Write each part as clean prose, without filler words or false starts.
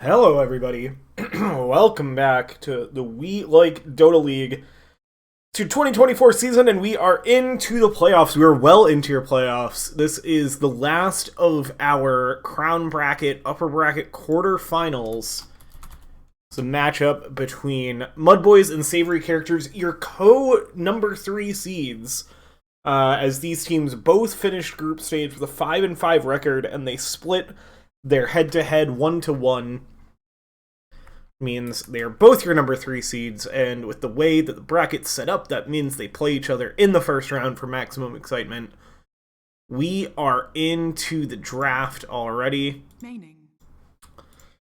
Hello, everybody. Welcome back to the We Like Dota League to 2024 season, and we are into the playoffs. We are well into your playoffs. This is the last of our crown bracket, upper bracket quarterfinals. It's a matchup between MUDBOYS and Savoury Characters, your number 3 seeds. As these teams both finished group stage with a 5-5 record, and they split their head-to-head 1-1. Means they are both your number 3 seeds, and with the way that the bracket's set up, that means they play each other in the first round for maximum excitement. We are into the draft already.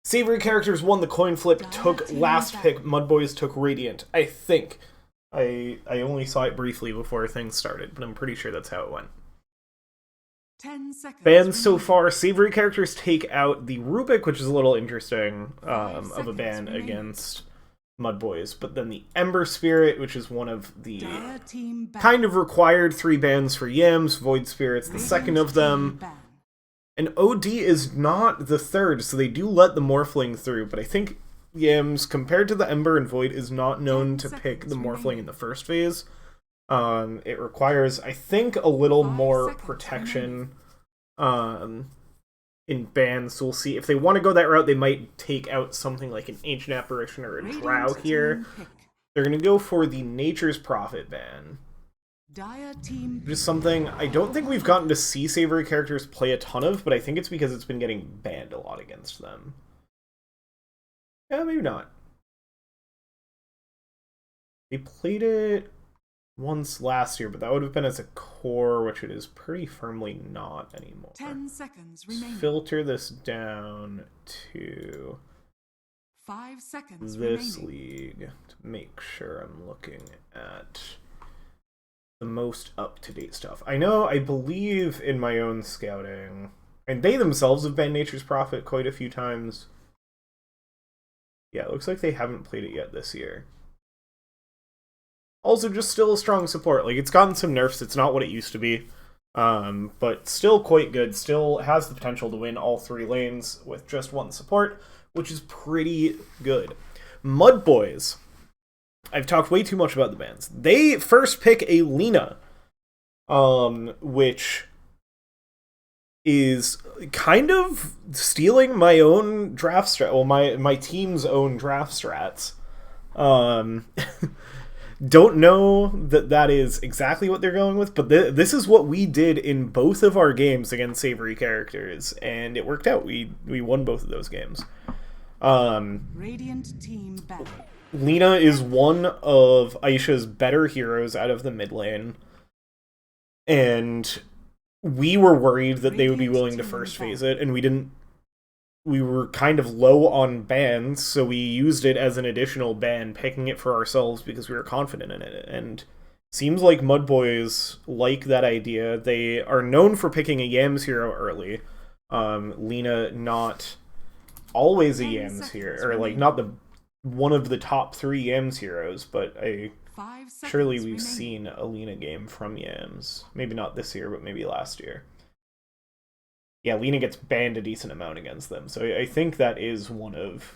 Savoury Characters won the coin flip, took last pick. MUDBOYS took Radiant, I think. I only saw it briefly before things started, but I'm pretty sure that's how it went. 10 seconds. Bans so far, Savoury Characters take out the Rubik, which is a little interesting, of a ban against MUDBOYS, but then the Ember Spirit, which is one of the kind of required 3 bans for Yams, Void Spirit's the second of them, and OD is not the third, so they do let the Morphling through, but I think Yams, compared to the Ember and Void, is not known to pick the Morphling in the first phase. It requires, I think, a little more protection in bans, so we'll see. If they want to go that route, they might take out something like an Ancient Apparition or a Drow here. They're going to go for the Nature's Prophet ban. Just something I don't think we've gotten to see Savoury Characters play a ton of, but I think it's because it's been getting banned a lot against them. Yeah, maybe not. They played it once last year, but that would have been as a core, which it is pretty firmly not anymore. 10 seconds remaining. Filter this down to 5 seconds this remaining. league to make sure I'm looking at the most up-to-date stuff. I believe in my own scouting, and they themselves have banned Nature's Prophet quite a few times. Yeah, it looks like they haven't played it yet this year. Also, just still a strong support. Like, it's gotten some nerfs. It's not what it used to be. But still quite good. Still has the potential to win all 3 lanes with just 1 support, which is pretty good. MUDBOYS. I've talked way too much about the bans. They first pick a Lina, which is kind of stealing my own draft strat. Well, my team's own draft strats. Don't know that is exactly what they're going with, but this is what we did in both of our games against Savoury Characters, and it worked out. We won both of those games. Radiant team battle. Lina is one of Aisha's better heroes out of the mid lane, and we were worried that they would be willing to first phase it, and we were kind of low on bans, so we used it as an additional ban, picking it for ourselves because we were confident in it. And seems like MUDBOYS like that idea. They are known for picking a Yams hero early. Lina, not always a Yams hero, or like not the one of the top 3 Yams heroes, but surely we've seen a Lina game from Yams. Maybe not this year, but maybe last year. Yeah, Lina gets banned a decent amount against them, so I think that is one of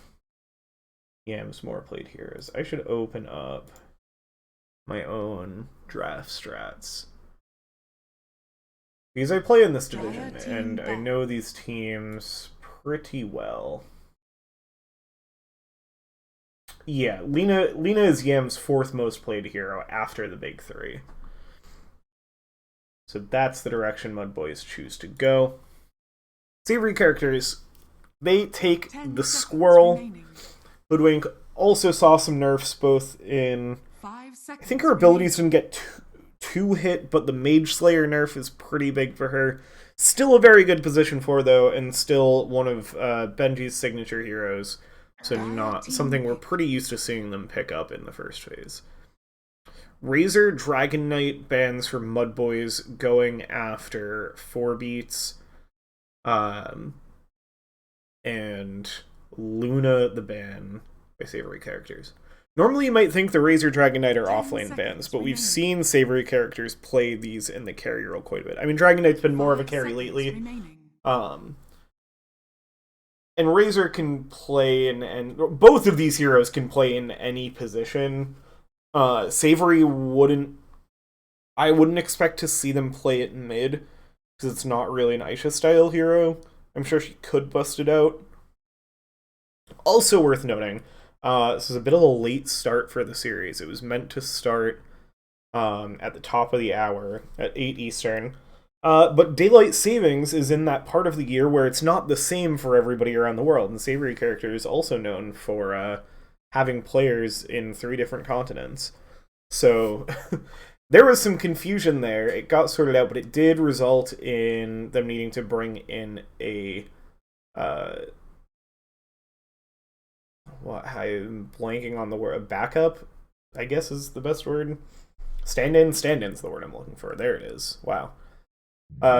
Yam's more played heroes. I should open up my own draft strats, because I play in this division, and I know these teams pretty well. Yeah, Lina is Yam's 4th most played hero after the big 3. So that's the direction MUDBOYS choose to go. Savoury Characters, they take the Squirrel. Hoodwink also saw some nerfs both in... I think her abilities didn't get too hit, but the Mage Slayer nerf is pretty big for her. Still a very good position for her, though, and still one of Benji's signature heroes. So not something we're pretty used to seeing them pick up in the first phase. Razor Dragon Knight bans for MUDBOYS going after 4 beats. And Luna the ban by Savoury Characters. Normally you might think the Razor Dragon Knight are offlane bans, but we've seen Savoury Characters play these in the carry role quite a bit. I mean, Dragon Knight's been more of a carry lately. And Razor can play and both of these heroes can play in any position. Savoury I wouldn't expect to see them play it in mid, because it's not really an Aisha style hero. I'm sure she could bust it out. Also worth noting, this is a bit of a late start for the series. It was meant to start at the top of the hour at 8 Eastern. But daylight savings is in that part of the year where it's not the same for everybody around the world. And Savoury character is also known for having players in 3 different continents. So there was some confusion there. It got sorted out, but it did result in them needing to bring in a I'm blanking on the word. Backup, I guess is the best word. Stand-in's the word I'm looking for. There it is. Wow.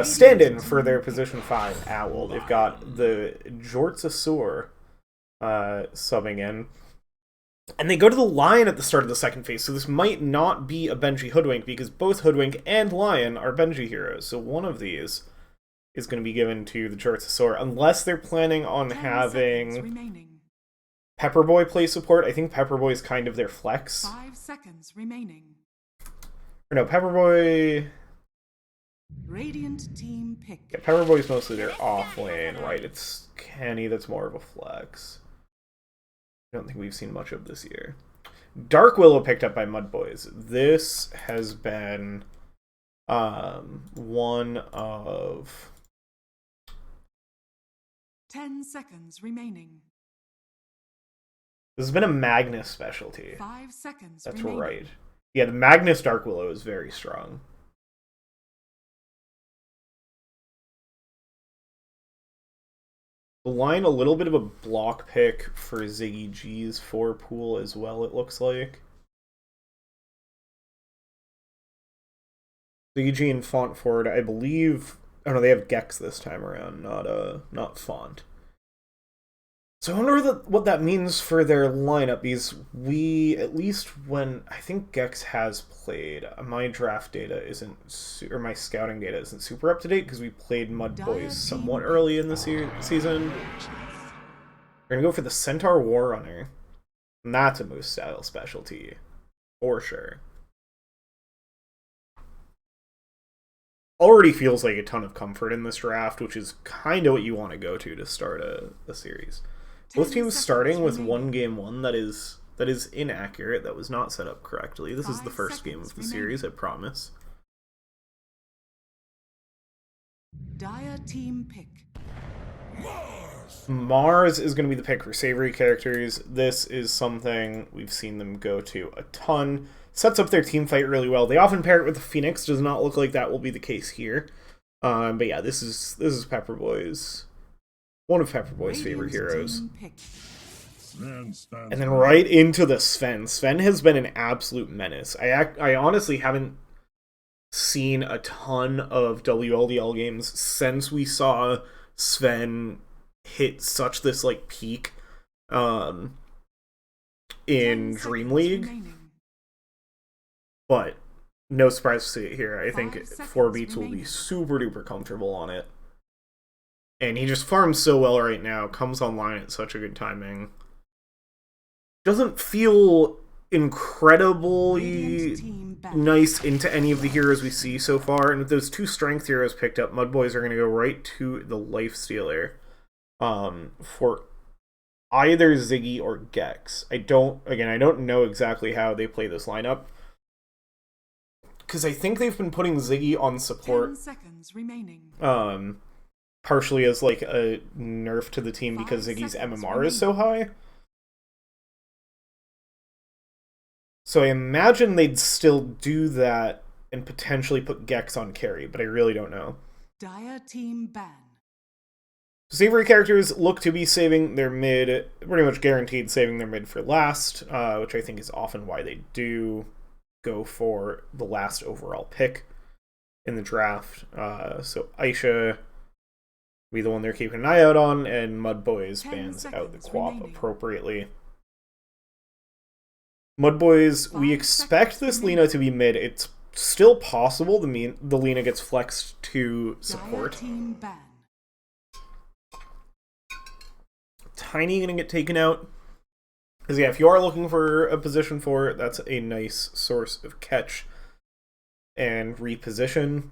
Stand-in for their position 5 Owl. They've got the Jortsasaur subbing in. And they go to the Lion at the start of the second phase, so this might not be a Benji Hoodwink, because both Hoodwink and Lion are Benji heroes. So one of these is going to be given to the Jortsasaur, unless they're planning on having Pepperboy play support. I think Pepperboy is kind of their flex. 5 seconds remaining. Or no, Pepperboy... Radiant team pick. Yeah, Pepperboy's mostly their off lane, right? It's Kenny that's more of a flex. I don't think we've seen much of this year. Dark Willow picked up by MUDBOYS. This has been one of... 10 seconds remaining. This has been a Magnus specialty. 5 seconds That's remaining. right. Yeah, the Magnus Dark Willow is very strong. The line, a little bit of a block pick for Ziggy G's 4 pool as well, it looks like. Ziggy G and Font Forward, I believe... Oh no, they have Gex this time around, not Font. So I wonder what that means for their lineup, because at least when... I think Gex has played, my draft data isn't... or my scouting data isn't super up to date, because we played MUDBOYS somewhat early in the season. We're gonna go for the Centaur War Runner. And that's a Moose style specialty. For sure. Already feels like a ton of comfort in this draft, which is kind of what you want to go to start a series. Both teams starting with one game 1 that is inaccurate, that was not set up correctly. This is the first game of the series, I promise. Dire team pick. Mars is going to be the pick for Savoury characters. This is something we've seen them go to a ton. Sets up their team fight really well. They often pair it with the Phoenix. Does not look like that will be the case here. But yeah, this is Pepperboy's... one of Pepperboy's favorite heroes. And then right into the Sven. Sven has been an absolute menace. I honestly haven't seen a ton of WLDL games since we saw Sven hit such this like peak in Dream League. But no surprise to see it here. I think 4beats will be super duper comfortable on it. And he just farms so well right now, comes online at such a good timing. Doesn't feel incredibly nice into any of the heroes we see so far. And with those 2 strength heroes picked up, MUDBOYS are going to go right to the Lifestealer for either Ziggy or Gex. I don't know exactly how they play this lineup. Because I think they've been putting Ziggy on support. 10 seconds remaining. Partially as like a nerf to the team because Ziggy's MMR is so high. So I imagine they'd still do that and potentially put Gex on carry, but I really don't know. Dire team ban. Savoury characters look to be saving their mid, pretty much guaranteed saving their mid for last, which I think is often why they do go for the last overall pick in the draft. So Aisha be the one they're keeping an eye out on, and MUDBOYS bans out the Quap appropriately. MUDBOYS, we expect this Lina to be mid. It's still possible the Lina gets flexed to support. Tiny gonna get taken out. Because, yeah, if you are looking for a position for it, that's a nice source of catch and reposition.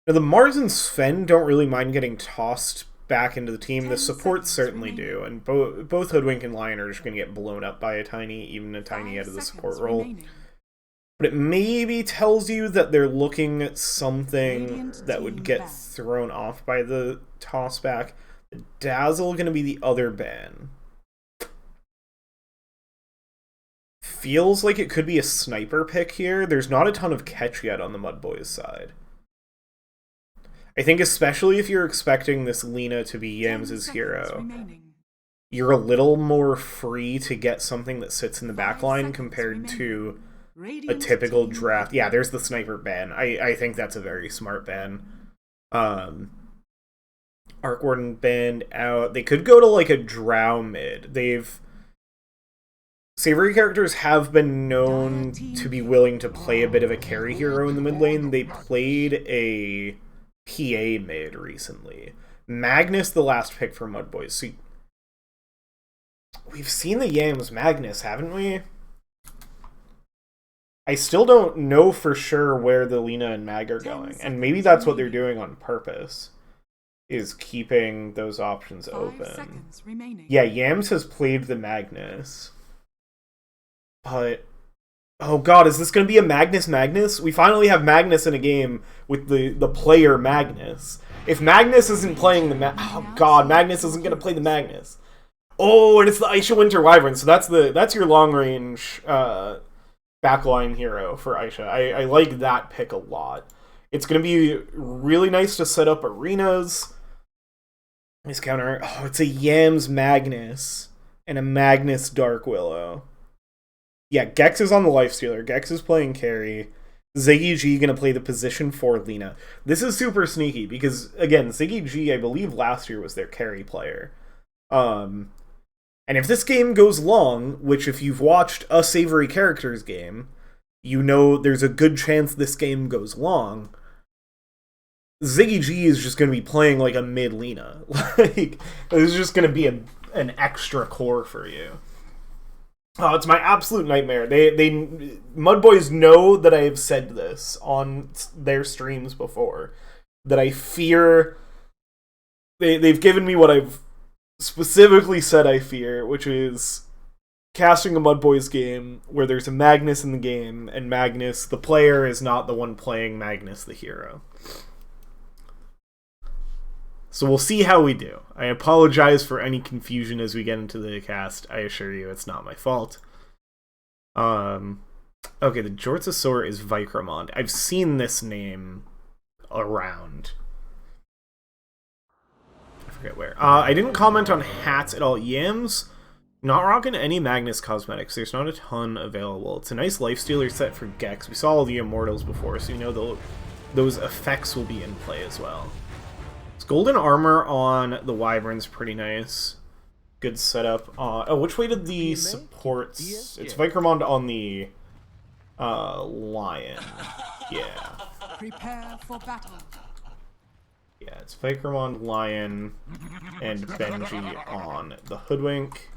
Now, the Mars and Sven don't really mind getting tossed back into the team. The supports certainly do, and both Hoodwink and Lion are just going to get blown up by a Tiny, even a Tiny out of the support role. But it maybe tells you that they're looking at something that would get thrown off by the toss back. The Dazzle going to be the other ban. Feels like it could be a sniper pick here. There's not a ton of catch yet on the MUDBOYS side. I think especially if you're expecting this Lina to be Yams' hero, you're a little more free to get something that sits in the backline compared to a typical draft. Yeah, there's the sniper ban. I think that's a very smart ban. Arc Warden banned out. They could go to like a Drow mid. Savoury characters have been known to be willing to play a bit of a carry hero in the mid lane. They played a PA mid recently. Magnus, the last pick for MUDBOYS. So we've seen the Yams Magnus, haven't we? I still don't know for sure where the Lina and Mag are going. And maybe that's what they're doing on purpose, is keeping those options open. Yeah, Yams has played the Magnus. But, oh god, is this going to be a Magnus? We finally have Magnus in a game with the player Magnus. If Magnus isn't playing the oh god, Magnus isn't going to play the Magnus. Oh, and it's the Aisha Winter Wyvern, so that's your long-range backline hero for Aisha. I like that pick a lot. It's going to be really nice to set up arenas. This counter, oh, it's a Yams Magnus and a Magnus Dark Willow. Yeah, Gex is on the Lifestealer. Gex is playing carry. Ziggy G gonna play the position for Lina. This is super sneaky because, again, Ziggy G, I believe last year was their carry player. And if this game goes long, which if you've watched a Savoury Characters game, you know there's a good chance this game goes long, Ziggy G is just gonna be playing like a mid Lina. Like, this is just gonna be an extra core for you. Oh, it's my absolute nightmare. MUDBOYS know that I have said this on their streams before. That I fear... They've given me what I've specifically said I fear, which is casting a MUDBOYS game where there's a Magnus in the game, and Magnus, the player, is not the one playing Magnus, the hero. So we'll see how we do. I apologize for any confusion as we get into the cast. I assure you it's not my fault. Okay, the Jortsasaur is Vikramond. I've seen this name around. I forget where. I didn't comment on hats at all. Yams, not rocking any Magnus cosmetics. There's not a ton available. It's a nice Lifestealer set for Gex. We saw all the Immortals before, so you know those effects will be in play as well. Golden armor on the Wyvern's pretty nice. Good setup. Oh, which way did the supports... It's Vikramond on the Lion. Yeah. Prepare for battle. Yeah, it's Vikramond, Lion, and Benji on the Hoodwink.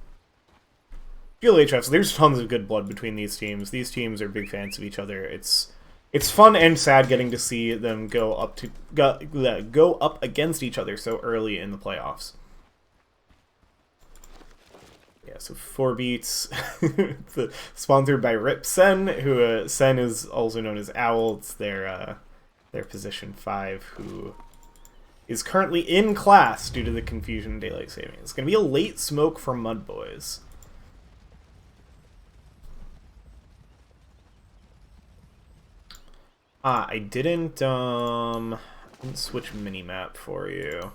GLHF, so there's tons of good blood between these teams. These teams are big fans of each other. It's fun and sad getting to see them go up against each other so early in the playoffs. Yeah, so 4 beats. Sponsored by Rip Sen, who Sen is also known as Owl. It's their position 5, who is currently in class due to the confusion in daylight saving. It's going to be a late smoke from MUDBOYS. I didn't switch minimap for you.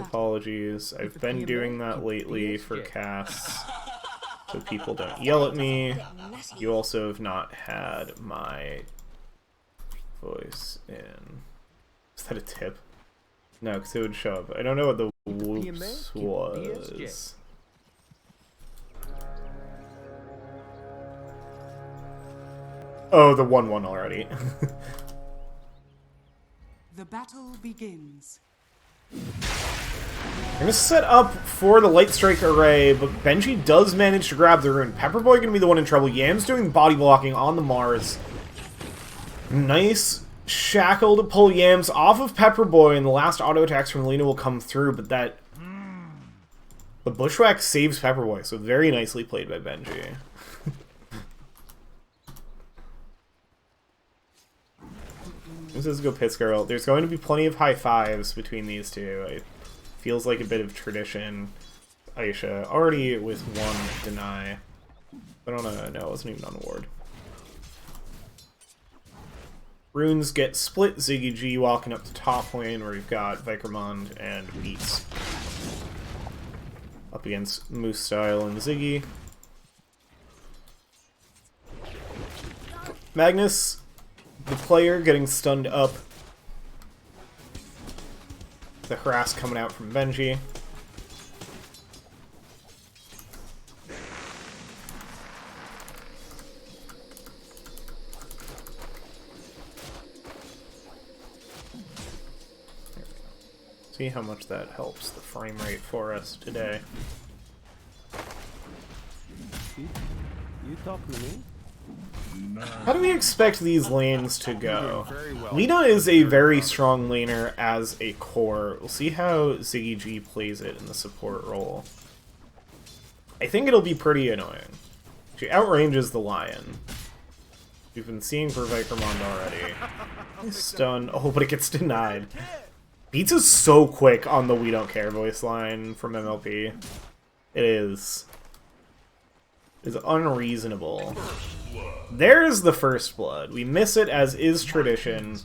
Apologies. I've been doing that lately for casts, so people don't yell at me. You also have not had my voice in. Is that a tip? No, because it would show up. I don't know what the whoops was. Oh, the 1-1 already. The battle begins. gonna set up for the Light Strike Array, but Benji does manage to grab the rune. Pepperboy gonna be the one in trouble. Yam's doing body blocking on the Mars. Nice shackle to pull Yams off of Pepperboy, and the last auto attacks from Lena will come through, but that... The Bushwhack saves Pepperboy, so very nicely played by Benji. This is go Pits Girl. There's going to be plenty of high fives between these two. It feels like a bit of tradition. Aisha, already with one deny. But on a... no, it wasn't even on a ward. Runes get split. Ziggy G walking up the top lane where you've got Vikermond and Beats. Up against Moose Style and Ziggy. Magnus, the player, getting stunned up. The harass coming out from Benji. See how much that helps the frame rate for us today. You talking to me? How do we expect these lanes to go? Lina is a very strong laner as a core. We'll see how Ziggy G plays it in the support role. I think it'll be pretty annoying. She outranges the Lion. We've been seeing for Vikermond already. Stun. Oh, but it gets denied. Beats is so quick on the "We Don't Care" voice line from MLP. It is unreasonable. There's the first blood. We miss it as is tradition.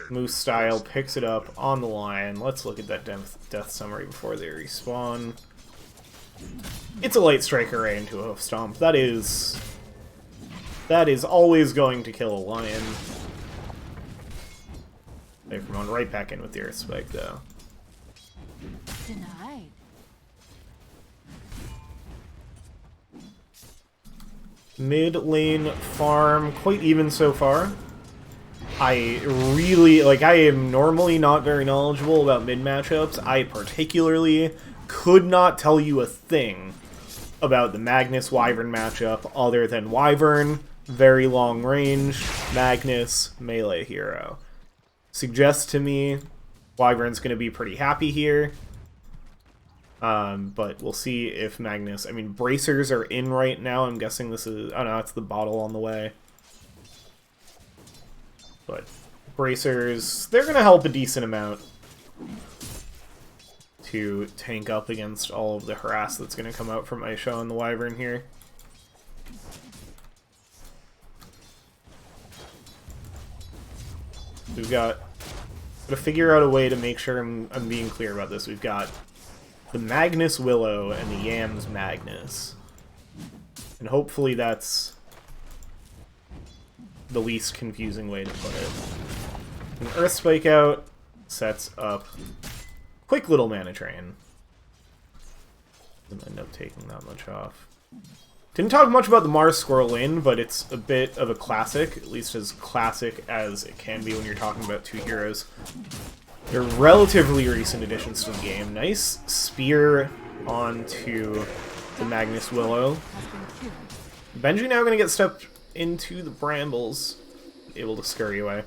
Moose Style picks it up on the line. Let's look at that death summary before they respawn. It's a Light Strike Array into a Hoof Stomp. That is always going to kill a Lion. They come on right back in with the Earth Spike, though. Denied. Mid lane farm, quite even so far. I really, like, I am normally not very knowledgeable about mid matchups. I particularly could not tell you a thing about the Magnus Wyvern matchup other than Wyvern, very long range, Magnus, melee hero. Suggests to me Wyvern's going to be pretty happy here. But we'll see if Magnus... I mean, Bracers are in right now. I'm guessing this is... oh no, it's the bottle on the way. But Bracers, they're going to help a decent amount to tank up against all of the harass that's going to come out from Aisha and the Wyvern here. We've got to figure out a way to make sure I'm being clear about this. We've got the Magnus Willow and the Yams Magnus. And hopefully that's the least confusing way to put it. An Earth Spike out sets up quick little mana train. Doesn't end up taking that much off. Didn't talk much about the Mars Squirrel lane, but it's a bit of a classic, at least as classic as it can be when you're talking about two heroes. They're relatively recent additions to the game. Nice spear onto the Magnus Willow. Benji now going to get stepped into the brambles, able to scurry away.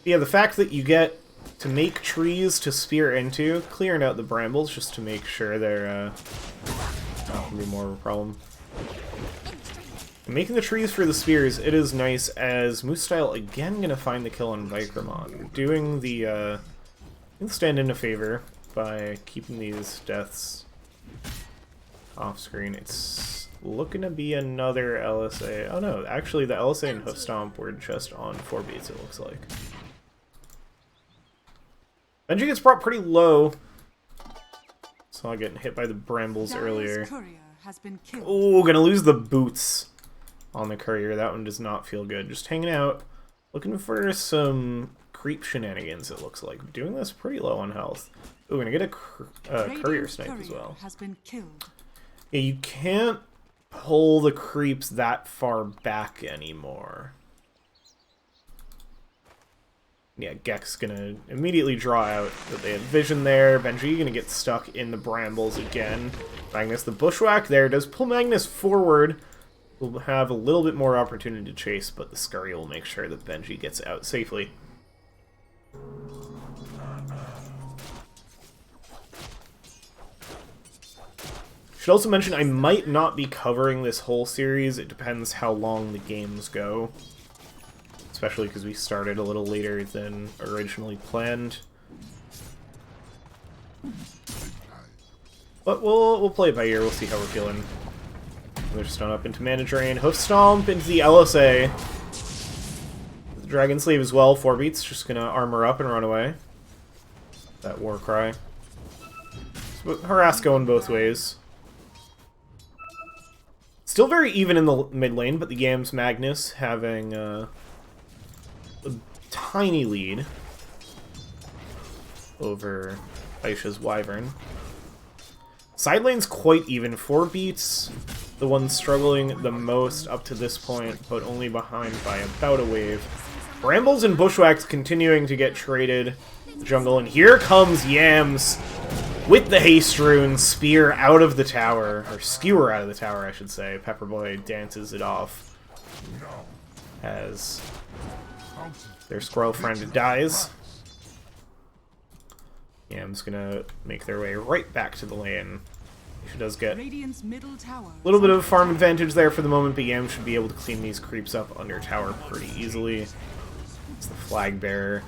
Yeah, the fact that you get to make trees to spear into, clearing out the brambles just to make sure they're not going to be more of a problem. Making the trees for the spears, it is nice as Moose Style again going to find the kill on Vikermond. Doing the stand in a favor by keeping these deaths off screen. It's looking to be another LSA. Oh no, actually the LSA and Hoof Stomp were just on 4 beats, it looks like. Benji gets brought pretty low. Saw getting hit by the brambles earlier. Oh, gonna lose the boots on the courier. That one does not feel good. Just hanging out, looking for some creep shenanigans, it looks like. Doing this pretty low on health. Ooh, gonna get a courier snipe as well. Yeah, you can't pull the creeps that far back anymore. Yeah, Gek's gonna immediately draw out that they have vision there. Benji gonna get stuck in the brambles again. Magnus, the bushwhack there does pull Magnus forward. We'll have a little bit more opportunity to chase, but the Scurry will make sure that Benji gets out safely. Should also mention I might not be covering this whole series. It depends how long the games go. Especially because we started a little later than originally planned. But we'll play it by ear. We'll see how we're feeling. Another stun up into Mana Drain. Hoof Stomp into the LSA. The Dragon Sleeve as well. 4 beats. Just gonna armor up and run away. That war cry. So harass going both ways. Still very even in the mid lane, but the Yams Magnus having a tiny lead over Aisha's Wyvern. Side lane's quite even. 4 beats. The one struggling the most up to this point, but only behind by about a wave. Brambles and Bushwhacks continuing to get traded. The jungle, and here comes Yams with the haste rune, spear out of the tower, or skewer out of the tower, I should say. Pepperboy dances it off as their squirrel friend dies. Yam's gonna make their way right back to the lane. She does get a little bit of a farm advantage there for the moment, but Yam should be able to clean these creeps up under tower pretty easily. It's the flag bearer.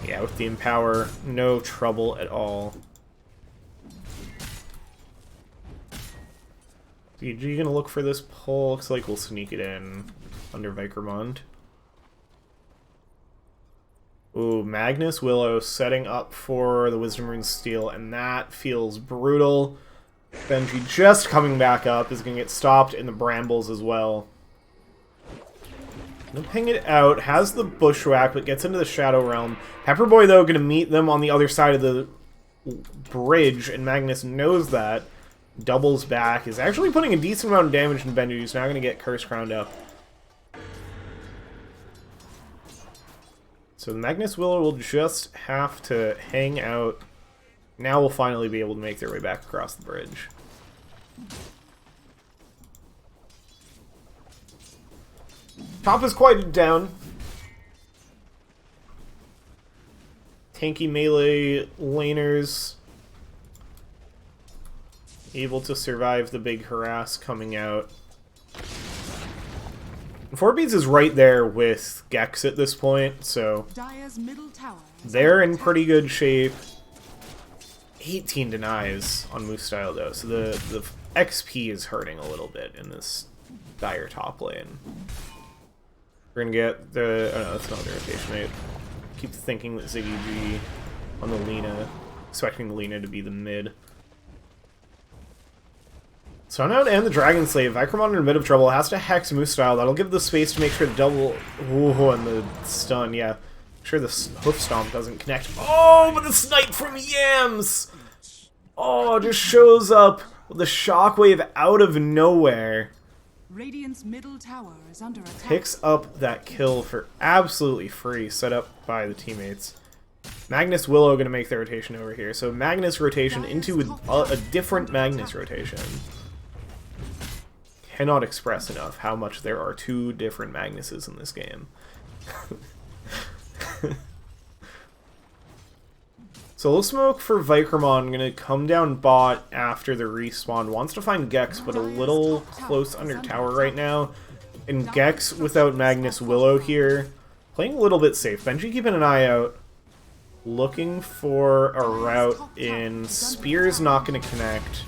Yeah, with the Empower, no trouble at all. BG gonna look for this pull. Looks like we'll sneak it in under Vikermond. Ooh, Magnus Willow setting up for the Wisdom Rune Steal, and that feels brutal. Benji just coming back up is gonna get stopped in the brambles as well. Gonna ping it out, has the Bushwhack, but gets into the Shadow Realm. Pepperboy, though, gonna meet them on the other side of the bridge, and Magnus knows that. Doubles back, is actually putting a decent amount of damage into Benji, who's now gonna get Curse Crowned up. So the Magnus Willow will just have to hang out. Now we'll finally be able to make their way back across the bridge. Top is quieted down. Tanky melee laners able to survive the big harass coming out. 4 beats is right there with Gex at this point, so they're in pretty good shape. 18 denies on Moose Style, though, so the XP is hurting a little bit in this dire top lane. We're gonna get the... oh no, that's not the rotation. I keep thinking that Ziggy G on the Lina, expecting the Lina to be the mid. Stun out and the Dragon Slave. Vikermon in a bit of trouble. Has to Hex Moose Style. That'll give the space to make sure the double... ooh, and the stun, yeah. Make sure the Hoof Stomp doesn't connect. Oh, but the Snipe from Yams! Oh, just shows up with the Shockwave out of nowhere. Radiant's middle tower is under attack. Picks up that kill for absolutely free, set up by the teammates. Magnus Willow going to make the rotation over here. So Magnus rotation into a different Magnus rotation. Cannot express enough how much there are 2 different Magnuses in this game. So Low Smoke for Vikermon gonna come down bot after the respawn. Wants to find Gex, but a little close under tower right now. And Gex without Magnus Willow here. Playing a little bit safe. Benji keeping an eye out. Looking for a route in. Spear's not gonna connect.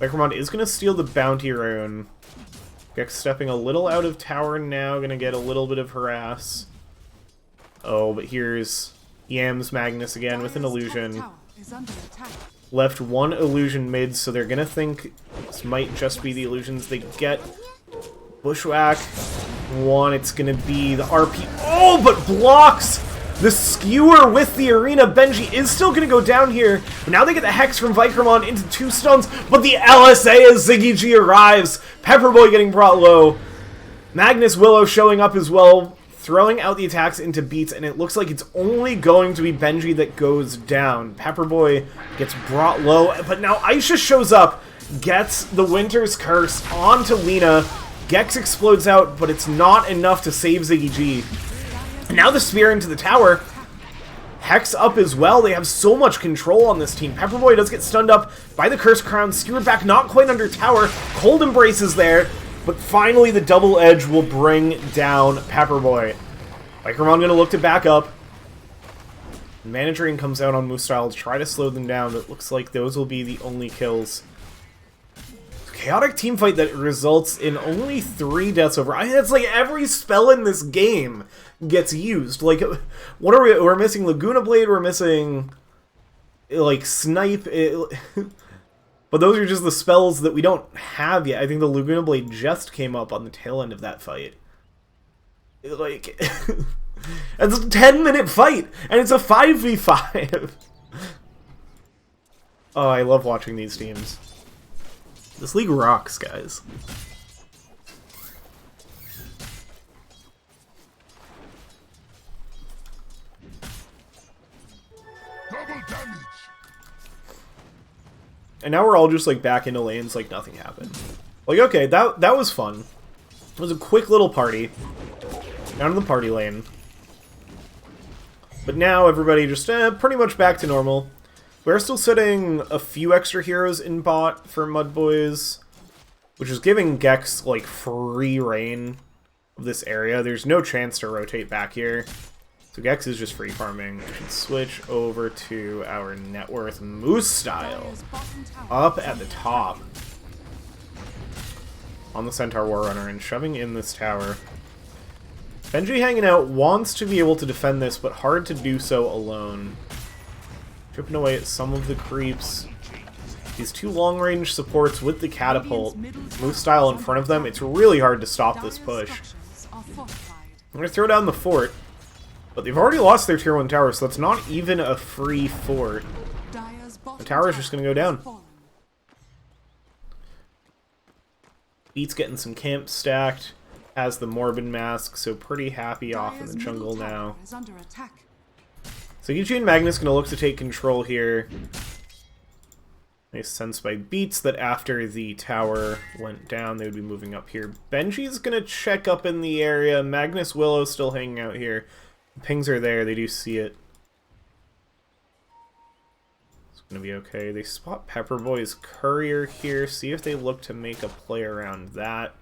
Vikermon is going to steal the Bounty Rune. Gex stepping a little out of tower now, going to get a little bit of harass. Oh, but here's Yams Magnus again with an illusion. Left 1 illusion mid, so they're going to think this might just be the illusions they get. Bushwhack 1, it's going to be the RP. Oh, but blocks the skewer with the arena. Benji is still going to go down here. But now they get the Hex from Vikermon into 2 stuns. But the LSA as Ziggy G arrives. Pepperboy getting brought low. Magnus Willow showing up as well. throwing out the attacks into Beats, and it looks like it's only going to be Benji that goes down. Pepperboy gets brought low, but now Aisha shows up, gets the Winter's Curse onto Lina. Gex explodes out, but it's not enough to save Ziggy G. And now the spear into the tower. Hex up as well. They have so much control on this team. Pepperboy does get stunned up by the Curse Crown. Skewered back, not quite under tower. Cold Embrace is there. But finally, the double edge will bring down Pepperboy. Vikermon going to look to back up. Mana Drain comes out on Moostyle to try to slow them down. It looks like those will be the only kills. Chaotic teamfight that results in only 3 deaths over. It's like every spell in this game gets used. Like, what are we? We're missing Laguna Blade. We're missing, like, Snipe. But those are just the spells that we don't have yet. I think the Laguna Blade just came up on the tail end of that fight. Like, it's a 10-minute fight, and it's a 5v5. Oh, I love watching these teams. This league rocks, guys. Double damage. And now we're all just like back into lanes like nothing happened. Like, okay, that was fun. It was a quick little party. Down in the party lane. But now everybody just pretty much back to normal. We're still sitting a few extra heroes in bot for MUDBOYS, which is giving Gex, like, free reign of this area. There's no chance to rotate back here. So Gex is just free farming. We should switch over to our net worth Moostyle. Up at the top. On the Centaur Warrunner and shoving in this tower. Benji hanging out wants to be able to defend this, but hard to do so alone. Chipping away at some of the creeps. These 2 long-range supports with the catapult. Moostyle in front of them. It's really hard to stop this push. I'm going to throw down the fort. But they've already lost their tier 1 tower, so that's not even a free fort. The tower is just going to go down. Beat's getting some camps stacked. Has the Morbid Mask, so pretty happy off in the jungle now. So Yuji and Magnus going to look to take control here. Nice sense by Beats that after the tower went down, they would be moving up here. Benji's going to check up in the area. Magnus Willow still hanging out here. The pings are there. They do see it. It's going to be okay. They spot Pepperboy's courier here. See if they look to make a play around that.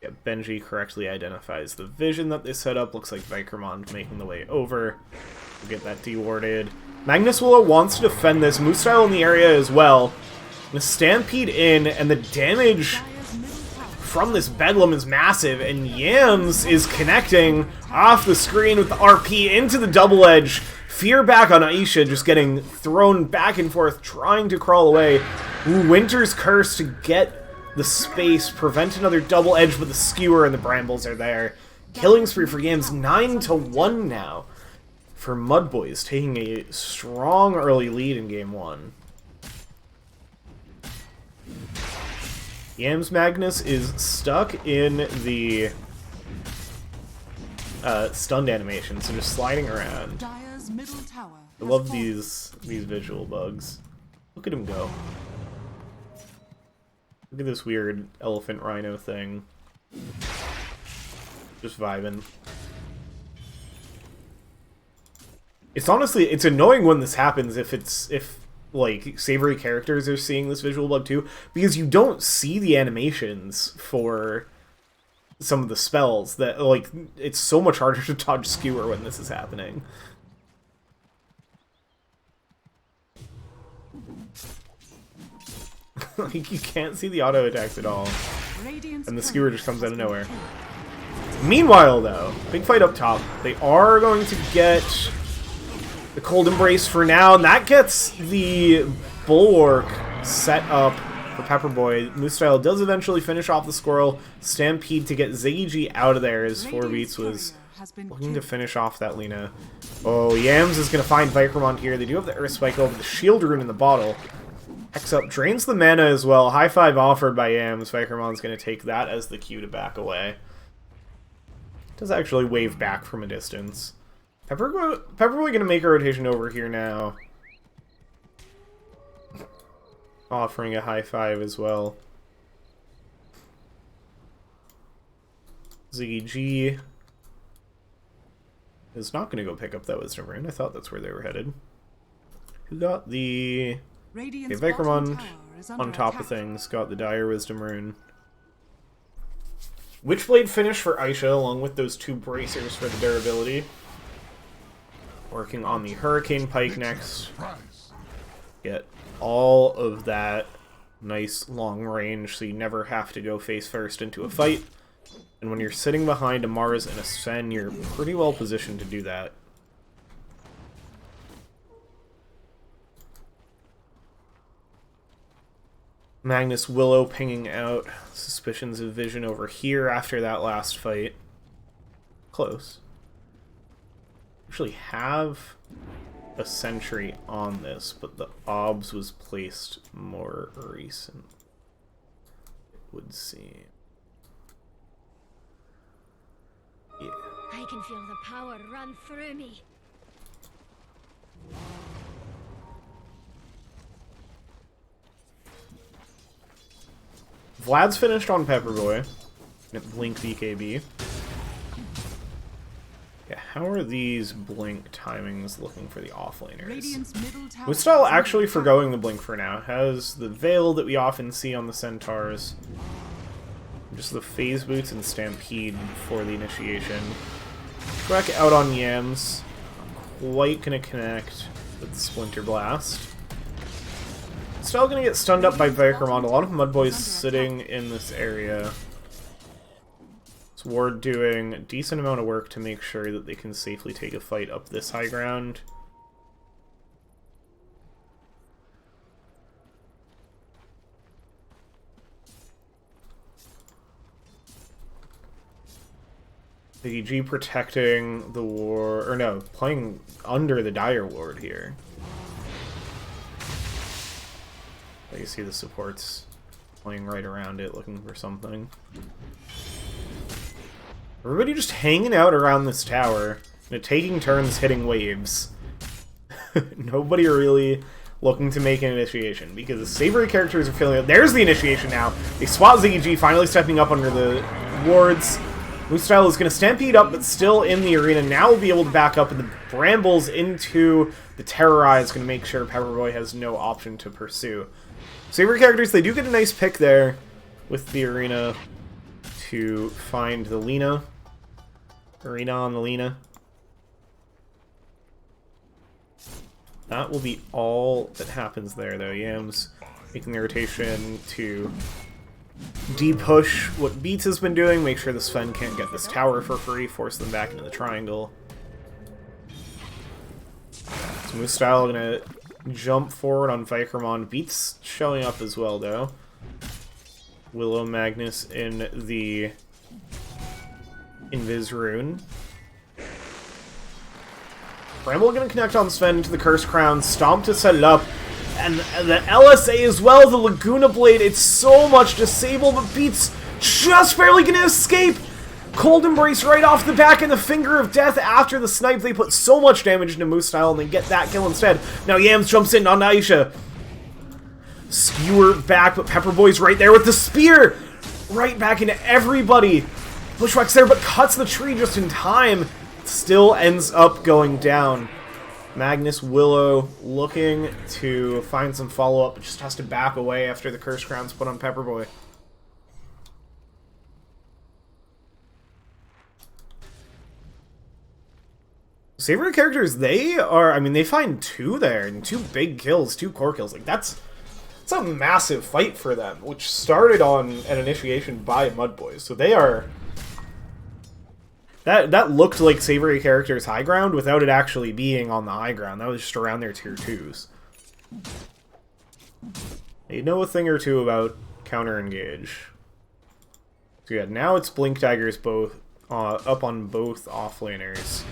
Yeah, Benji correctly identifies the vision that they set up. Looks like Vikermon making the way over. We'll get that dewarded. Magnus Willow wants to defend this. Moostyle in the area as well. The Stampede in, and the damage from this Bedlam is massive, and Yams is connecting off the screen with the RP into the double edge. Fear back on Aisha, just getting thrown back and forth, trying to crawl away. Ooh, Winter's Curse to get the space, prevent another double edge, but the skewer and the brambles are there. Killing spree for Yams, 9-1 now for MUDBOYS, taking a strong early lead in game 1. Yams Magnus is stuck in the stunned animation, so just sliding around. I love these visual bugs. Look at him go. Look at this weird elephant rhino thing. Just vibing. It's honestly, it's annoying when this happens if like savoury characters are seeing this visual bug too, because you don't see the animations for some of the spells that, like, it's so much harder to dodge skewer when this is happening. Like, you can't see the auto attacks at all. And the skewer just comes out of nowhere. Meanwhile, though, big fight up top. They are going to get the Cold Embrace for now, and that gets the Bulwark set up for Pepperboy. Moostyle does eventually finish off the Squirrel. Stampede to get Ziggy G out of there as 4beats was looking to finish off that Lina. Oh, Yams is going to find Vikermon here. They do have the Earth Spike over the Shield Rune in the bottle. Hex up drains the mana as well. High five offered by Yams. Vikermon's going to take that as the cue to back away. Does actually wave back from a distance. Pepperboy gonna make a rotation over here now. Offering a high five as well. Ziggy G is not gonna go pick up that Wisdom Rune. I thought that's where they were headed. Who got the... Okay, Vikrmund on top of things. Got the Dire Wisdom Rune. Witchblade finish for Aisha, along with those 2 bracers for the durability. Working on the Hurricane Pike next. Get all of that nice long range, so you never have to go face first into a fight. And when you're sitting behind a Mars and a Sven, you're pretty well positioned to do that. Magnus Willow pinging out suspicions of vision over here after that last fight. Close. Actually have a sentry on this, but the obs was placed more recent, it would seem. Yeah. I can feel the power run through me. Vlad's finished on Pepperboy. Blink BKB. Yeah, how are these blink timings looking for the offlaners? Moostyle actually forgoing the blink for now. Has the veil that we often see on the centaurs. Just the phase boots and stampede for the initiation. Quack out on Yams. Quite gonna connect with the Splinter Blast. Still gonna get stunned up by Vikrmund. A lot of MUDBOYS sitting in this area. So Ward doing a decent amount of work to make sure that they can safely take a fight up this high ground. Biggie G protecting the ward, or no, playing under the Dire Ward here. You see the supports playing right around it, looking for something. Everybody just hanging out around this tower, and taking turns hitting waves. Nobody really looking to make an initiation, because the savoury characters are feeling it. There's the initiation now! They swat Ziggy G, finally stepping up under the wards. Moostyle is going to stampede up, but still in the arena. Now will be able to back up, and the brambles into the Terrorize going to make sure Pepperboy has no option to pursue. Savoury characters, they do get a nice pick there with the arena to find the Lina. Arena on the Lina. That will be all that happens there, though. Yams making the rotation to de-push what Beats has been doing, make sure the Sven can't get this tower for free, force them back into the triangle. So Moostyle gonna jump forward on Vikrmund. Beats showing up as well, though. Willow Magnus in the Invis Rune. Bramble gonna connect on Sven to the Curse Crown, Stomp to set it up, and the LSA as well, the Laguna Blade. It's so much disable, but Beats just barely gonna escape! Cold Embrace right off the back, and the Finger of Death after the snipe. They put so much damage into Moostyle, and they get that kill instead. Now Yams jumps in on Aisha. Skewer back, but Pepperboy's right there with the spear! Right back into everybody! Bushwhack's there, but cuts the tree just in time. Still ends up going down. Magnus Willow looking to find some follow-up, but just has to back away after the Curse Crown's put on Pepperboy. Savoury characters, they are, I mean, they find 2 there, and 2 big kills, 2 core kills. Like, that's a massive fight for them, which started on an initiation by MUDBOYS. So they are... That looked like Savoury characters' high ground without it actually being on the high ground. That was just around their tier 2s. They know a thing or two about counter-engage. So yeah, now it's Blink Daggers both up on both offlaners,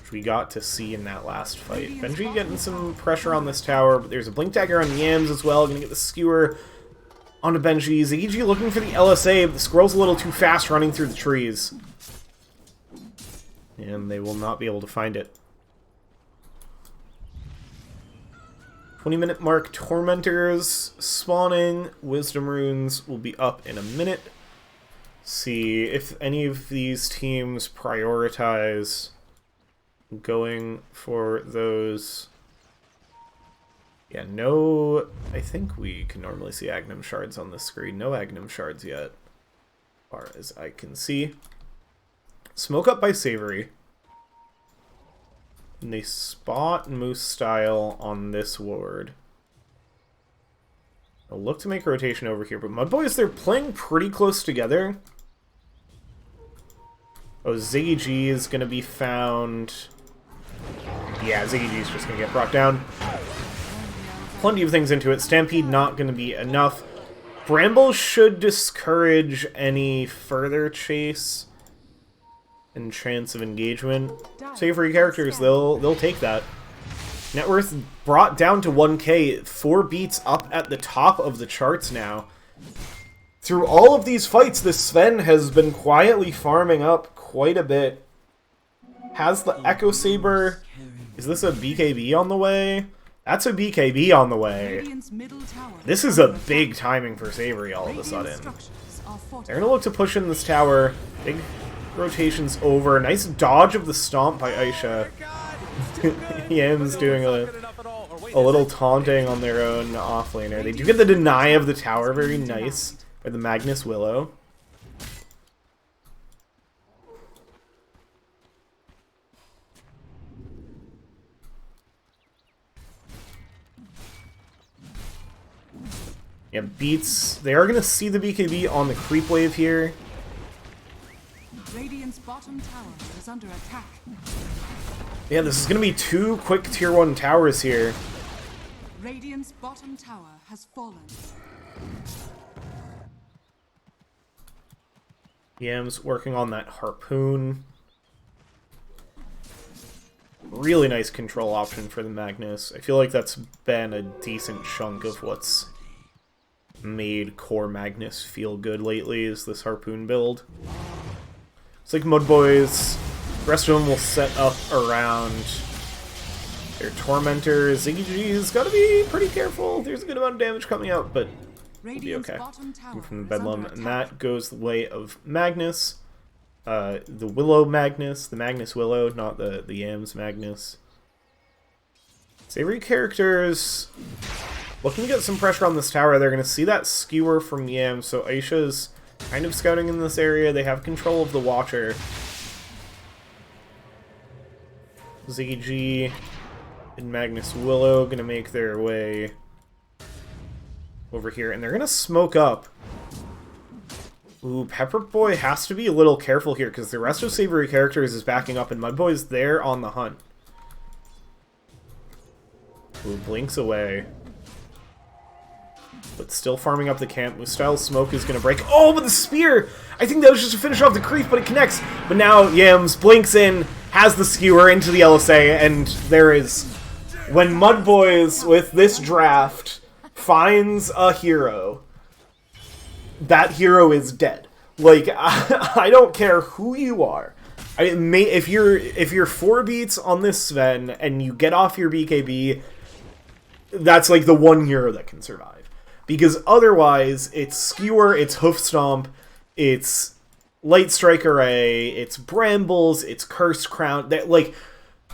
which we got to see in that last fight. Benji getting some pressure on this tower, but there's a Blink Dagger on Yams as well. Gonna get the skewer onto Benji. Ziggy looking for the LSA, but the squirrel's a little too fast running through the trees. And they will not be able to find it. 20-minute mark, Tormentors spawning. Wisdom runes will be up in a minute. See if any of these teams prioritize going for those. Yeah, no, I think we can normally see Agnum Shards on the screen. No Agnum Shards yet, as far as I can see. Smoke up by Savoury. And they spot Moose Style on this ward. I'll look to make a rotation over here, but MUDBOYS, they're playing pretty close together. Oh, Ziggy G is going to be found. Yeah, Ziggy G is just going to get brought down. Plenty of things into it. Stampede not going to be enough. Bramble should discourage any further chase and chance of engagement. Savoury characters, they'll take that. Net worth brought down to 1k, 4 beats up at the top of the charts now. Through all of these fights, this Sven has been quietly farming up quite a bit. Has the Echo Saber. Is this a BKB on the way? That's a BKB on the way. This is a big timing for Savoury all of a sudden. They're going to look to push in this tower. Big rotations over. Nice dodge of the stomp by Aisha. Yam's doing a little taunting on their own offlaner. They do get the deny of the tower. Very nice. By the Magnus Willow. Yeah, beats. They are going to see the BKB on the creep wave here. Radiant's bottom tower is under attack. Yeah, this is going to be 2 quick tier 1 towers here. Radiant's bottom tower has fallen. Yam's working on that harpoon. Really nice control option for the Magnus. I feel like that's been a decent chunk of what's made core Magnus feel good lately, is this harpoon build. It's like MUDBOYS. The rest of them will set up around their Tormentor. Ziggy G's got to be pretty careful. There's a good amount of damage coming out, but we'll be okay. From the Bedlam, and that goes the way of Magnus. The Willow Magnus, the Magnus Willow, not the Yams Magnus. Savoury characters looking to get some pressure on this tower. They're going to see that skewer from Yam, so Aisha's kind of scouting in this area. They have control of the Watcher. Ziggy G and Magnus Willow going to make their way over here, and they're going to smoke up. Ooh, Pepper Boy has to be a little careful here, because the rest of Savoury characters is backing up, and MUDBOY's there on the hunt. Ooh, blinks away. But still farming up the camp. Moose-style smoke is going to break. Oh, but the spear! I think that was just to finish off the creep, but it connects. But now Yams blinks in, has the skewer into the LSA, and there is... When MUDBOYS, with this draft, finds a hero, that hero is dead. Like, I don't care who you are. If you're 4 beats on this Sven, and you get off your BKB, that's like the one hero that can survive. Because otherwise, it's Skewer, it's Hoof Stomp, it's Light Strike Array, it's Brambles, it's Cursed Crown.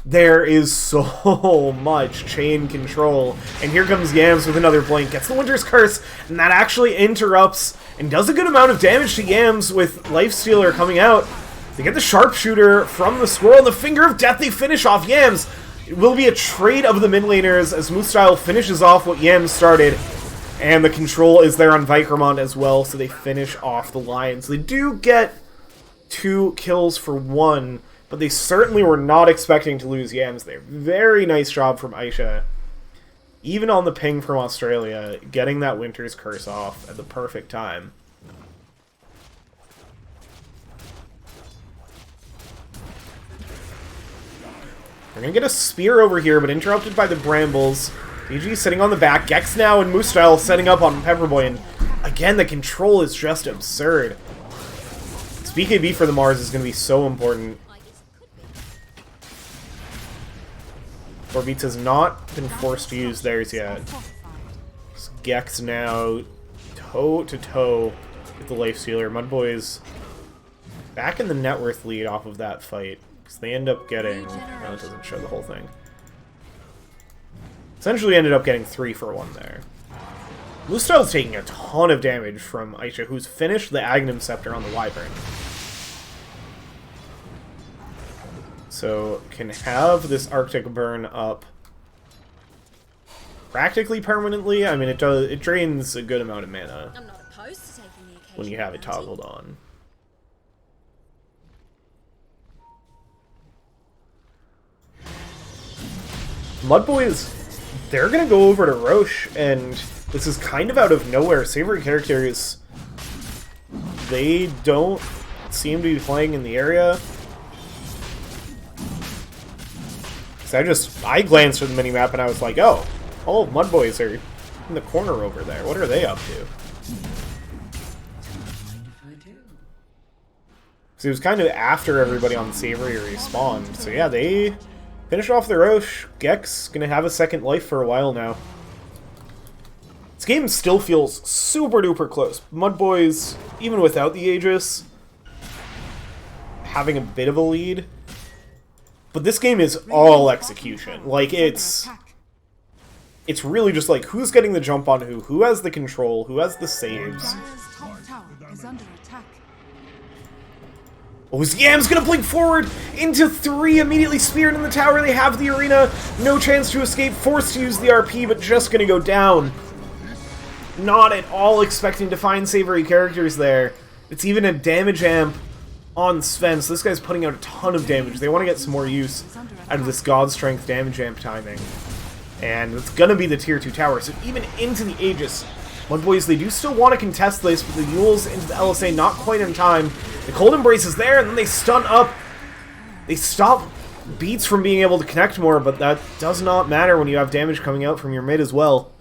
There is so much chain control. And here comes Yams with another blink, gets the Winter's Curse, and that actually interrupts and does a good amount of damage to Yams with Lifestealer coming out. They get the Sharpshooter from the Squirrel, and the Finger of Death, they finish off Yams. It will be a trade of the mid laners as Moose-style finishes off what Yams started. And the control is there on Vikromont as well, so they finish off the Lions. They do get 2 kills for 1, but they certainly were not expecting to lose Yams there. Very nice job from Aisha. Even on the ping from Australia, getting that Winter's Curse off at the perfect time. They're going to get a spear over here, but interrupted by the Brambles. DG sitting on the back. Gex now and Moose-style setting up on Pepperboy. And again, the control is just absurd. This BKB for the Mars is going to be so important. 4 Beats has not been forced to use theirs yet. So Gex now toe-to-toe with the Lifestealer. MUDBOYS back in the net worth lead off of that fight. Because they end up getting... No, it doesn't show the whole thing. Essentially ended up getting 3 for 1 there. Bluestyle's taking a ton of damage from Aisha, who's finished the Aghanim Scepter on the Wyvern. So, can have this Arctic burn up practically permanently. I mean, it drains a good amount of mana I'm not opposed to taking the occasion when you have it toggled on. MUDBOYS, they're gonna go over to Roche, and this is kind of out of nowhere. Savoury characters, they don't seem to be playing in the area. So I glanced at the minimap and I was like, oh, all of MUDBOYS are in the corner over there. What are they up to? Because it was kind of after everybody on Savoury respawned. So yeah, they finished off the Roche. Gex gonna have a second life for a while now. This game still feels super duper close. MUDBOYS, even without the Aegis, having a bit of a lead. But this game is all execution. Like, it's really just like, who's getting the jump on who has the control, who has the saves. Oh, Yam's gonna blink forward into 3, immediately speared in the tower. They have the arena, no chance to escape, forced to use the RP, but just gonna go down. Not at all expecting to find Savoury characters there. It's even a damage amp on Sven, so this guy's putting out a ton of damage. They want to get some more use out of this God Strength damage amp timing. And it's gonna be the tier 2 tower, so even into the Aegis, MUDBOYS, they do still want to contest this, but the Yules into the LSA not quite in time. The Cold Embrace is there, and then they stun up. They stop Beats from being able to connect more, but that does not matter when you have damage coming out from your mid as well.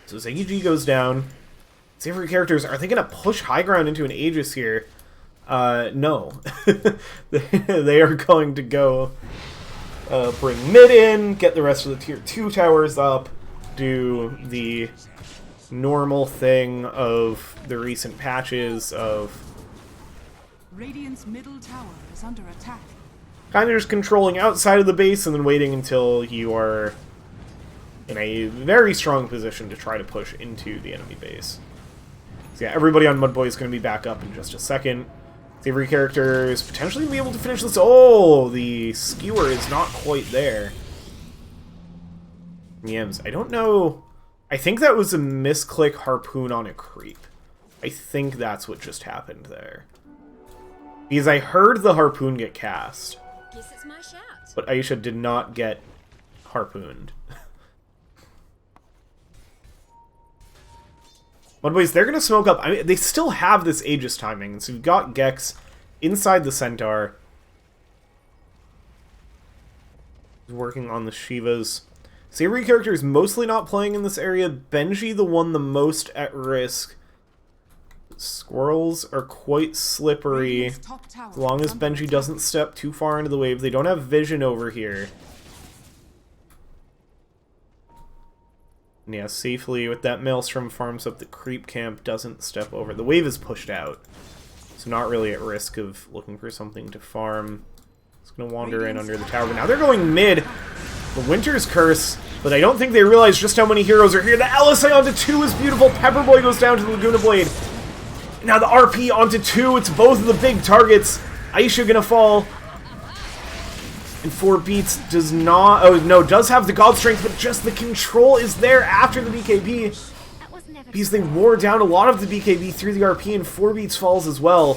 So ZiggyG goes down. Savoury characters, are they going to push high ground into an Aegis here? No. They are going to go bring mid in, get the rest of the tier 2 towers up, do the normal thing of the recent patches of Radiant's middle tower is under attack. kind of just controlling outside of the base and then waiting until you are in a very strong position to try to push into the enemy base. So yeah, everybody on MUDBOYS is going to be back up in just a second. Savoury characters potentially be able to finish this. Oh, the skewer is not quite there. Yams, I don't know. I think that was a misclick harpoon on a creep. I think that's what just happened there. Because I heard the harpoon get cast. Guess it's my shout. But Aisha did not get harpooned. MUDBOYS, they're going to smoke up. I mean, they still have this Aegis timing. So you've got Gex inside the Centaur. He's working on the Shivas. Savoury characters mostly not playing in this area. Benji, the one the most at risk. Squirrels are quite slippery. As long as Benji doesn't step too far into the wave. They don't have vision over here. And yeah, safely with that Maelstrom farms up the creep camp, doesn't step over. The wave is pushed out. So not really at risk of looking for something to farm. It's going to wander in under the tower. But now they're going mid. The Winter's Curse. But I don't think they realize just how many heroes are here. The LSA onto 2 is beautiful. Pepperboy goes down to the Laguna Blade. Now the RP onto 2. It's both of the big targets. Aisha gonna fall. And 4 Beats does not... Oh, no, does have the God Strength, but just the control is there after the BKB. Because they wore down a lot of the BKB through the RP, and 4 Beats falls as well.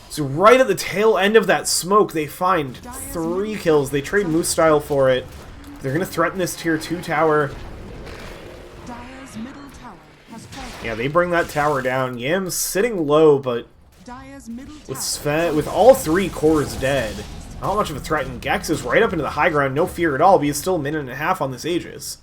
So right at the tail end of that smoke, they find 3 kills. They trade Moose Style for it. They're going to threaten this tier 2 tower. Dire's middle tower has fallen. Yeah, they bring that tower down. Yam's sitting low, but Dire's middle with tower Sven, with all 3 cores dead, not much of a threat. And Gex is right up into the high ground, no fear at all, but he's still a minute and a half on this Aegis.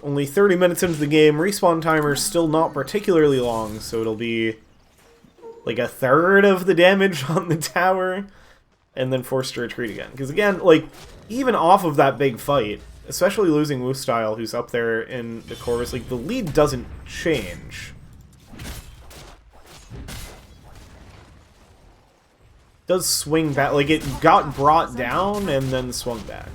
only 30 minutes into the game. Respawn timer's still not particularly long, so it'll be like a third of the damage on the tower, and then forced to retreat again. Because again, like, even off of that big fight, especially losing Moostyle, who's up there in the chorus, like, the lead doesn't change. Does swing back, like, it got brought down and then swung back.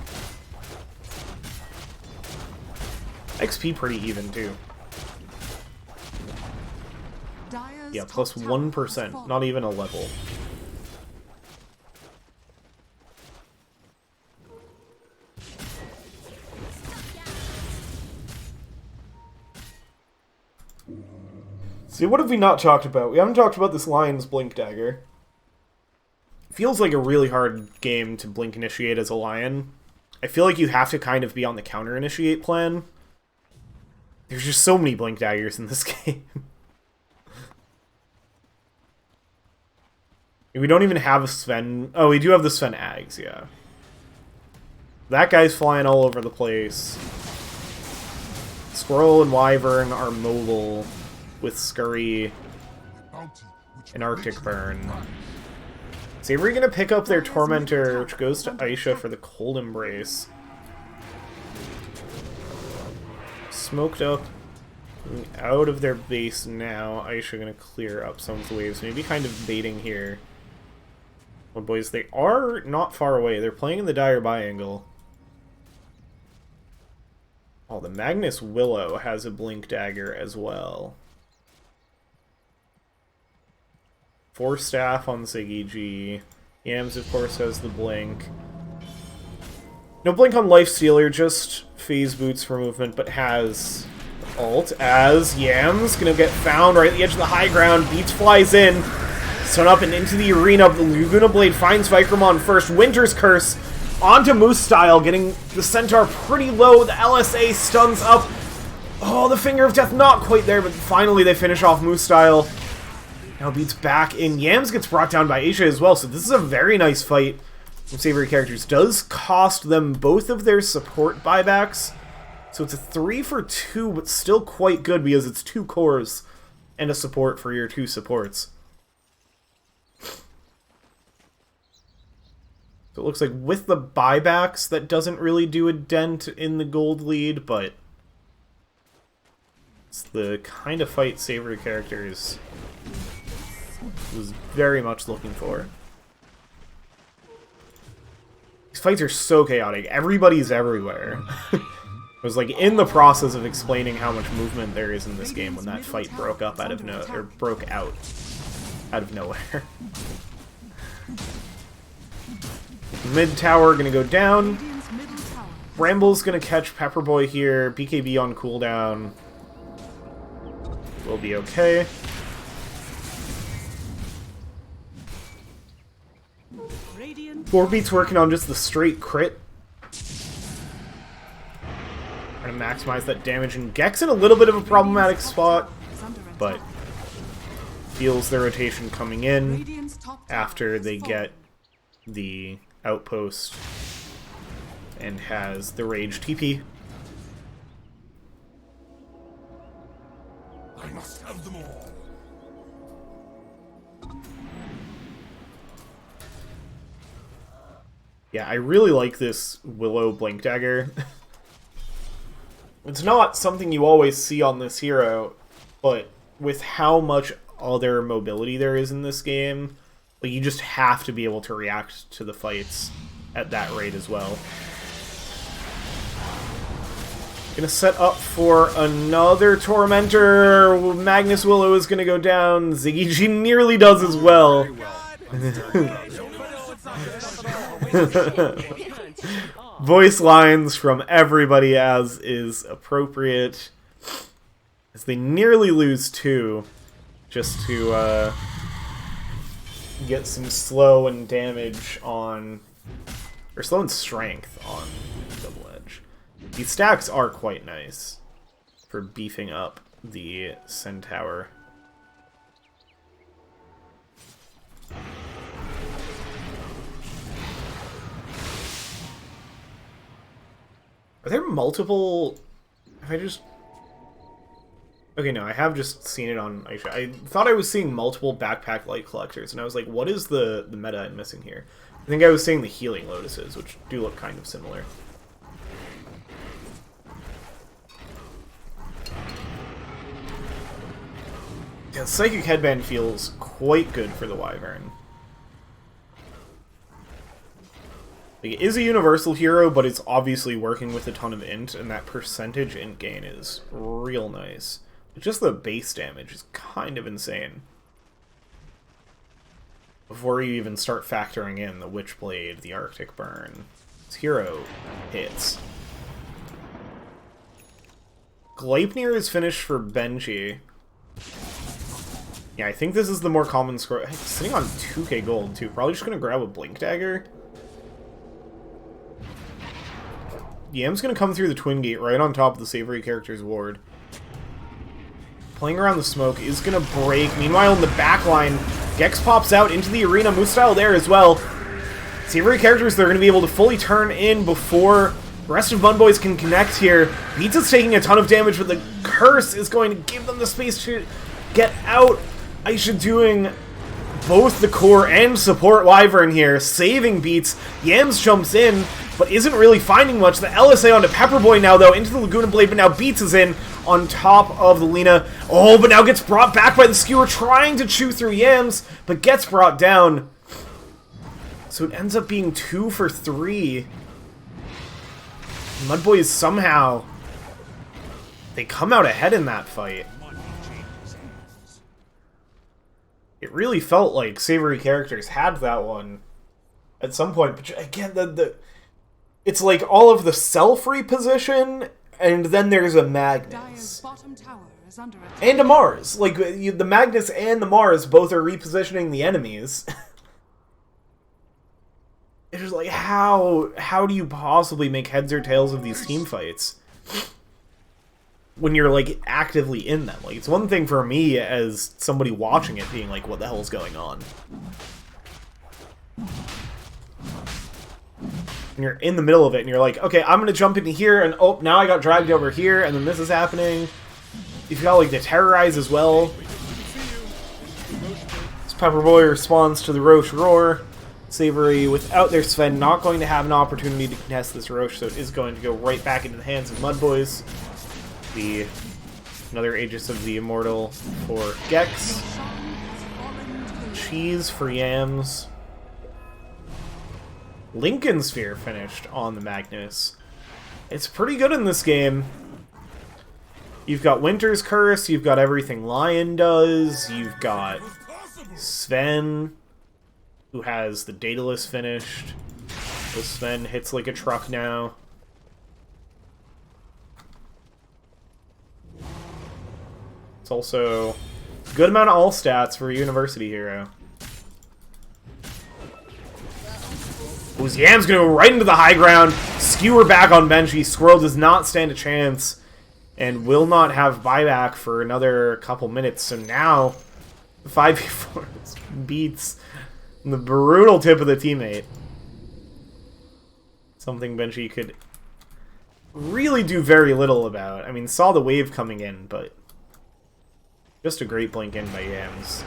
XP pretty even, too. Yeah, plus 1%, not even a level. See, what have we not talked about? We haven't talked about this Lion's Blink Dagger. Feels like a really hard game to Blink Initiate as a Lion. I feel like you have to kind of be on the counter Initiate plan. There's just so many Blink Daggers in this game. We don't even have a Sven... Oh, we do have the Sven Ags, yeah. That guy's flying all over the place. Squirrel and Wyvern are mobile with Scurry and Arctic Burn. Savoury gonna pick up their Tormentor, which goes to Aisha for the Cold Embrace. Smoked up, out of their base now. Aisha gonna clear up some of the waves, maybe kind of baiting here. MUDBOYS, they are not far away. They're playing in the Dire Biangle. Oh, the Magnus Willow has a Blink Dagger as well. 4 staff on Ziggy G. Yams, of course, has the Blink. No Blink on Lifestealer, just Phase Boots for movement, but has ult as Yams gonna get found right at the edge of the high ground. Beats flies in. Stun up and into the arena. The Laguna Blade finds Vikromon first. Winter's Curse onto Moostyle, getting the Centaur pretty low. The LSA stuns up. Oh, the Finger of Death not quite there, but finally they finish off Moostyle. Now Beats back in. Yams gets brought down by Aisha as well, so this is a very nice fight from Savoury characters. Does cost them both of their support buybacks, so it's a 3 for 2, but still quite good because it's 2 cores and a support for your 2 supports. So it looks like with the buybacks, that doesn't really do a dent in the gold lead, but it's the kind of fight Savoury characters was very much looking for. These fights are so chaotic. Everybody's everywhere. I was like in the process of explaining how much movement there is in this game when that fight broke up out of broke out of nowhere. Mid tower gonna go down. Bramble's gonna catch Pepperboy here. BKB on cooldown. We'll be okay. Beats working on just the straight crit. Trying to maximize that damage, and Gek's in a little bit of a problematic spot, but feels the rotation coming in after they get the outpost and has the Rage TP. I must have them all. Yeah, I really like this Willow Blink Dagger. It's not something you always see on this hero, but with how much other mobility there is in this game, like, you just have to be able to react to the fights at that rate as well. Gonna set up for another Tormentor. Magnus Willow is gonna go down. Ziggy G nearly does as well. Voice lines from everybody as is appropriate, as they nearly lose 2 just to get some slow and damage on, or slow and strength on Double Edge. These stacks are quite nice for beefing up the Centaur. Are there multiple Have I just... Okay, no, I have just seen it on Aisha. I thought I was seeing multiple backpack light collectors, and I was like, what is the meta I'm missing here? I think I was seeing the healing lotuses, which do look kind of similar. Yeah, Psychic Headband feels quite good for the Wyvern. Like, it is a universal hero, but it's obviously working with a ton of int, and that percentage int gain is real nice. Just the base damage is kind of insane. Before you even start factoring in the Witchblade, the Arctic Burn, this hero hits. Gleipnir is finished for Benji. Yeah, I think this is the more common score. Hey, sitting on 2k gold, too. Probably just gonna grab a Blink Dagger. Yam's gonna come through the Twin Gate right on top of the Savoury character's ward. Playing around the smoke is gonna break. Meanwhile, in the back line, Gex pops out into the arena. Moose-style there as well. Savoury characters, they're gonna be able to fully turn in before the rest of MUDBOYS can connect here. Beats is taking a ton of damage, but the curse is going to give them the space to get out. Aisha doing both the core and support Wyvern here, saving Beats. Yams jumps in, but isn't really finding much. The LSA onto Pepperboy now, though, into the Laguna Blade, but now Beats is in on top of the Lina. Oh, but now gets brought back by the Skewer, trying to chew through Yams, but gets brought down. So it ends up being 2 for 3. MUDBOYS somehow, they come out ahead in that fight. It really felt like Savoury characters had that one at some point, but again, it's like all of the self-reposition, and then there's a Magnus. And a Mars. Like, the Magnus and the Mars both are repositioning the enemies. It's just like, how do you possibly make heads or tails of these team fights when you're, like, actively in them? Like, it's one thing for me as somebody watching it being like, what the hell is going on? And you're in the middle of it, and you're like, okay, I'm gonna jump into here, and oh, now I got dragged over here, and then this is happening. You've got, like, the Terrorize as well. This Pepperboy responds to the Roche Roar. Savoury, without their Sven, not going to have an opportunity to contest this Roche, so it is going to go right back into the hands of MUDBOYS. Another Aegis of the Immortal for Gex. Cheese for Yams. Lincoln Sphere finished on the Magnus. It's pretty good in this game. You've got Winter's Curse, you've got everything Lion does, you've got Sven, who has the Daedalus finished. So Sven hits like a truck now. It's also a good amount of all stats for a University hero. Yam's gonna go right into the high ground. Skewer back on Benji. Squirrel does not stand a chance and will not have buyback for another couple minutes. So now, 5v4 beats the brutal tip of the teammate. Something Benji could really do very little about. I mean, saw the wave coming in, but just a great blink in by Yams.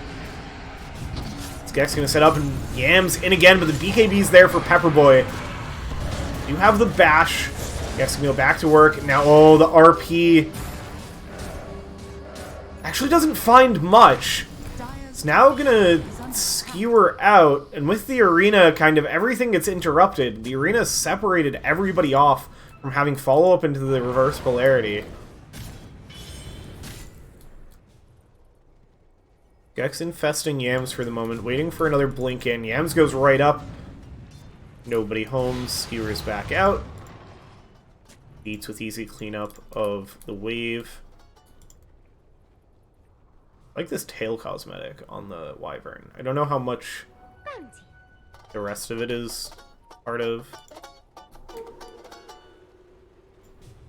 Gex gonna set up, and Yams in again, but the BKB's there for Pepperboy. You have the bash. Gex can go back to work. Now, oh, the RP actually doesn't find much. It's now gonna skewer out, and with the arena, kind of everything gets interrupted. The arena separated everybody off from having follow-up into the reverse polarity. Gex infesting Yams for the moment, waiting for another blink in. Yams goes right up. Nobody home. Skewers back out. Beats with easy cleanup of the wave. I like this tail cosmetic on the Wyvern. I don't know how much the rest of it is part of.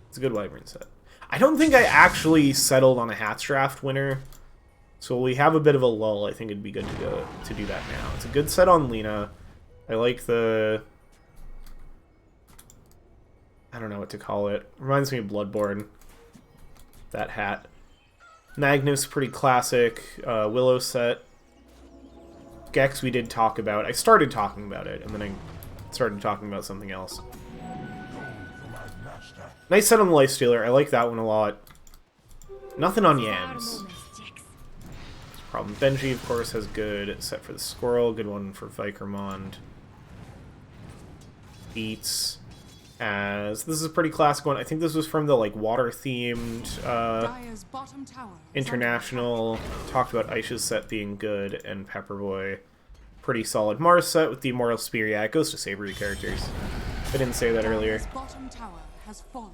It's a good Wyvern set. I don't think I actually settled on a Hats Draft winner. So we have a bit of a lull. I think it'd be good to do that now. It's a good set on Lina. I like the... I don't know what to call it. Reminds me of Bloodborne. that hat. Magnus, pretty classic. Willow set. Gex we did talk about. I started talking about it, and then I started talking about something else. Nice set on the Lifestealer. I like that one a lot. Nothing on Yams. Problem. Benji, of course, has good set for the Squirrel. Good one for Vikermond. Beats. As this is a pretty classic one. I think this was from the like water-themed international. Talked about Aisha's set being good, and Pepperboy. Pretty solid Mars set with the Immortal Spear. Yeah, it goes to savoury characters. I didn't say that earlier. Bottom tower has fallen.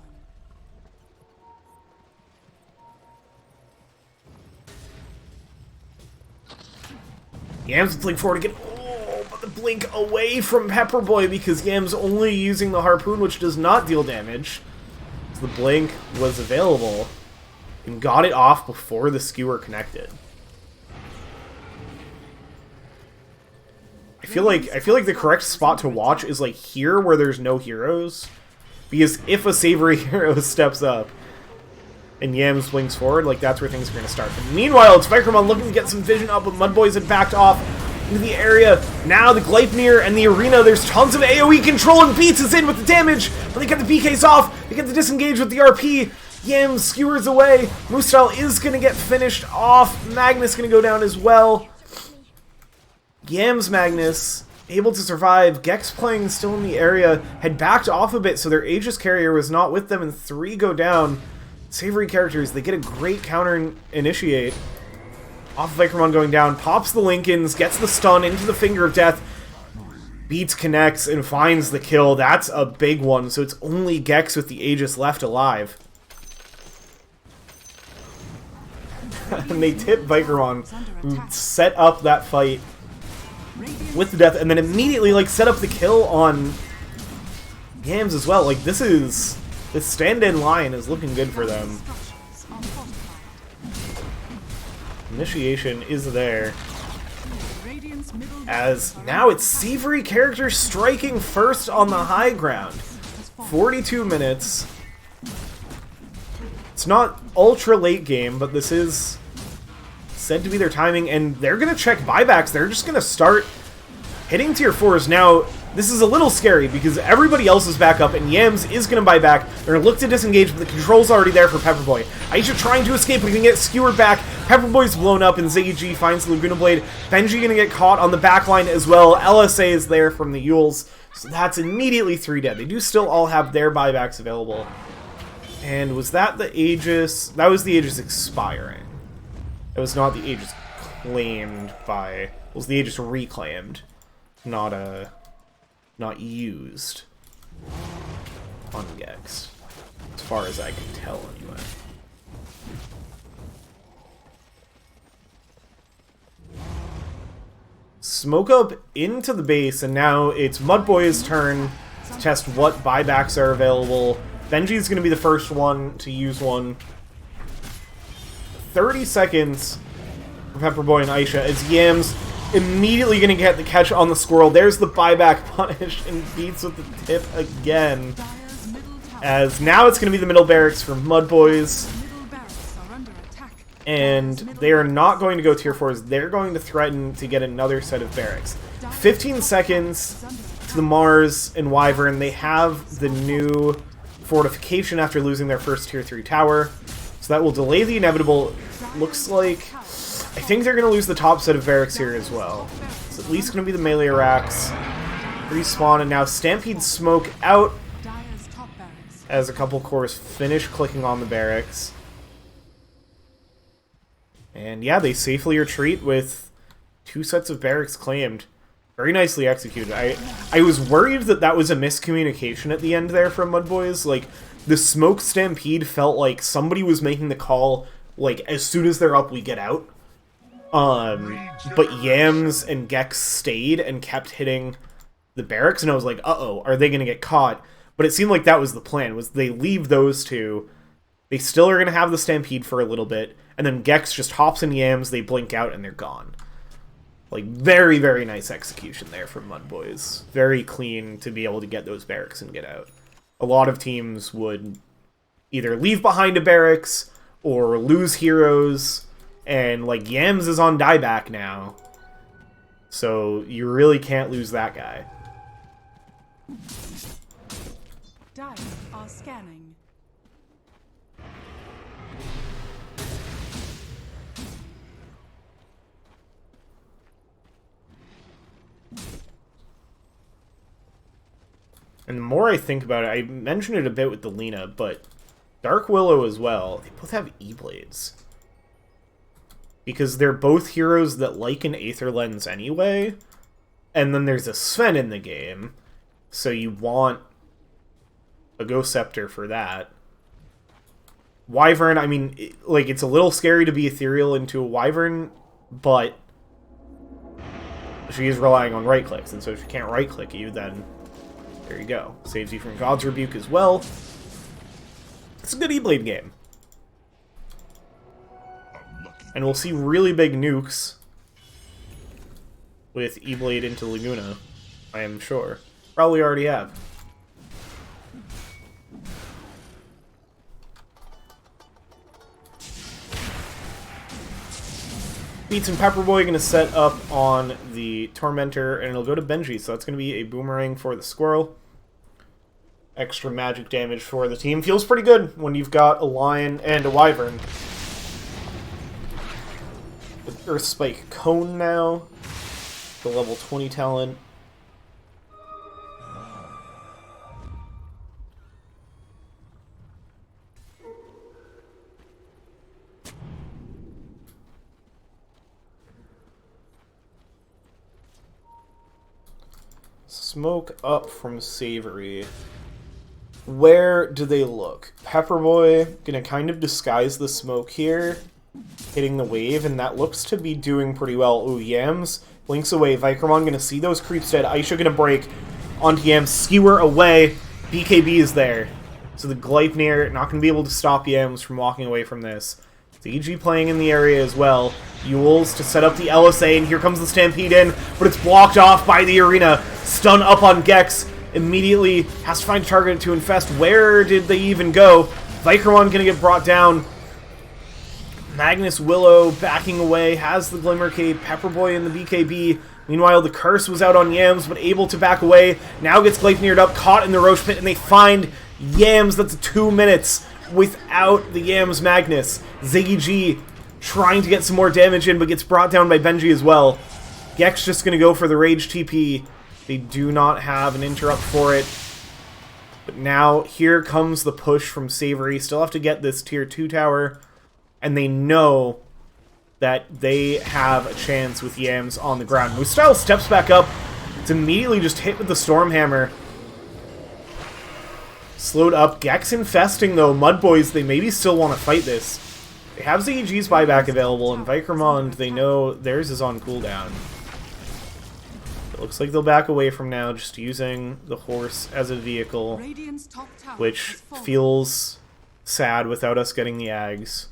Yams blink forward again. Oh, but the blink away from Pepperboy because Yams only using the harpoon, which does not deal damage. So the blink was available and got it off before the skewer connected. I feel like the correct spot to watch is like here where there's no heroes, because if a savoury hero steps up and Yams blinks forward, like that's where things are going to start. But meanwhile, it's Vikermon looking to get some vision up, but MUDBOYS had backed off into the area. Now the Gleipnir and the arena, there's tons of AoE control, and Beats is in with the damage, but they get the BKs off, they get the disengage with the RP. Yams skewers away. Moostyle is going to get finished off. Magnus going to go down as well. Yams Magnus able to survive. Gex playing still in the area had backed off a bit, so their Aegis carrier was not with them, and 3 go down. Savoury characters, they get a great counter initiate. Off of Vikermon going down, pops the Lincolns, gets the stun into the Finger of Death. Beats connects and finds the kill. That's a big one, so it's only Gex with the Aegis left alive. And they tip Vikermon, who set up that fight with the death, and then immediately like set up the kill on Yams as well. Like this stand-in line is looking good for them. Initiation is there. As now it's savoury characters striking first on the high ground. 42 minutes. It's not ultra late game, but this is said to be their timing, and they're going to check buybacks. They're just going to start hitting tier 4s. Now, this is a little scary because everybody else is back up, and Yams is going to buy back. They're going to look to disengage, but the control's already there for Pepperboy. Aisha trying to escape, but can get skewered back. Pepperboy's blown up, and Ziggy G finds the Laguna Blade. Benji going to get caught on the back line as well. LSA is there from the Yules, so that's immediately 3 dead. They do still all have their buybacks available. And was that the Aegis? That was the Aegis expiring. It was not the Aegis claimed by... It was the Aegis reclaimed. Not used on Gex. As far as I can tell, anyway. Smoke up into the base, and now it's MUDBOY's turn to test what buybacks are available. Benji's going to be the first one to use one. 30 seconds for Pepperboy and Aisha as Yams immediately going to get the catch on the Squirrel. There's the buyback punish, and Beats with the tip again. As now it's going to be the middle barracks for MUDBOYS. And they are not going to go tier 4s. They're going to threaten to get another set of barracks. 15 seconds to the Mars and Wyvern. They have the new fortification after losing their first tier 3 tower. So that will delay the inevitable. Looks like... I think they're going to lose the top set of barracks here as well. It's at least going to be the melee racks. Respawn, and now Stampede Smoke out as a couple cores finish clicking on the barracks. And yeah, they safely retreat with 2 sets of barracks claimed. Very nicely executed. I was worried that that was a miscommunication at the end there from MUDBOYS. Like, the Smoke Stampede felt like somebody was making the call, like, as soon as they're up, we get out. But Yams and Gex stayed and kept hitting the barracks, and I was like, uh-oh, are they going to get caught? But it seemed like that was the plan, was they leave those two, they still are going to have the Stampede for a little bit, and then Gex just hops in Yams, they blink out, and they're gone. Like, very, very nice execution there from MUDBOYS. Very clean to be able to get those barracks and get out. A lot of teams would either leave behind a barracks, or lose heroes, and like Yams is on dieback now, so you really can't lose that guy. Dire are scanning. And the more I think about it, I mentioned it a bit with the Lina, but Dark Willow as well, they both have E-Blades. Because they're both heroes that like an Aether Lens anyway, and then there's a Sven in the game, so you want a Ghost Scepter for that. Wyvern, I mean, like, it's a little scary to be ethereal into a Wyvern, but she is relying on right-clicks, and so if she can't right-click you, then there you go. Saves you from God's Rebuke as well. It's a good E-Blade game. And we'll see really big nukes with E-Blade into Laguna, I am sure. Probably already have. Beats and Pepperboy going to set up on the Tormentor, and it'll go to Benji, so that's going to be a boomerang for the Squirrel. Extra magic damage for the team. Feels pretty good when you've got a Lion and a Wyvern. With Earth Spike Cone now, the level 20 talent. Smoke up from Savoury. Where do they look? Pepperboy gonna kind of disguise the smoke here, hitting the wave, and that looks to be doing pretty well. Ooh, Yams blinks away. Vikromon gonna see those creeps dead. Aisha gonna break onto Yams, skewer away. BKB is there. So the Gleipnir not gonna be able to stop Yams from walking away from this. ZG playing in the area as well. Yules to set up the LSA, and here comes the Stampede in, but it's blocked off by the arena. Stun up on Gex. Immediately has to find a target to infest. Where did they even go? Vikromon gonna get brought down. Magnus Willow backing away, has the Glimmer Cape. Pepperboy in the BKB. Meanwhile, the Curse was out on Yams, but able to back away. Now gets Gleipnired up, caught in the Roche Pit, and they find Yams. That's 2 minutes without the Yams Magnus. Ziggy G trying to get some more damage in, but gets brought down by Benji as well. Gex just going to go for the Rage TP. They do not have an interrupt for it. But now, here comes the push from Savoury. Still have to get this Tier 2 tower. And they know that they have a chance with Yams on the ground. Moostyle steps back up. It's immediately just hit with the Stormhammer. Slowed up. Gex infesting, though. MUDBOYS, they maybe still want to fight this. They have ZEG's buyback available, and Vikromon, they know theirs is on cooldown. It looks like they'll back away from now, just using the horse as a vehicle, which feels sad without us getting the Ags.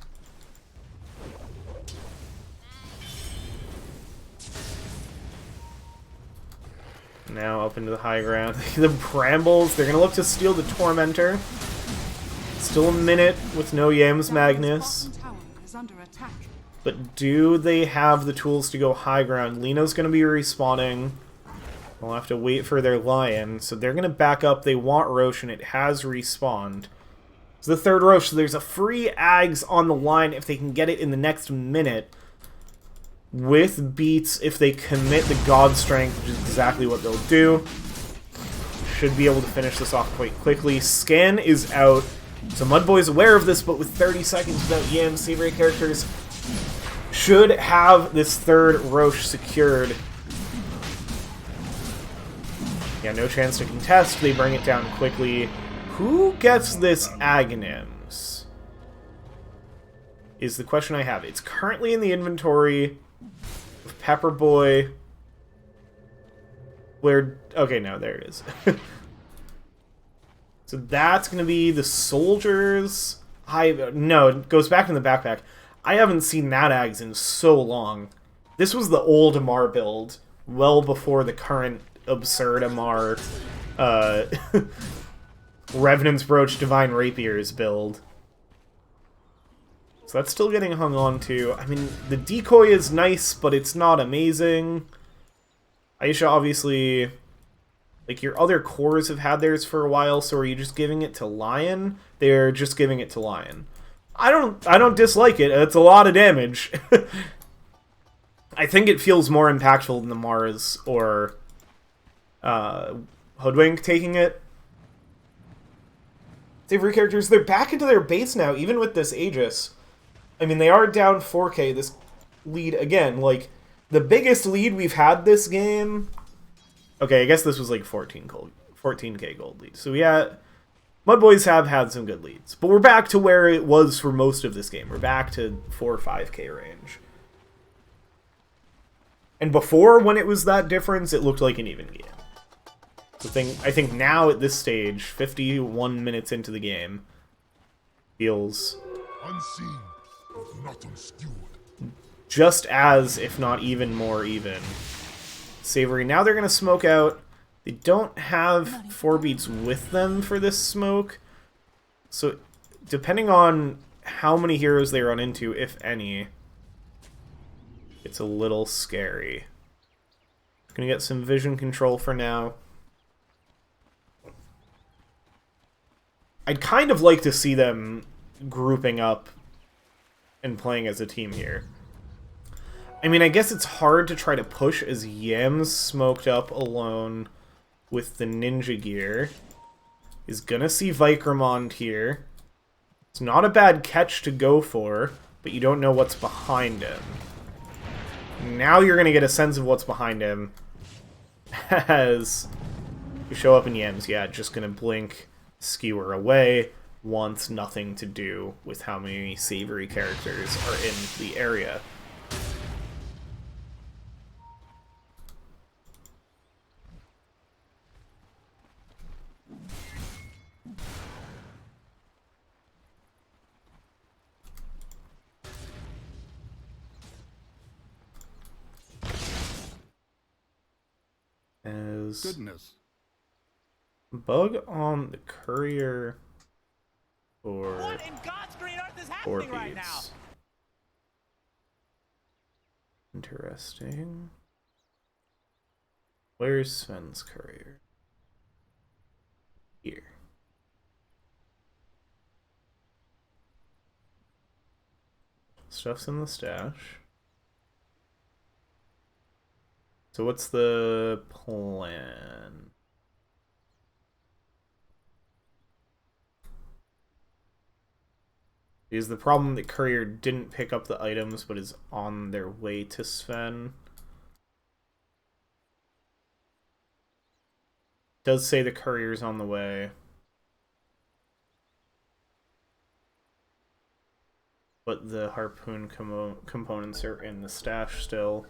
Now up into the high ground. The Brambles, they're going to look to steal the Tormentor. Still a minute with no Yams Magnus. But do they have the tools to go high ground? Lino's going to be respawning. We'll have to wait for their Lion. So they're going to back up. They want Roche, and it has respawned. It's the third Roche, so there's a free Ags on the line if they can get it in the next minute. With beats, if they commit the God Strength, which is exactly what they'll do. Should be able to finish this off quite quickly. Scan is out. So MUDBOYS aware of this, but with 30 seconds without Yams, Savoury characters should have this third Roche secured. Yeah, no chance to contest. They bring it down quickly. Who gets this Aghanims? Is the question I have. It's currently in the inventory of Pepperboy. Where... Okay, no, there it is. So that's going to be the soldiers. No, it goes back in the backpack. I haven't seen that Ags in so long. This was the old Amar build, well before the current absurd Amar Revenant's Brooch Divine Rapiers build. So that's still getting hung on to. I mean, the decoy is nice, but it's not amazing. Aisha, obviously, like, your other cores have had theirs for a while, so are you just giving it to Lion? They're just giving it to Lion. I don't dislike it. It's a lot of damage. I think it feels more impactful than the Mars or Hoodwink taking it. Savoury characters, they're back into their base now, even with this Aegis. I mean, they are down 4k, this lead, again, like, the biggest lead we've had this game... Okay, I guess this was like 14k gold lead. So yeah, MUDBOYS have had some good leads. But we're back to where it was for most of this game. We're back to 4 or 5k range. And before, when it was that difference, it looked like an even game. So I think now at this stage, 51 minutes into the game, feels... Unseen, not obscured. Just as, if not even more even. Savoury. Now they're going to smoke out. They don't have 4 beats with them for this smoke. So, depending on how many heroes they run into, if any, it's a little scary. Gonna get some vision control for now. I'd kind of like to see them grouping up and playing as a team here. I mean, I guess it's hard to try to push as Yam's smoked up alone with the ninja gear. He's gonna see Vikramond here. It's not a bad catch to go for, but you don't know what's behind him. Now you're gonna get a sense of what's behind him as you show up in Yams. Yeah, just gonna blink, skewer away. Wants nothing to do with how many Savoury characters are in the area. As Goodness. bug on the courier for What in God's green earth is 4 happening right now? beats. Interesting. Where's Sven's courier? Here. Stuff's in the stash. So what's the plan? Is the problem that Courier didn't pick up the items but is on their way to Sven? Does say the Courier's on the way. But the harpoon components are in the stash still.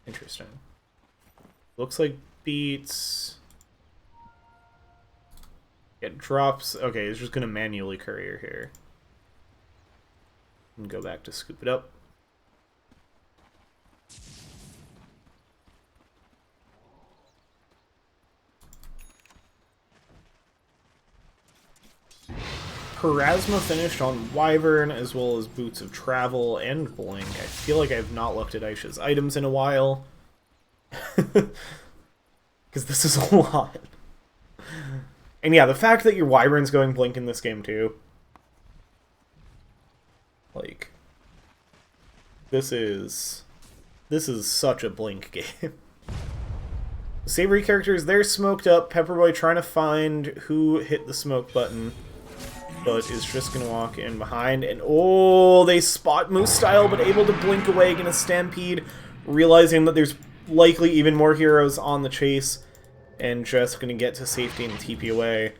Interesting. Looks like beats. It drops. Okay, it's just gonna manually courier here. And go back to scoop it up. Parasma finished on Wyvern, as well as Boots of Travel and Blink. I feel like I've not looked at Aisha's items in a while. Because this is a lot. And yeah, the fact that your Wyvern's going Blink in this game too. Like, this is such a Blink game. Savoury characters, they're smoked up. Pepperboy trying to find who hit the smoke button, but is just going to walk in behind. And oh, they spot Moose style, but able to blink away, going to Stampede, realizing that there's likely even more heroes on the chase, and just going to get to safety and TP away.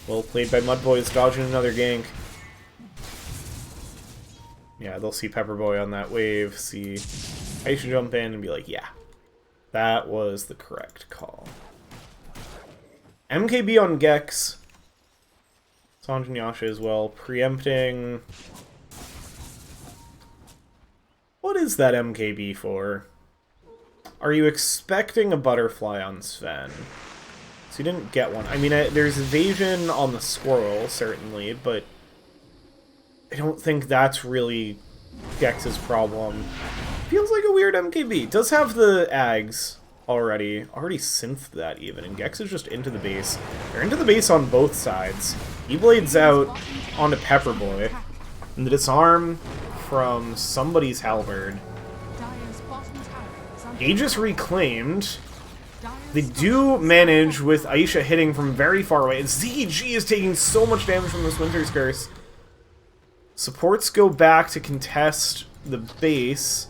Well played by MUDBOYS, dodging another gank. Yeah, they'll see Pepperboy on that wave, see Aisha jump in and be like, yeah, that was the correct call. MKB on Gex. Sanj and Yasha as well, preempting. What is that MKB for? Are you expecting a butterfly on Sven? So you didn't get one. I mean, there's evasion on the squirrel, certainly, but I don't think that's really Gex's problem. Feels like a weird MKB. Does have the Ags already synthed that even, and Gex is just into the base. They're into the base on both sides. E-Blade's out onto Pepperboy, and the disarm from somebody's halberd. Aegis reclaimed. They do manage with Aisha hitting from very far away. ZG is taking so much damage from this Winter's Curse. Supports go back to contest the base.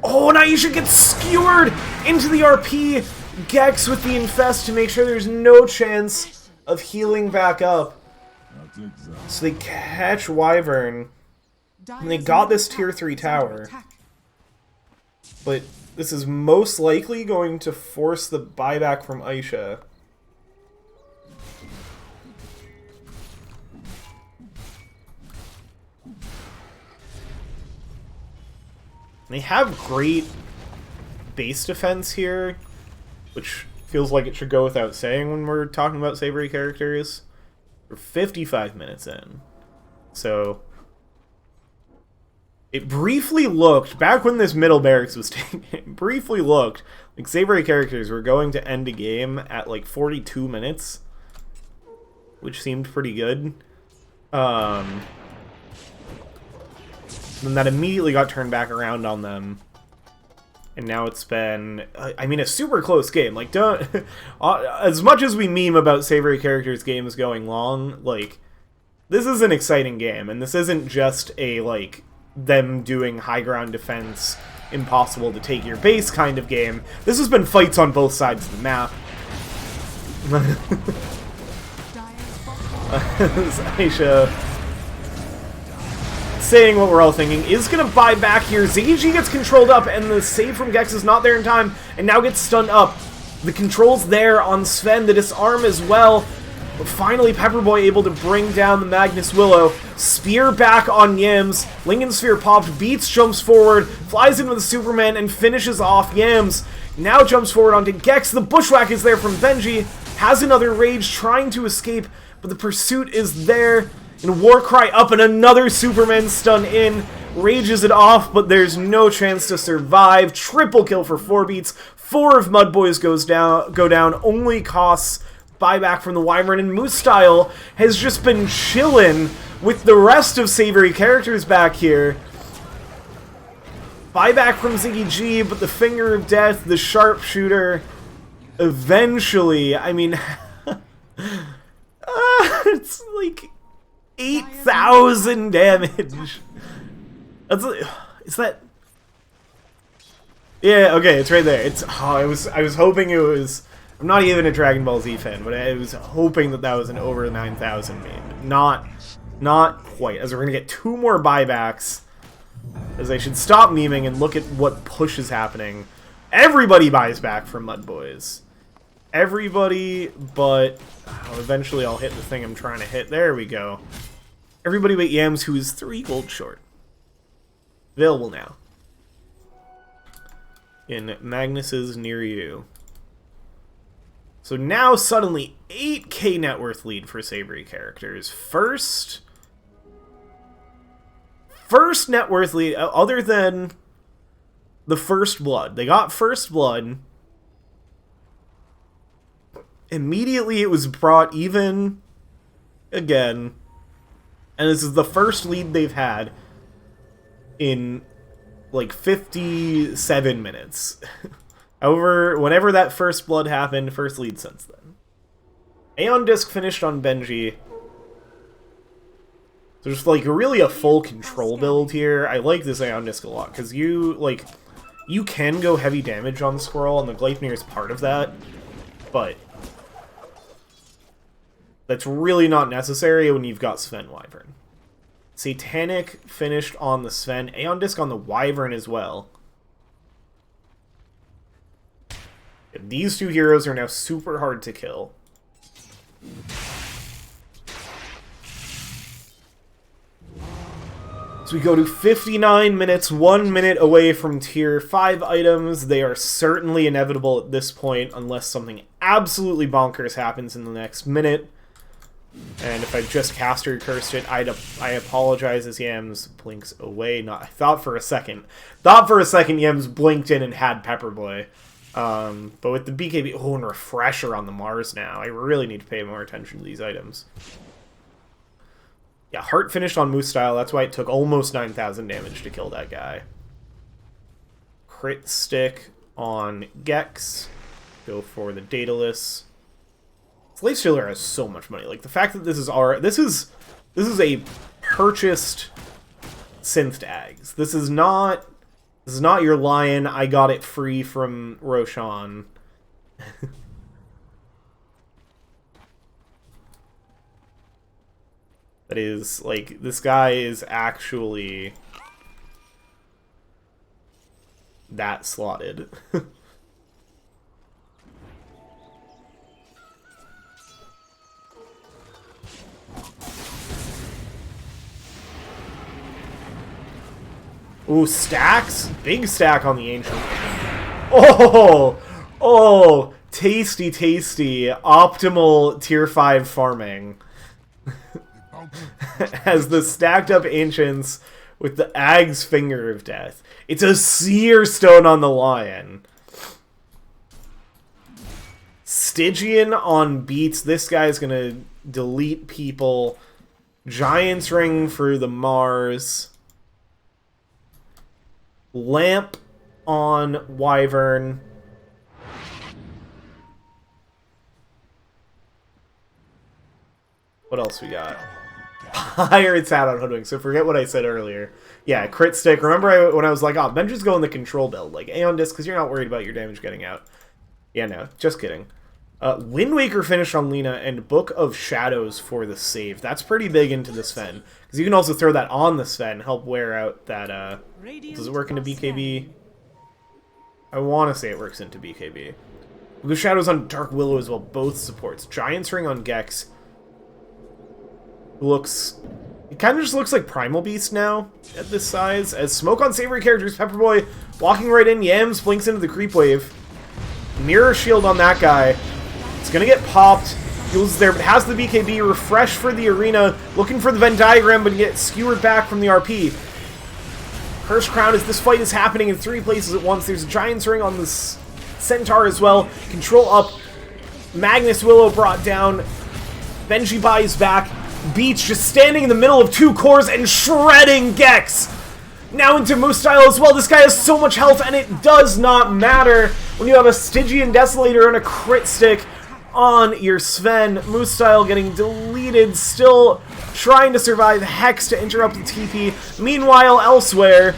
Oh, and Aisha gets skewered into the RP. Gex with the Infest to make sure there's no chance of healing back up. So they catch Wyvern. And they got this tier 3 tower. But this is most likely going to force the buyback from Aisha. They have great base defense here, which feels like it should go without saying when we're talking about savoury characters. We're 55 minutes in. So it briefly looked, back when this middle barracks was taken, it briefly looked like savoury characters were going to end a game at like 42 minutes, which seemed pretty good. And that immediately got turned back around on them. And now it's been, I mean, a super close game. Like, don't, as much as we meme about savoury characters games going long, like, this is an exciting game. And this isn't just a, like, them doing high ground defense, impossible to take your base kind of game. This has been fights on both sides of the map. Aisha saying what we're all thinking, is going to buy back here. ZG gets controlled up, and the save from Gex is not there in time, and now gets stunned up. The control's there on Sven, the disarm as well. But finally, Pepperboy able to bring down the Magnus Willow. Spear back on Yams. Lincoln Sphere popped, beats, jumps forward, flies in with the Superman, and finishes off Yams. Now jumps forward onto Gex. The Bushwhack is there from Benji. Has another Rage, trying to escape, but the pursuit is there. And Warcry up, and another Superman stun in. Rages it off, but there's no chance to survive. Triple kill for 4 beats. 4 of MUDBOYS go down. Only costs buyback from the Wyvern. And Moose Style has just been chilling with the rest of savoury characters back here. Buyback from Ziggy G, but the Finger of Death, the Sharpshooter, eventually, I mean, it's like 8,000 damage. That's, is that? Yeah, okay, it's right there. It's, oh, I was hoping it was. I'm not even a Dragon Ball Z fan, but I was hoping that was an over 9,000 meme. Not quite. As we're gonna get 2 more buybacks. As I should stop memeing and look at what push is happening. Everybody buys back from MUDBOYS. Everybody, but eventually I'll hit the thing I'm trying to hit. There we go. Everybody but Yams, who is 3 gold short. Available now. In Magnus's near you. So now suddenly 8k net worth lead for savoury characters. First net worth lead, other than the First Blood. They got First Blood. Immediately it was brought even again. And this is the first lead they've had in like 57 minutes. However, whenever that First Blood happened, first lead since then. Aeon Disc finished on Benji. So just like really a full control build here. I like this Aeon Disc a lot because you can go heavy damage on Squirrel, and the Gleipnir is part of that. But that's really not necessary when you've got Sven Wyvern. Satanic finished on the Sven. Aeon Disc on the Wyvern as well. These 2 heroes are now super hard to kill. So we go to 59 minutes, 1 minute away from tier 5 items. They are certainly inevitable at this point, unless something absolutely bonkers happens in the next minute. And if I just caster cursed it, I apologize as Yams blinks away. I thought for a second Yams blinked in and had Pepperboy. But with the BKB, and Refresher on the Mars now. I really need to pay more attention to these items. Yeah, Heart finished on Moose Style. That's why it took almost 9,000 damage to kill that guy. Crit Stick on Gex. Go for the Daedalus. Slave Stealer has so much money. Like, the fact that this is a purchased synth tags. This is not your Lion. I got it free from Roshan. That is, like, this guy is actually that slotted. Ooh, stacks? Big stack on the Ancient. Oh, tasty, tasty. Optimal tier 5 farming. As the stacked up Ancients with the Ag's Finger of Death. It's a Seer Stone on the Lion. Stygian on Beats. This guy's gonna delete people. Giant's Ring for the Mars. Lamp on Wyvern. What else we got? Pirate's Hat on Hoodwink, so forget what I said earlier. Yeah, Crit Stick. Remember when I was like, oh, Ben just go in the control build, like Aeon Disc, because you're not worried about your damage getting out. Yeah, no, just kidding. Wind Waker finished on Lina, and Book of Shadows for the save. That's pretty big into the Sven, because you can also throw that on the Sven, help wear out that, does it work into BKB? I want to say it works into BKB. Book of Shadows on Dark Willow as well, both supports. Giant's Ring on Gex. It kind of just looks like Primal Beast now, at this size. As Smoke on Savory characters, Pepperboy walking right in, Yams blinks into the Creep Wave. Mirror Shield on that guy. It's gonna get popped. Jules there, but has the BKB. Refresh for the arena. Looking for the Venn diagram, but gets skewered back from the RP. Cursed Crown as this fight is happening in 3 places at once. There's a Giant's Ring on this Centaur as well. Control up. Magnus Willow brought down. Benji buys back. Beach just standing in the middle of 2 cores and shredding Gex. Now into Moose Style as well. This guy has so much health, and it does not matter when you have a Stygian Desolator and a Crit Stick on your Sven. Moose Style getting deleted, still trying to survive Hex to interrupt the TP. Meanwhile, elsewhere,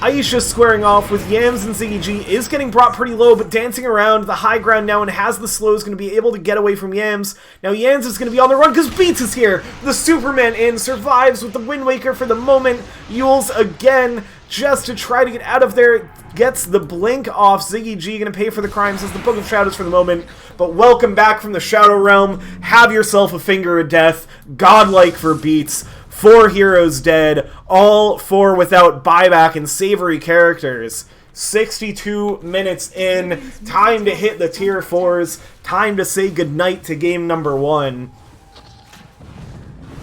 Aisha squaring off with Yams and Ziggy G is getting brought pretty low, but dancing around the high ground now and has the slow, is going to be able to get away from Yams. Now Yams is going to be on the run because Beats is here. The Superman in, survives with the Wind Waker for the moment. Yules again just to try to get out of there. Gets the blink off. Ziggy G going to pay for the crimes as the Book of Shadows for the moment. But welcome back from the Shadow Realm. Have yourself a Finger of Death. Godlike for Beats. 4 heroes dead, all 4 without buyback and savory characters. 62 minutes in, time to hit the tier 4s, time to say goodnight to game number 1.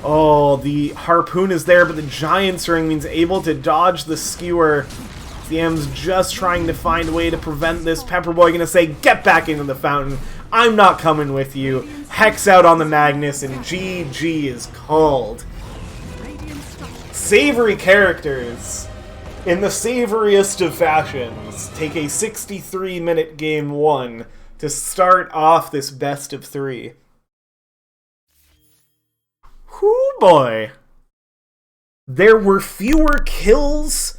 Oh, the Harpoon is there, but the Giant's Ring means able to dodge the Skewer. CM's just trying to find a way to prevent this. Pepperboy gonna say, get back into the fountain. I'm not coming with you. Hex out on the Magnus, and GG is called. Savory characters, in the savoriest of fashions, take a 63-minute game 1 to start off this best of 3. Whoo boy! There were fewer kills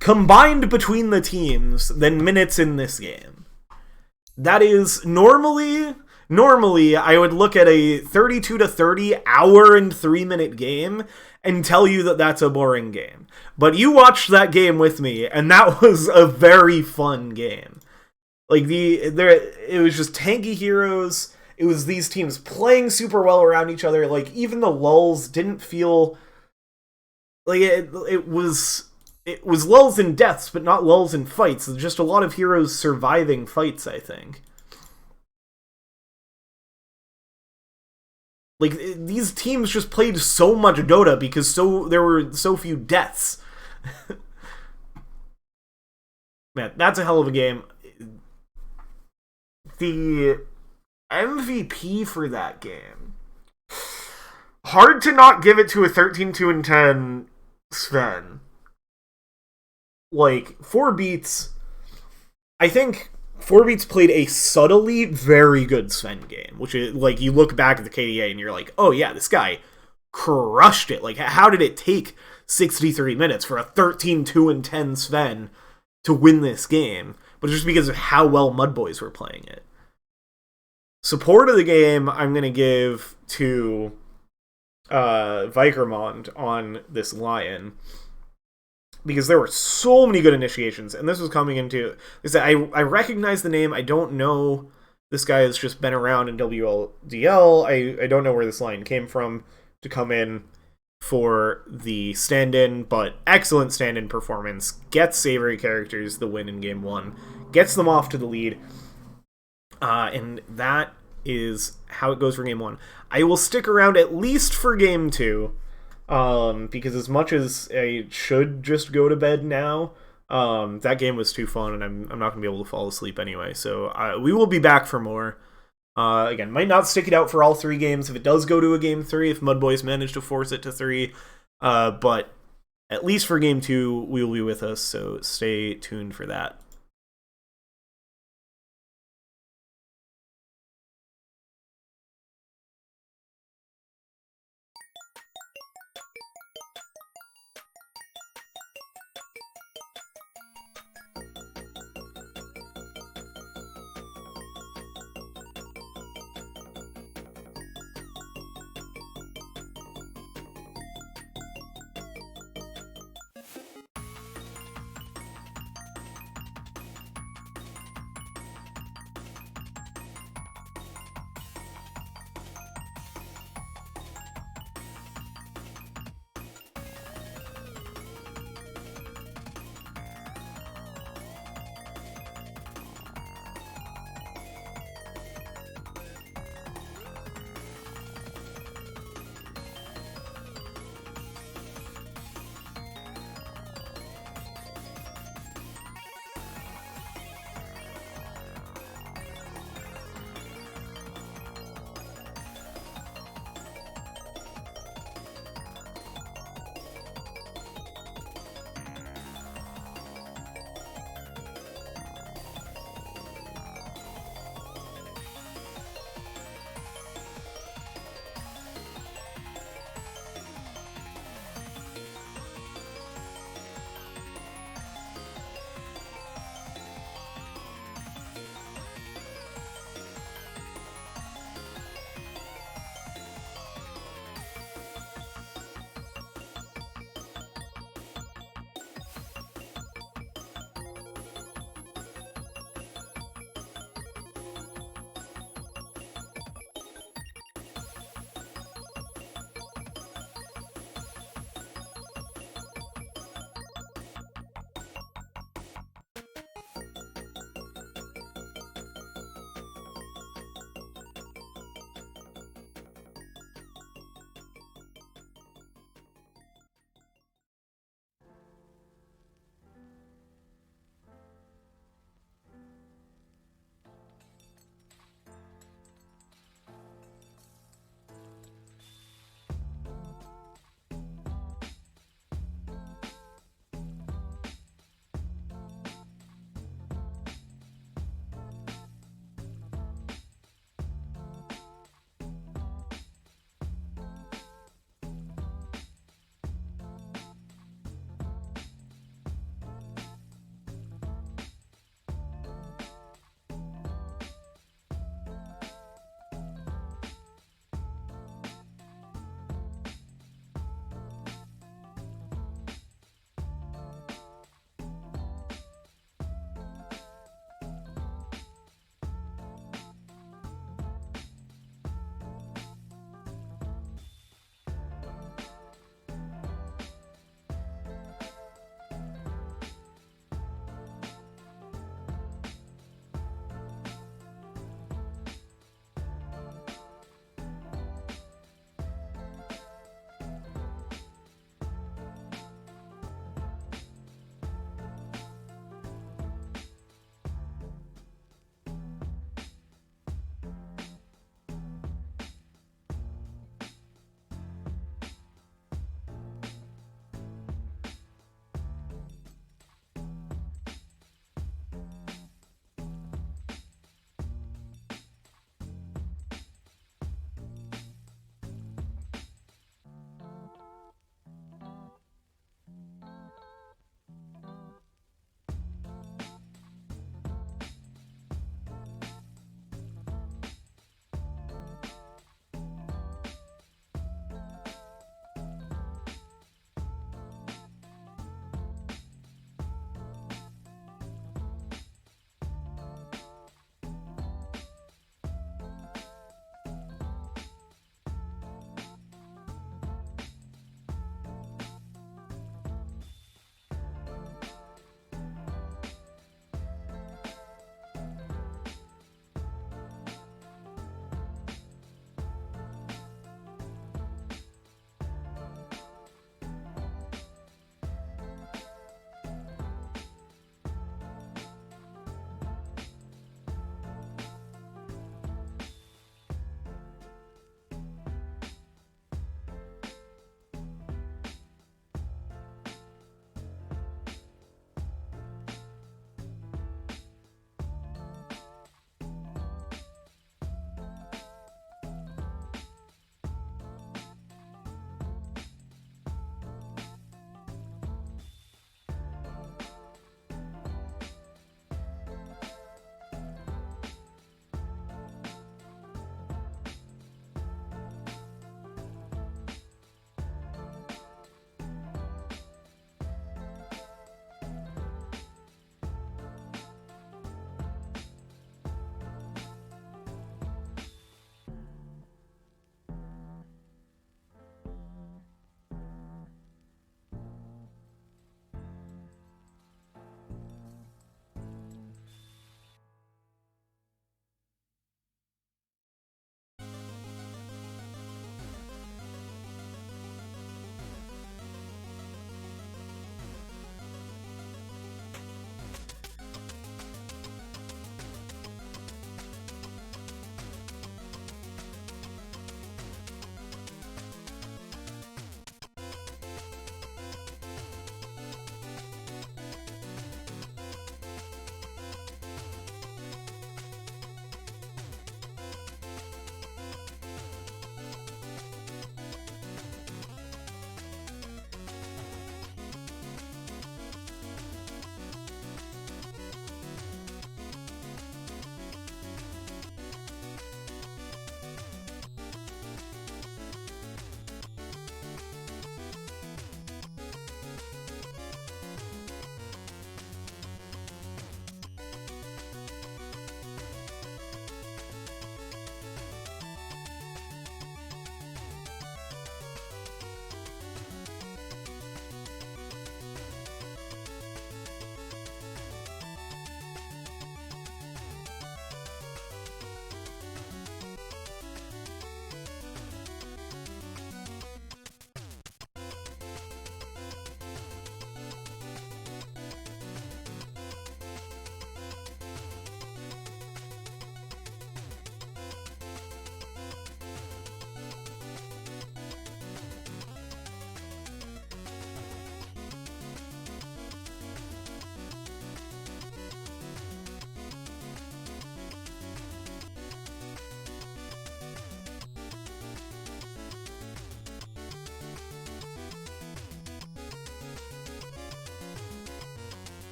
combined between the teams than minutes in this game. That is, normally I would look at a 32 to 30 hour and 3-minute game and tell you that that's a boring game. But you watched that game with me, and that was a very fun game. Like, it was just tanky heroes. It was these teams playing super well around each other. Like, even the lulls didn't feel like it was lulls in deaths, but not lulls in fights. Just a lot of heroes surviving fights, I think. Like, these teams just played so much Dota because there were so few deaths. Man, that's a hell of a game. The MVP for that game. Hard to not give it to a 13-2-10 Sven. Like, 4Beats... I think 4Beats played a subtly very good Sven game, which is, like, you look back at the KDA and you're like, oh yeah, this guy crushed it. Like, how did it take 63 minutes for a 13-2-10 Sven to win this game? But just because of how well MUDBOYS were playing it. Support of the game, I'm going to give to Vikermond on this Lion. Because there were so many good initiations, and this was coming into... I recognize the name, I don't know... This guy has just been around in WLDL, I don't know where this Lion came from to come in for the stand-in, but excellent stand-in performance, gets Savoury characters the win in Game 1, gets them off to the lead, and that is how it goes for Game 1. I will stick around at least for Game 2, because as much as I should just go to bed now, that game was too fun, and I'm not going to be able to fall asleep anyway, so we will be back for more. Again, might not stick it out for all 3 games if it does go to a Game 3, if MUDBOYS manage to force it to 3, but at least for Game 2, we will be with us, so stay tuned for that.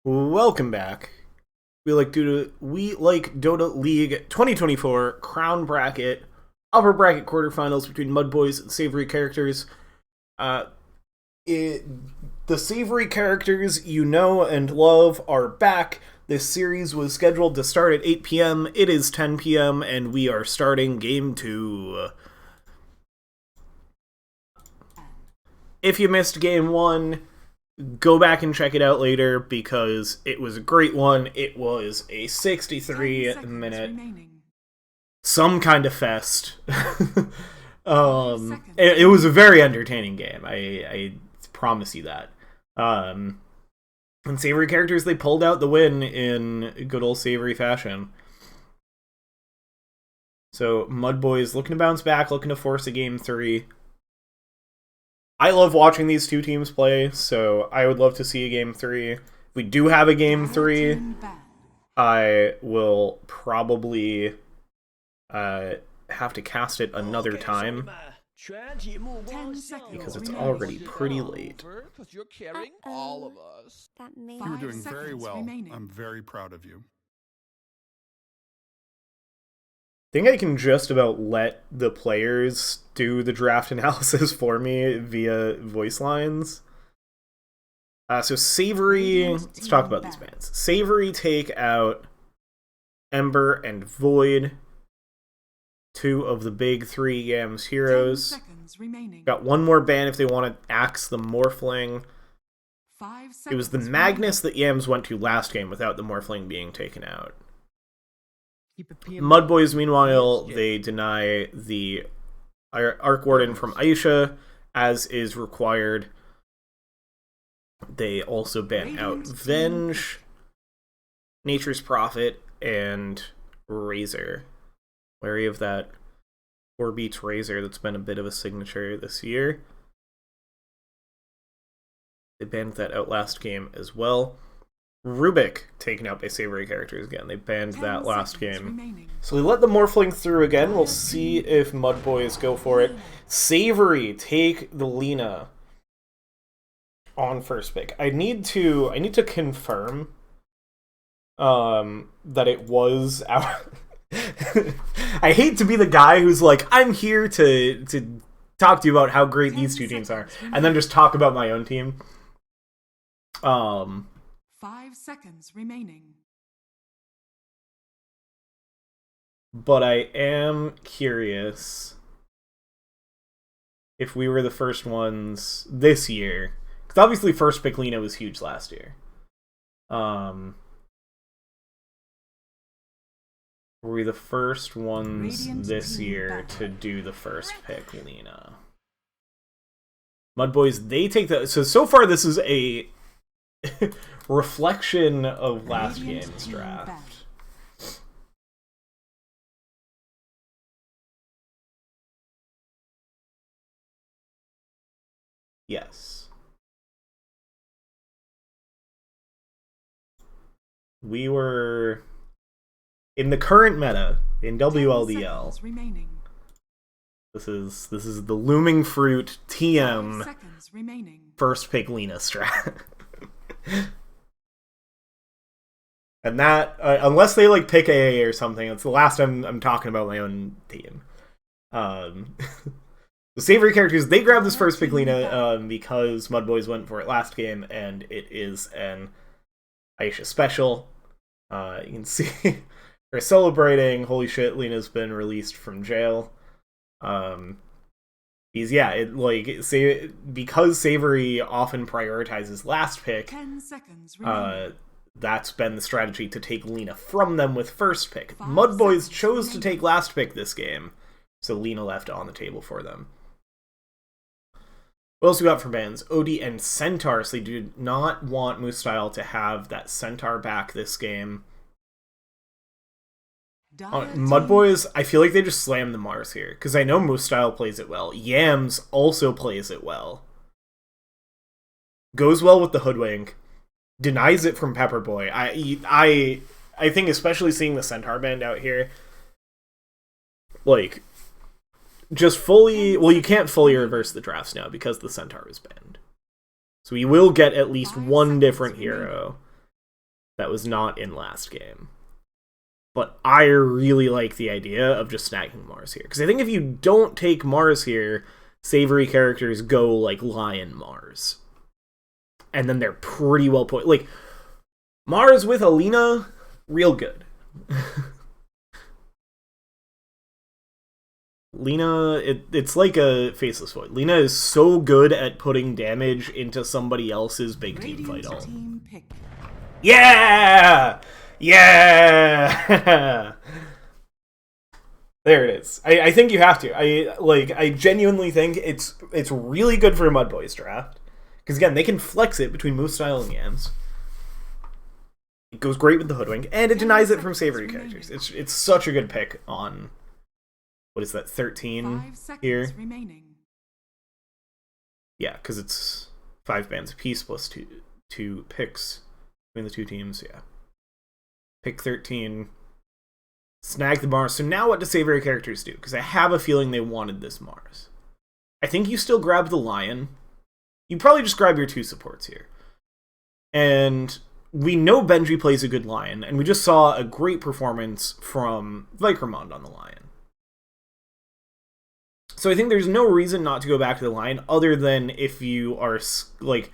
Welcome back. We like Dota League 2024 Crown Bracket, Upper Bracket Quarterfinals between MUDBOYS and Savoury characters. The Savoury characters you know and love are back. This series was scheduled to start at 8 p.m. It is 10 p.m. and we are starting Game 2. If you missed Game 1, go back and check it out later because it was a great one. It was a 63-minute, some kind of fest. It was a very entertaining game. I promise you that. And Savoury characters, they pulled out the win in good old Savoury fashion. So MUDBOYS looking to bounce back, looking to force a Game 3. I love watching these two teams play, so I would love to see a Game 3. If we do have a Game 3, I will probably have to cast it another time because it's already pretty late. You're carrying all of us. You're doing very well. I'm very proud of you. I think I can just about let the players do the draft analysis for me via voice lines. So Savoury, let's talk about these bans. Savoury take out Ember and Void, two of the big three Yams heroes. Got one more ban if they want to axe the Morphling. It was the Magnus that Yams went to last game without the Morphling being taken out. MUDBOYS, meanwhile, they deny the Arc Warden from Aisha, as is required. They also ban out Venge, Nature's Prophet, and Razor. Wary of that 4 beats Razor that's been a bit of a signature this year. They banned that out last game as well. Rubik taken out by Savoury characters again. They banned that last game. So we let the Morphling through again. We'll see if MUDBOYS go for it. Savoury take the Lina on first pick. I need to confirm that it was our I hate to be the guy who's like, I'm here to talk to you about how great these two teams are, and then just talk about my own team. 5 seconds remaining. But I am curious if we were the first ones this year. Because obviously first pick Lina was huge last year. Were we the first ones this year to do the first pick Lina? MUDBOYS, they take the... So far this is a reflection of last game's draft. Yes. We were in the current meta in WLDL. This is the looming fruit TM first pick Lina strat. And that, unless they like pick AA or something, it's the last I'm talking about my own team. The Savoury characters, they grabbed this first pick Lina because MUDBOYS went for it last game, and it is an Aisha special. You can see they're celebrating. Holy shit, Lina's been released from jail. Because Savoury often prioritizes last pick, 10 seconds that's been the strategy to take Lina from them with first pick. MUDBOYS chose to take last pick this game, so Lina left on the table for them. What else we got for bans? OD and Centaur, so they do not want Moose-Style to have that Centaur back this game. MUDBOYS, I feel like they just slammed the Mars here, because I know Moose-Style plays it well. Yams also plays it well. Goes well with the Hoodwink. Denies it from Pepperboy. I think especially seeing the Centaur band out here, like, just fully... Well, you can't fully reverse the drafts now because the Centaur is banned. So we will get at least one different hero that was not in last game. But I really like the idea of just snagging Mars here. Because I think if you don't take Mars here, Savoury characters go, like, Lion Mars. And then they're pretty well put. Like, Mars with Alina, real good. Lina, it's like a Faceless Void. Lina is so good at putting damage into somebody else's big team fight ult. Yeah! Yeah! There it is. I think you have to. I genuinely think it's really good for a MUDBOYS draft. Because again, they can flex it between move style and yams. It goes great with the Hoodwink, and it denies it from Savoury characters. It's such a good pick on... What is that, 13 here? Remaining. Yeah, because it's 5 bans apiece plus two picks between the two teams, yeah. Pick 13. Snag the Mars. So now what do Savoury characters do? Because I have a feeling they wanted this Mars. I think you still grab the Lion. You probably just grab your 2 supports here. And we know Benji plays a good Lion, and we just saw a great performance from Vikromond on the Lion. So I think there's no reason not to go back to the Lion, other than if you are, like,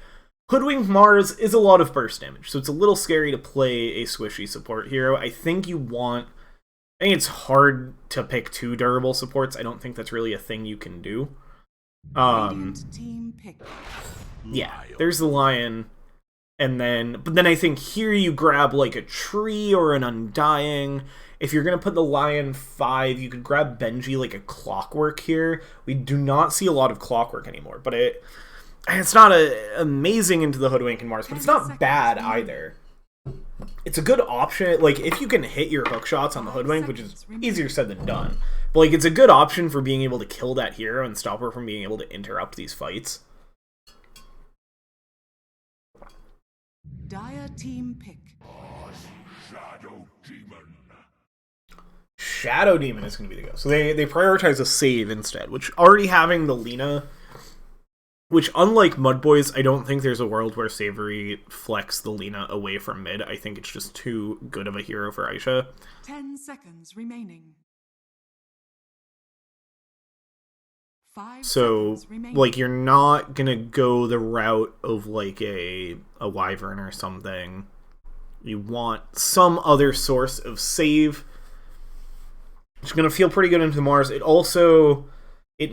Hoodwink Mars is a lot of burst damage, so it's a little scary to play a squishy support hero. I think it's hard to pick 2 durable supports. I don't think that's really a thing you can do. Yeah, there's the Lion, but then I think here you grab, like, a Tree or an Undying. If you're going to put the Lion 5, you could grab Benji like a Clockwork here. We do not see a lot of Clockwork anymore, but it's not amazing into the Hoodwink and Mars, but it's not bad either. It's a good option, like, if you can hit your hook shots on the Hoodwink, which is easier said than done. But, like, it's a good option for being able to kill that hero and stop her from being able to interrupt these fights. Dire team pick. Shadow Demon is going to be the go. So they prioritize a save instead, which already having the Lina, which unlike MUDBOYS, I don't think there's a world where Savoury flex the Lina away from mid. I think it's just too good of a hero for Aisha. 10 seconds remaining. 5 seconds remaining. Like, you're not going to go the route of, like, a Wyvern or something. You want some other source of save. It's going to feel pretty good into Mars. It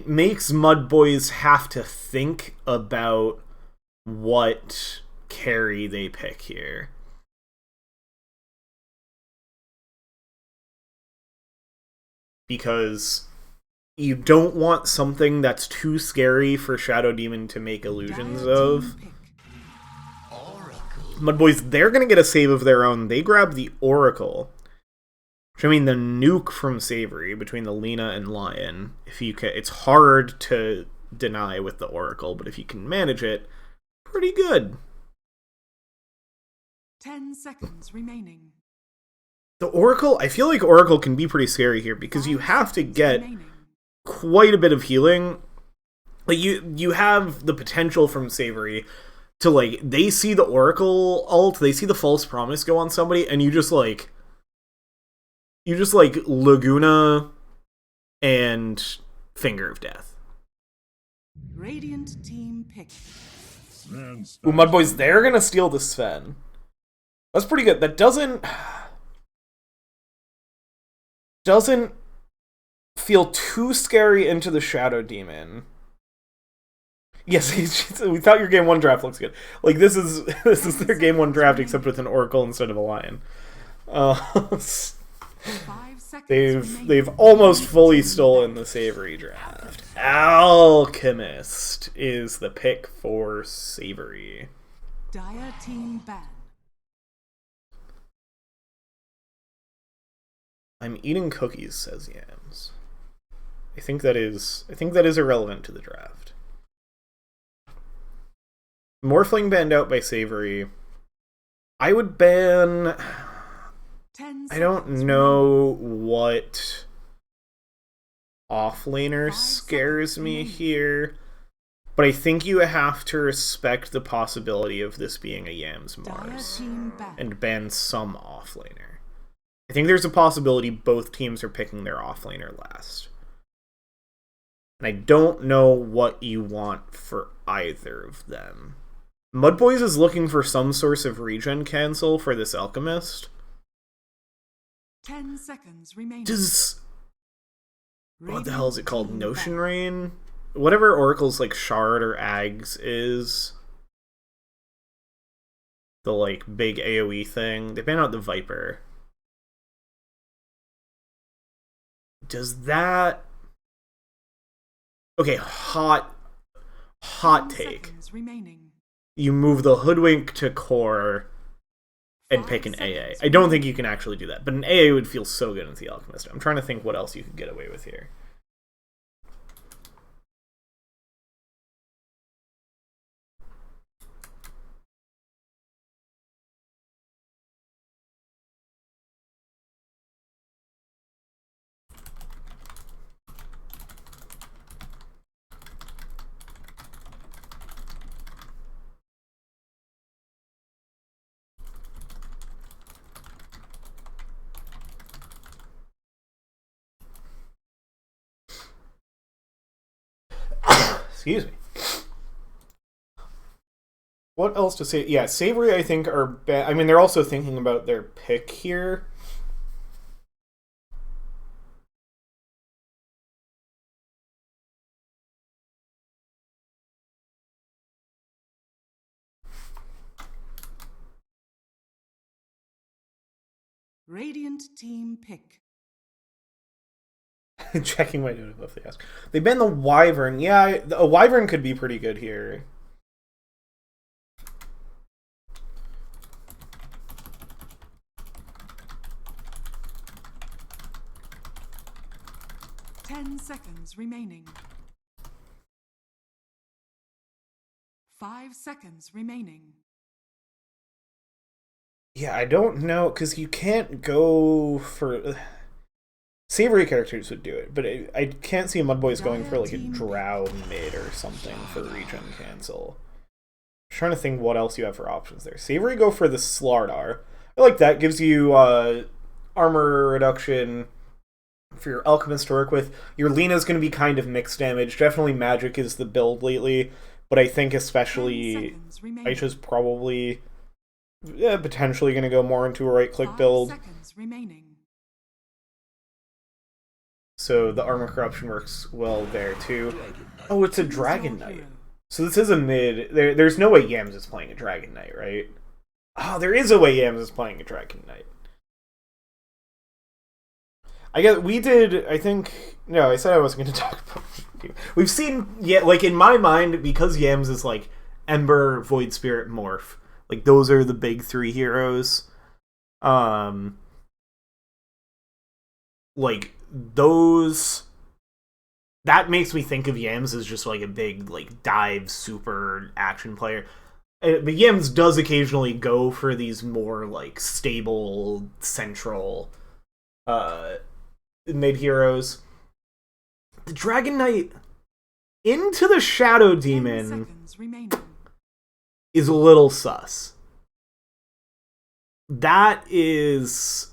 makes MUDBOYS have to think about what carry they pick here. Because you don't want something that's too scary for Shadow Demon to make illusions of. MUDBOYS, they're going to get a save of their own. They grab the Oracle. Which, I mean, the nuke from Savoury between the Lina and Lion, if you can, it's hard to deny with the Oracle, but if you can manage it, pretty good. 10 seconds remaining. The Oracle, I feel like Oracle can be pretty scary here, because you have to get quite a bit of healing. Like, you have the potential from Savoury to, like, they see the Oracle ult, they see the False Promise go on somebody, and you just Laguna and Finger of Death. Radiant team pick. Ooh, MUDBOYS, they're gonna steal the Sven. That's pretty good. That doesn't feel too scary into the Shadow Demon. Yes, we thought your game 1 draft looks good. Like, this is their game 1 draft, except with an Oracle instead of a Lion. They've almost fully stolen the Savoury draft. Alchemist is the pick for Savoury. Dire team ban. I'm eating cookies, says Yams. I think that is irrelevant to the draft. Morphling banned out by Savoury. I would ban... I don't know what offlaner scares me here. But I think you have to respect the possibility of this being a Yams Mars and ban some offlaner. I think there's a possibility both teams are picking their offlaner last. And I don't know what you want for either of them. MUDBOYS is looking for some source of regen cancel for this Alchemist. 10 seconds remaining. What the hell is it called? Notion Rain? Whatever Oracle's like Shard or Ags is. The like big AoE thing. They banned out the Viper. Does that... Okay, hot take. You move the Hoodwink to core and pick an AA. I don't think you can actually do that, but an AA would feel so good in the Alchemist. I'm trying to think what else you could get away with here. Excuse me. What else to say? Yeah, Savoury, I think, are... I mean, they're also thinking about their pick here. Radiant team pick. Checking my note above the ask. They banned the Wyvern. Yeah, a Wyvern could be pretty good here. Ten seconds remaining. 5 seconds remaining. Yeah, I don't know, because you can't go for... Savoury characters would do it, but I can't see MUDBOYS going for like a Drow mid or something for regen cancel. I'm trying to think what else you have for options there. Savoury go for the Slardar. I like that. Gives you armor reduction for your Alchemist to work with. Your Lena's going to be kind of mixed damage. Definitely Magic is the build lately, but I think especially Aisha's probably potentially going to go more into a right-click build. So the Armor Corruption works well there too. Oh, it's a Dragon Knight. So this is a mid. There's no way Yams is playing a Dragon Knight, right? Oh, there is a way Yams is playing a Dragon Knight. I guess we did, I think... No, I said I wasn't going to talk about it. We've seen, like in my mind, because Yams is like Ember, Void Spirit, Morph. Like those are the big three heroes. Like those... That makes me think of Yams as just like a big like dive super action player. But Yams does occasionally go for these more like stable central mid heroes. The Dragon Knight into the Shadow Demon is a little sus. That is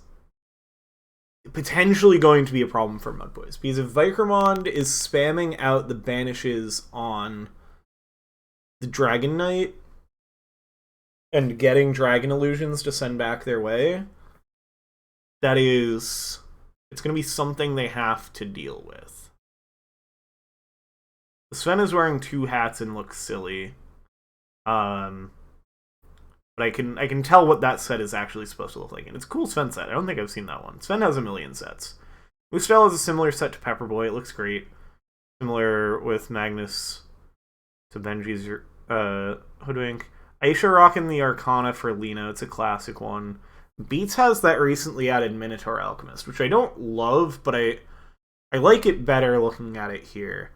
potentially going to be a problem for MUDBOYS, because if Vikrmond is spamming out the banishes on the Dragon Knight and getting Dragon Illusions to send back their way, that is... It's going to be something they have to deal with. Sven is wearing two hats and looks silly. But I can tell what that set is actually supposed to look like. And it's a cool Sven set. I don't think I've seen that one. Sven has a million sets. Moostel has a similar set to Pepperboy. It looks great. Similar with Magnus to Benji's Hoodwink. Aisha rocking the Arcana for Lena. It's a classic one. Beats has that recently added Minotaur Alchemist, which I don't love, but I like it better looking at it here.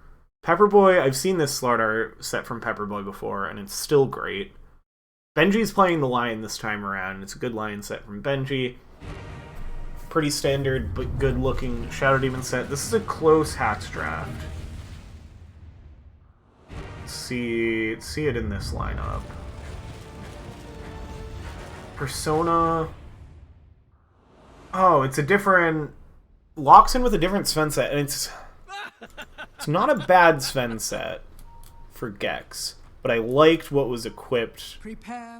Pepperboy, I've seen this Slardar set from Pepperboy before, and it's still great. Benji's playing the Lion this time around. It's a good Lion set from Benji. Pretty standard, but good looking Shadow Demon set. This is a close hats draft. see it in this lineup. Persona. Oh, it's a different. Locks in with a different Sven set, and it's not a bad Sven set for Gex, but I liked what was equipped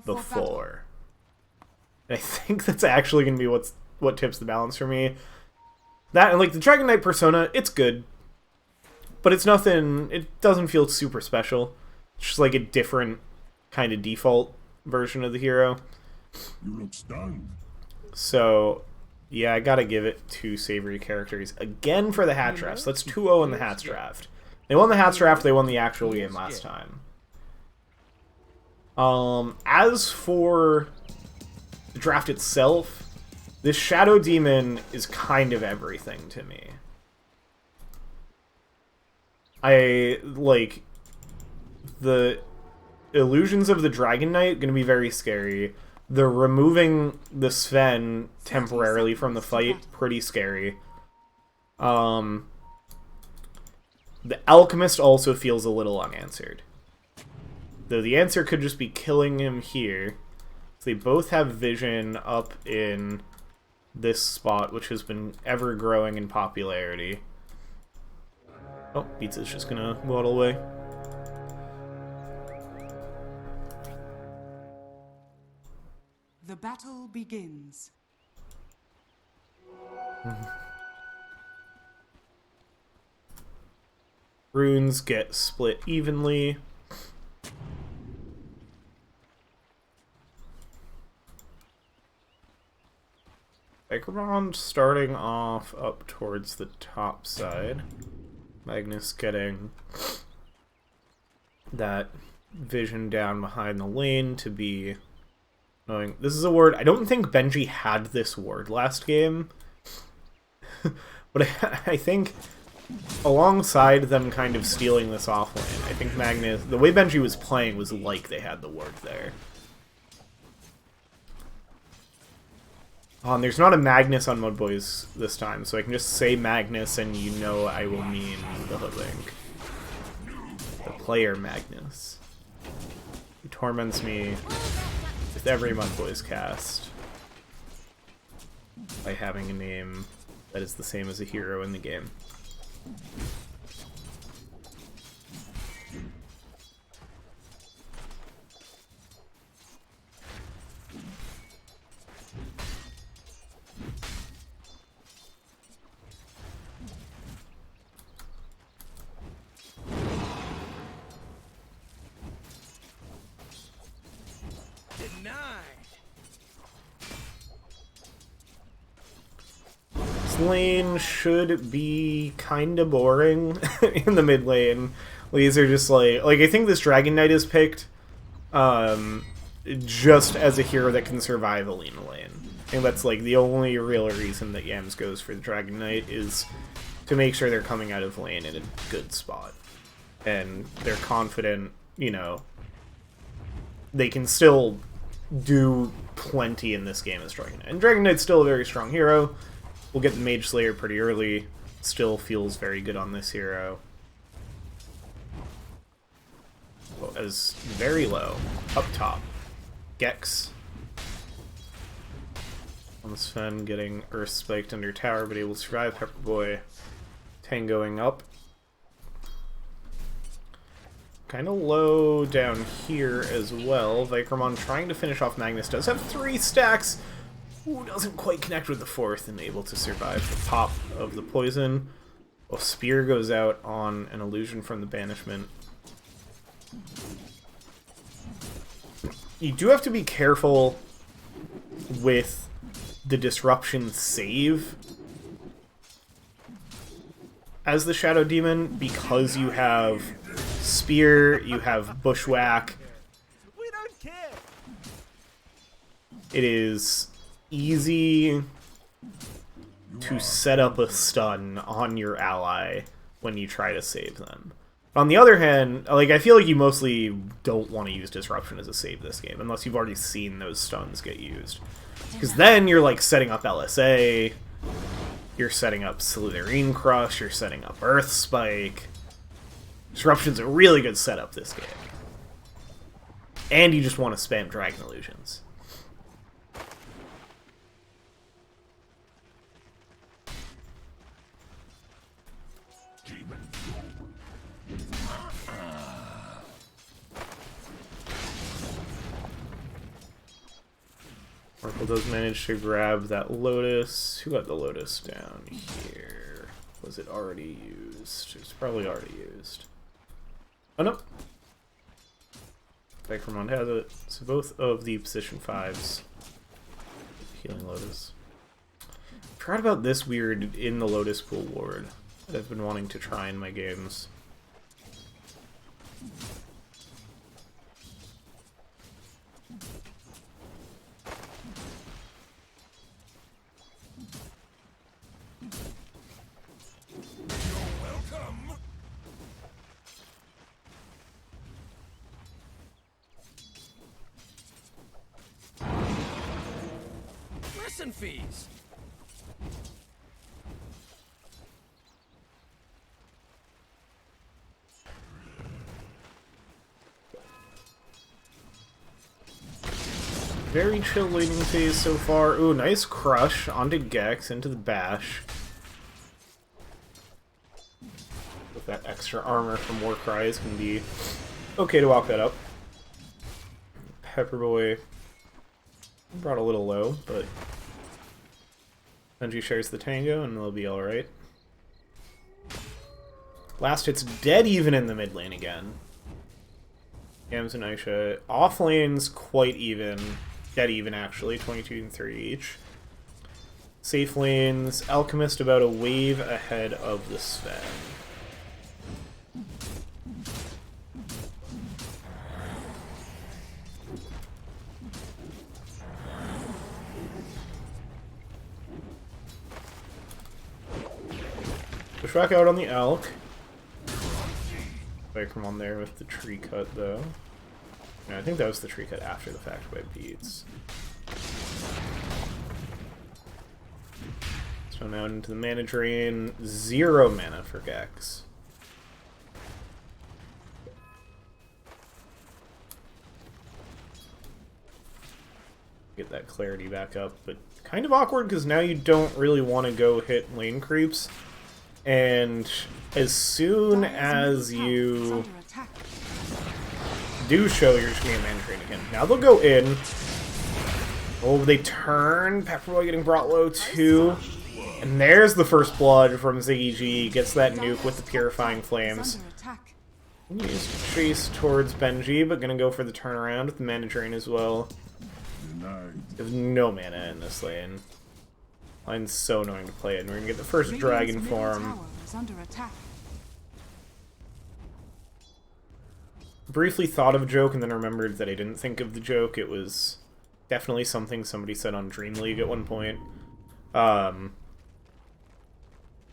before. And I think that's actually going to be what tips the balance for me. That and like the Dragon Knight Persona, it's good, but it's nothing. It doesn't feel super special. It's just like a different kind of default version of the hero. You look stunned. So, yeah, I gotta give it to Savoury characters again for the Hats draft. So that's 2-0 in the Hats draft. They won the Hats draft. They won the actual game last time. As for the draft itself, this Shadow Demon is kind of everything to me. I like the illusions of the Dragon Knight, going to be very scary. The removing the Sven temporarily from the fight, pretty scary. The Alchemist also feels a little unanswered. Though the answer could just be killing him here. So they both have vision up in this spot, which has been ever growing in popularity. Oh, Pizza's just gonna waddle away. The battle begins. Runes get split evenly. Vikromon starting off up towards the top side. Magnus getting that vision down behind the lane to be knowing. This is a word. I don't think Benji had this word last game. But I think alongside them kind of stealing this off lane, I think Magnus, the way Benji was playing was like they had the word there. There's not a Magnus on MUDBOYS this time, so I can just say Magnus and you know I will mean the Hoodwink. The player Magnus. Who torments me with every MUDBOYS cast by having a name that is the same as a hero in the game. Lane should be kind of boring in the mid lane. These are just like I think this Dragon Knight is picked just as a hero that can survive a lean lane. I think that's like the only real reason that Yams goes for the Dragon Knight is to make sure they're coming out of lane in a good spot. And they're confident, you know, they can still do plenty in this game as Dragon Knight. And Dragon Knight's still a very strong hero. We'll get the Mage Slayer pretty early. Still feels very good on this hero. Oh, as very low. Up top. Gex. On the Sven getting Earth spiked under tower, but able to survive. Pepperboy tangoing up. Kind of low down here as well. Vikromon trying to finish off Magnus. Does have 3 stacks. Ooh, doesn't quite connect with the 4th and able to survive the pop of the poison. Well, Spear goes out on an illusion from the banishment. You do have to be careful with the disruption save as the Shadow Demon because you have Spear, you have Bushwhack. We don't care. It is easy to set up a stun on your ally when you try to save them. On the other hand, like I feel like you mostly don't want to use Disruption as a save this game unless you've already seen those stuns get used. Because then you're like setting up LSA, you're setting up Slitherine Crush, you're setting up Earth Spike. Disruption's a really good setup this game. And you just want to spam Dragon Illusions. Oracle does manage to grab that Lotus. Who got the Lotus down here? Was it already used? It's probably already used. Oh no! Bakermond has it. So both of the position 5s. Healing Lotus. I forgot about this weird in the Lotus Pool ward that I've been wanting to try in my games. Fees. Very chill laning phase so far. Ooh, nice crush onto Gex into the bash. With that extra armor from Warcry is going to be okay to walk that up. Pepperboy brought a little low, but Benji shares the tango and they'll be alright. Last hit's dead even in the mid lane again. Yams and Aisha. Off lane's quite even. Dead even actually, 22 and 3 each. Safe lanes, Alchemist about a wave ahead of the Sven. Push back out on the Elk. Back from on there with the tree cut though. No, I think that was the tree cut after the fact by Beats. So now into the mana drain. 0 mana for Gex. Get that clarity back up, but kind of awkward because now you don't really want to go hit lane creeps. And as soon as you do show you're just going to mana drain again. Now they'll go in. Oh, they turn. Pepperboy getting brought low too. And there's the first blood from Ziggy G. Gets that nuke with the Purifying Flames. Needs to chase towards Benji, but gonna go for the turnaround with the mana drain as well. There's no mana in this lane. Line's so annoying to play in. We're gonna get the first dragon form. Briefly thought of a joke and then remembered that I didn't think of the joke. It was definitely something somebody said on Dream League at one point.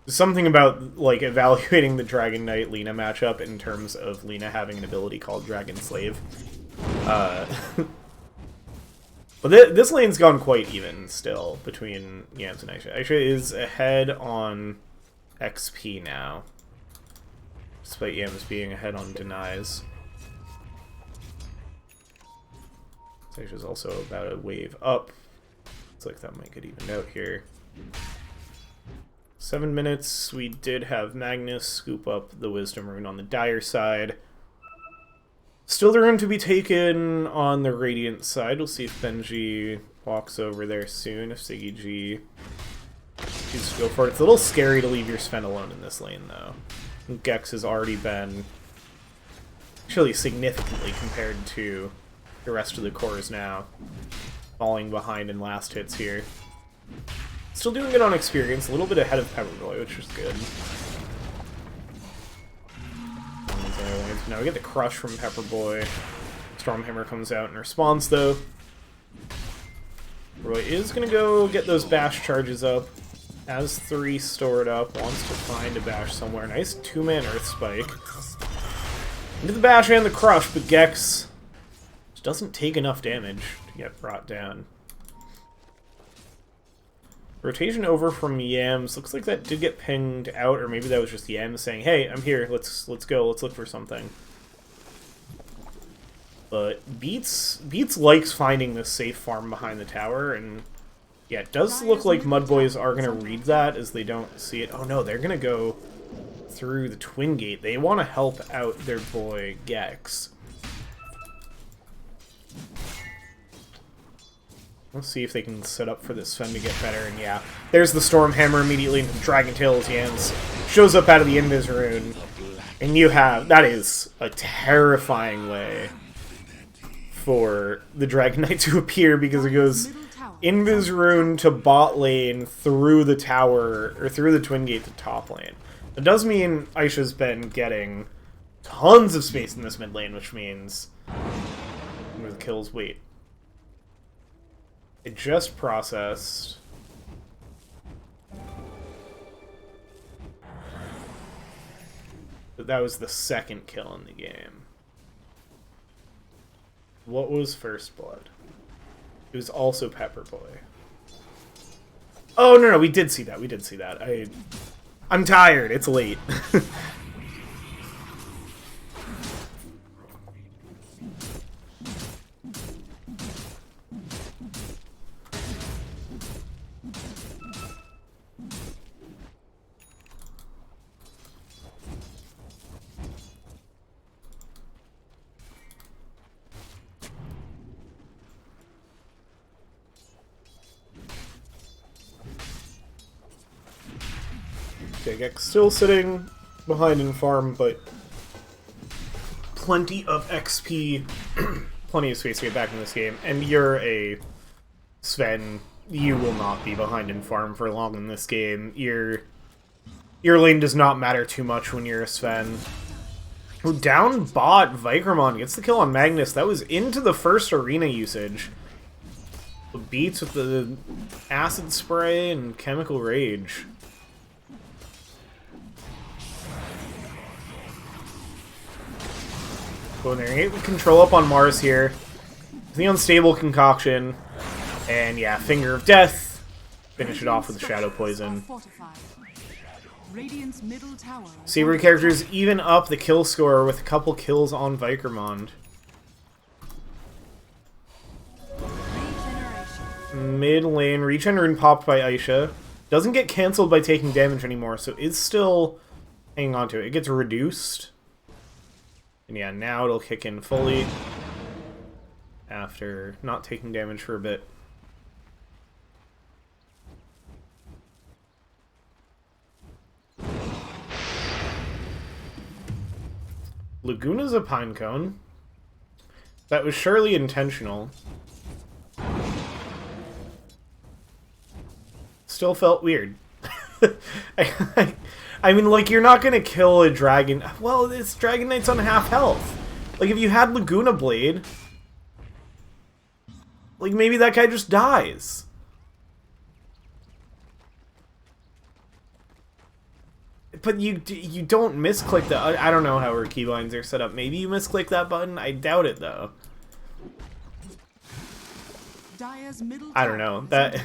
Something about, like, evaluating the Dragon Knight Lina matchup in terms of Lina having an ability called Dragon Slave. But this lane's gone quite even still between Yams and Aisha. Aisha is ahead on XP now, despite Yams being ahead on denies. Aisha's also about a wave up. Looks like that might get evened out here. 7 minutes. We did have Magnus scoop up the Wisdom Rune on the Dire side. Still the rune to be taken on the Radiant side. We'll see if Benji walks over there soon, if Ziggy G chooses to go for it. It's a little scary to leave your Sven alone in this lane, though. Gex has already been actually significantly compared to the rest of the cores now. Falling behind in last hits here. Still doing it on experience, a little bit ahead of Pepperboy, which is good. Now we get the crush from Pepperboy. Stormhammer comes out in response, though. Roy is going to go get those bash charges up. Has 3 stored up, wants to find a bash somewhere. Nice 2-man Earth Spike. Into the bash and the crush, but Gex just doesn't take enough damage to get brought down. Rotation over from Yams. Looks like that did get pinged out, or maybe that was just Yams saying, "Hey, I'm here. Let's go. Let's look for something." But Beats likes finding this safe farm behind the tower, and yeah, it does look like MUDBOYS are gonna read that as they don't see it. Oh no, they're gonna go through the Twin Gate. They want to help out their boy Gex. Let's see if they can set up for this Sven to get better, and yeah. There's the Storm Hammer immediately into Dragon Tail's hands. Shows up out of the Invis rune. And you have... That is a terrifying way for the Dragon Knight to appear, because it goes Invis rune to bot lane through the tower, or through the Twin Gate to top lane. It does mean Aisha's been getting tons of space in this mid lane, which means... Where the kills wait. It just processed. But that was the second kill in the game. What was first blood? It was also Pepperboy. Oh, no, we did see that. We did see that. I'm tired. It's late. Okay, Gex still sitting behind in farm, but plenty of XP, plenty of space to get back in this game. And you're a Sven, you will not be behind in farm for long in this game. Your lane does not matter too much when you're a Sven. Oh, down bot, Vikromon gets the kill on Magnus. That was into the first arena usage. Beats with the acid spray and chemical rage. Going there, control up on Mars here. The unstable concoction. And yeah, Finger of Death. Finish it off with Shadow Poison. Savoury characters even up the kill score with a couple kills on Vikromon. Mid lane, regen rune popped by Aisha. Doesn't get cancelled by taking damage anymore, so is still hanging on to it. It gets reduced. And yeah, now it'll kick in fully after not taking damage for a bit. Laguna's a Pinecone. That was surely intentional. Still felt weird. I mean, like, you're not gonna kill a dragon... Well, this Dragon Knight's on half health. Like, if you had Laguna Blade... Like, maybe that guy just dies. But you don't misclick the... I don't know how our keybinds are set up. Maybe you misclick that button? I doubt it, though. I don't know. That...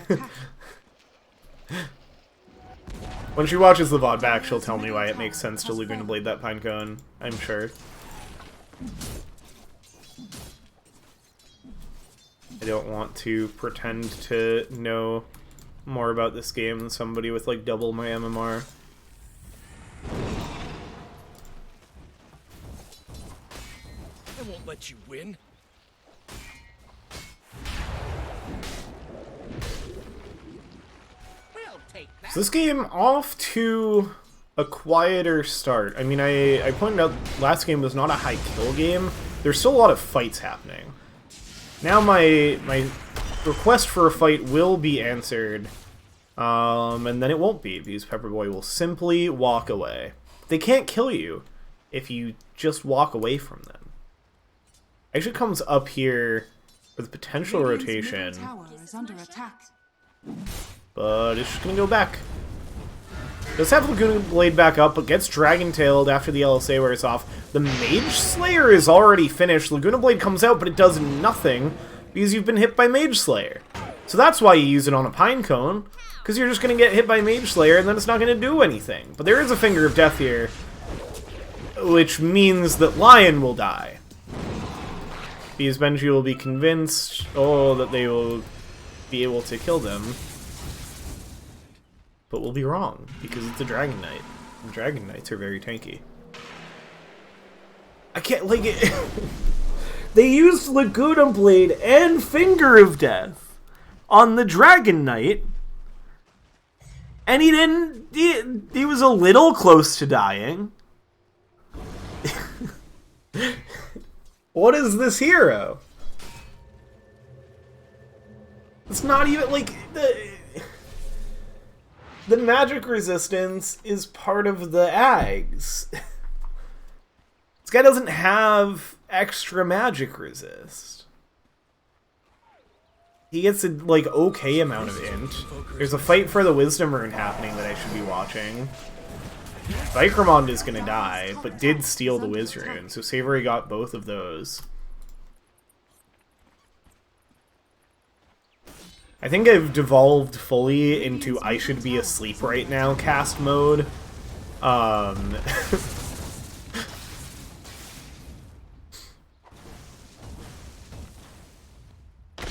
When she watches the VOD back, she'll tell me why it makes sense to Laguna Blade that Pinecone, I'm sure. I don't want to pretend to know more about this game than somebody with, like, double my MMR. I won't let you win. So this game off to a quieter start. I mean, I pointed out last game was not a high kill game. There's still a lot of fights happening. Now my request for a fight will be answered, and then it won't be, because Pepperboy will simply walk away. They can't kill you if you just walk away from them. Actually comes up here with potential rotation. But it's just gonna go back. Does have Laguna Blade back up, but gets Dragon Tailed after the LSA wears off. The Mage Slayer is already finished. Laguna Blade comes out, but it does nothing because you've been hit by Mage Slayer. So that's why you use it on a Pinecone, because you're just going to get hit by Mage Slayer and then it's not going to do anything. But there is a Finger of Death here, which means that Lion will die. Because Benji will be convinced, that they will be able to kill them. But we'll be wrong, because it's a Dragon Knight. And Dragon Knights are very tanky. I can't, like, it... They used Laguna Blade and Finger of Death on the Dragon Knight, and he didn't... He was a little close to dying. What is this hero? It's not even, like, the magic resistance is part of the Ags. This guy doesn't have extra magic resist. He gets a, like, okay amount of int. There's a fight for the Wisdom Rune happening that I should be watching. Vicromond is gonna die, but did steal the Wiz Rune, so Savoury got both of those. I think I've devolved fully into I should be asleep right now cast mode.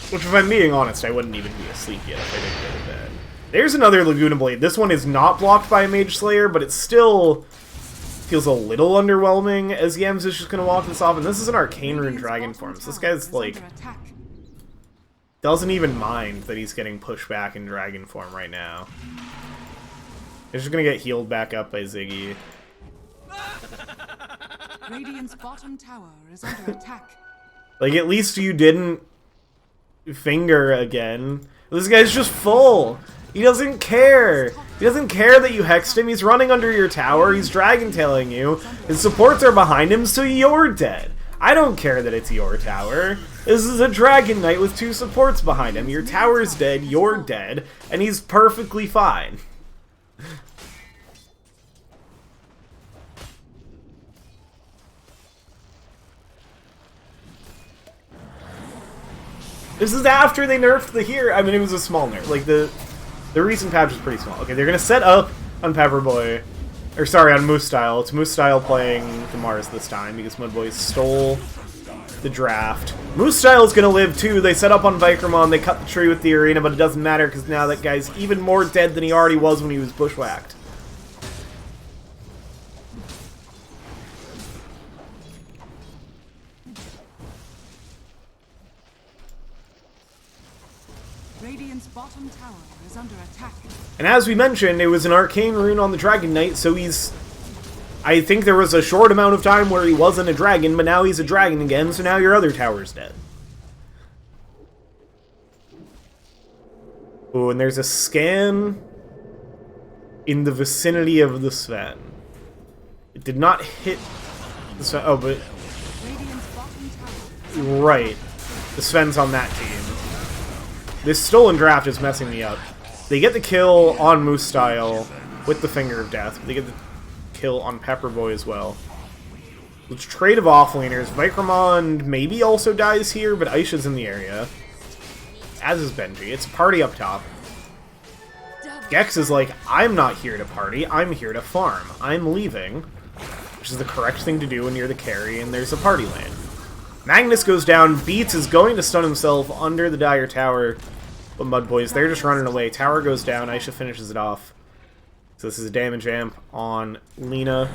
Which, if I'm being honest, I wouldn't even be asleep yet if I didn't go to bed. There's another Laguna Blade. This one is not blocked by a Mage Slayer, but it still feels a little underwhelming, as Yams is just going to walk this off. And this is an Arcane Rune Dragon form, so this guy's, like, doesn't even mind that he's getting pushed back in Dragon form right now. He's just going to get healed back up by Ziggy. Radiant's bottom tower is under attack. Like, at least you didn't finger again. This guy's just full. He doesn't care. He doesn't care that you hexed him. He's running under your tower. He's dragon tailing you. His supports are behind him, so you're dead. I don't care that it's your tower. This is a Dragon Knight with 2 supports behind him. Your tower's dead, you're dead, and he's perfectly fine. This is after they nerfed the hero. I mean, it was a small nerf. Like, the recent patch was pretty small. Okay, they're gonna set up on Pepperboy. Or, sorry, on Moose Style. It's Moose Style playing the Mars this time, because MUDBOYS stole the draft. Moose Style is gonna live, too. They set up on Vicromon, they cut the tree with the arena, but it doesn't matter, because now that guy's even more dead than he already was when he was bushwhacked. Radiant's bottom tower is under attack. And as we mentioned, it was an Arcane Rune on the Dragon Knight, so he's... I think there was a short amount of time where he wasn't a dragon, but now he's a dragon again, so now your other tower's dead. Oh, and there's a scan in the vicinity of the Sven. It did not hit the Sven. Oh, but... Radiant's bottom tower. Right. The Sven's on that team. This stolen draft is messing me up. They get the kill on Moose Style with the Finger of Death. They get the kill on Pepperboy as well. Let's trade of offlaners. Vicromond maybe also dies here, but Aisha's in the area. As is Benji. It's a party up top. Gex is like, I'm not here to party, I'm here to farm. I'm leaving. Which is the correct thing to do when you're the carry and there's a party lane. Magnus goes down. Beats is going to stun himself under the Dire Tower. But MUDBOYS, they're just running away. Tower goes down. Aisha finishes it off. So this is a damage amp on Lina.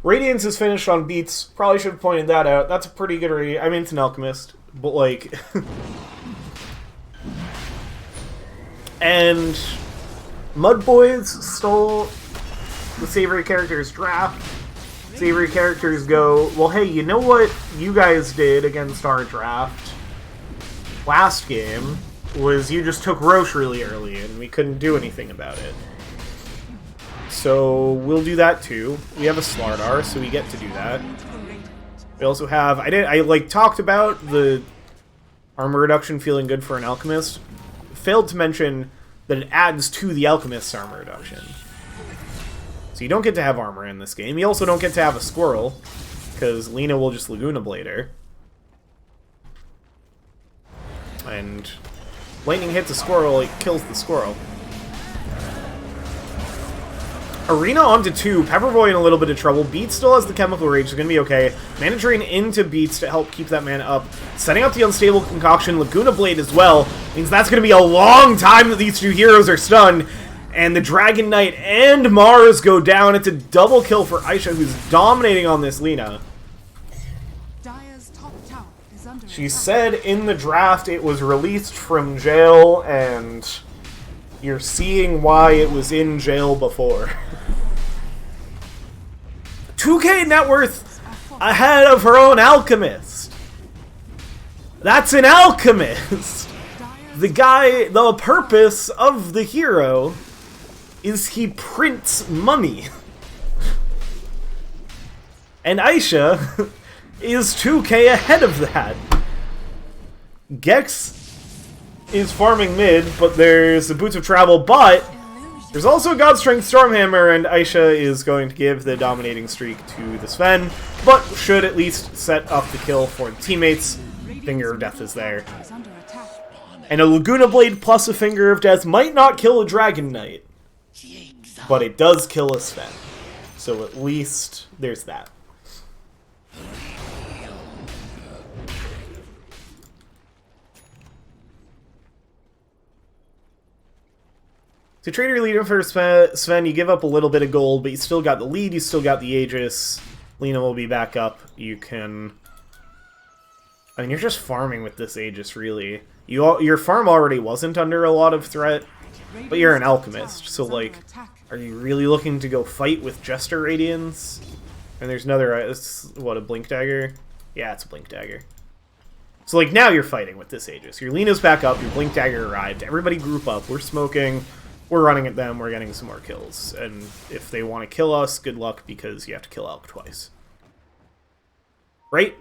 Radiance is finished on Beats. Probably should have pointed that out. That's a pretty good I mean, it's an Alchemist. But, like... And MUDBOYS stole the Savoury characters draft. Savoury characters go, well, hey, you know what you guys did against our draft last game was you just took Roche really early and we couldn't do anything about it. So we'll do that too. We have a Slardar, so we get to do that. We also have, I like talked about the armor reduction feeling good for an Alchemist. Failed to mention that it adds to the Alchemist's armor reduction. So you don't get to have armor in this game. You also don't get to have a squirrel, because Lina will just Laguna Blade her. And lightning hits a squirrel, it kills the squirrel. Arena onto 2, Pepperboy in a little bit of trouble. Beats still has the Chemical Rage, so gonna be okay. Mana Drain into Beats to help keep that mana up. Setting up the Unstable Concoction, Laguna Blade as well. Means that's gonna be a long time that these two heroes are stunned. And the Dragon Knight and Mars go down. It's a double kill for Aisha, who's dominating on this Lina. Dire's top tower is under She attack. said in the draft it was released from jail, and you're seeing why it was in jail before. 2K net worth ahead of her own Alchemist. That's an Alchemist. The guy, the purpose of the hero is he prints money. And Aisha is 2K ahead of that. Gex is farming mid, but there's the Boots of Travel, but there's also God Strength Stormhammer, and Aisha is going to give the dominating streak to the Sven, but should at least set up the kill for the teammates. Finger of Death is there. Is under attack. And a Laguna Blade plus a Finger of Death might not kill a Dragon Knight, but it does kill a Sven. So at least there's that. To trade your lead for Sven, you give up a little bit of gold, but you still got the lead, you still got the Aegis. Lina will be back up. You can... I mean, you're just farming with this Aegis, really. Your farm already wasn't under a lot of threat, but you're an Alchemist, so, like, are you really looking to go fight with Jester Radiance? And there's another... It's, what, a Blink Dagger? Yeah, it's a Blink Dagger. So, like, now you're fighting with this Aegis. Your Lina's back up, your Blink Dagger arrived, everybody group up, we're smoking... We're running at them, we're getting some more kills. And if they want to kill us, good luck, because you have to kill Elk twice. Right?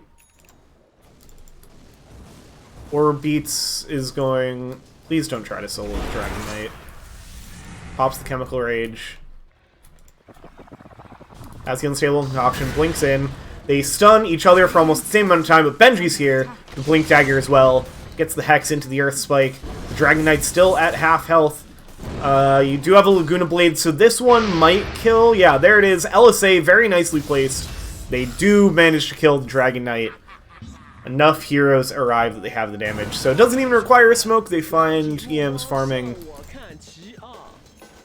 Or Beats is going... Please don't try to solo the Dragon Knight. Pops the Chemical Rage. As the Unstable Concoction blinks in. They stun each other for almost the same amount of time, but Benji's here. The Blink Dagger as well. Gets the Hex into the Earth Spike. The Dragon Knight's still at half health. You do have a Laguna Blade, so this one might kill. Yeah, there it is. LSA, very nicely placed. They do manage to kill the Dragon Knight. Enough heroes arrive that they have the damage. So it doesn't even require a smoke. They find EM's farming.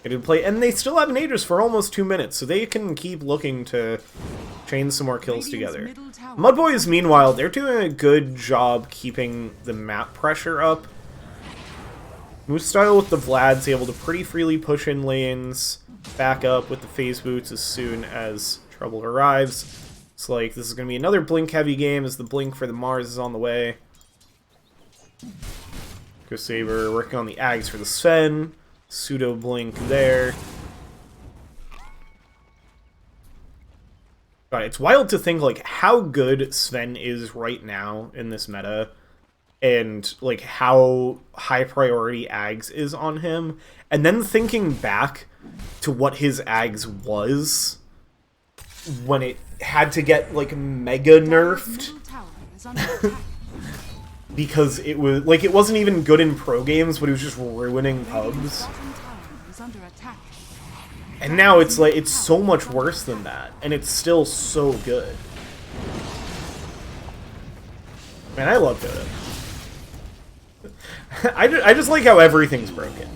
And they still have an Aegis for almost 2 minutes, so they can keep looking to chain some more kills together. MUDBOYS, meanwhile, they're doing a good job keeping the map pressure up. Moose Style with the Vlad's able to pretty freely push in lanes, back up with the phase boots as soon as trouble arrives. It's like this is going to be another blink heavy game as the blink for the Mars is on the way. Saber working on the Ags for the Sven. Pseudo blink there. God, it's wild to think like how good Sven is right now in this meta. And, like, how high priority Ags is on him. And then thinking back to what his Ags was when it had to get, like, mega nerfed. Because it was, like, it wasn't even good in pro games, but it was just ruining pubs. And now it's, like, it's so much worse than that. And it's still so good. Man, I love Dota. I just like how everything's broken.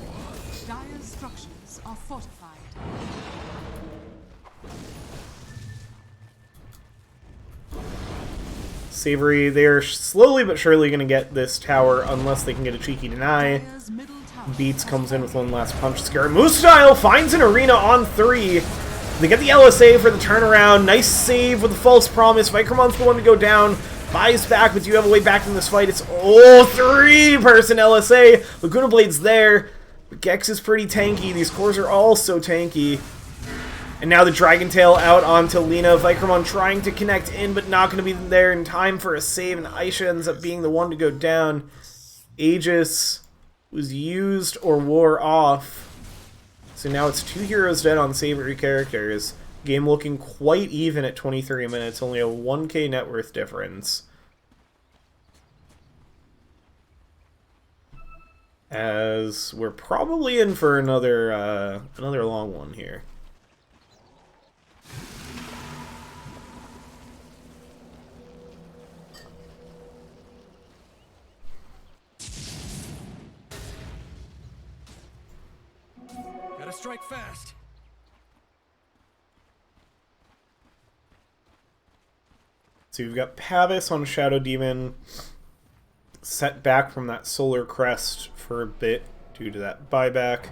Dire's structures are fortified. Savoury, they're slowly but surely going to get this tower unless they can get a cheeky deny. Dire's middle tower Beats comes in with one last punch. Scaramouche Style finds an arena on 3. They get the LSA for the turnaround. Nice save with a false promise. Vikramon's the one to go down. Buys back, but you have a way back in this fight. It's 3-person LSA. Laguna Blade's there. But Gex is pretty tanky. These cores are all so tanky. And now the Dragon Tail out onto Lina. Vikramon trying to connect in, but not going to be there in time for a save. And Aisha ends up being the one to go down. Aegis was used or wore off. So now it's 2 heroes dead on savoury characters. Game looking quite even at 23 minutes, only a 1k net worth difference. As we're probably in for another long one here. Gotta strike fast. So you've got Pavis on Shadow Demon, set back from that Solar Crest for a bit due to that buyback.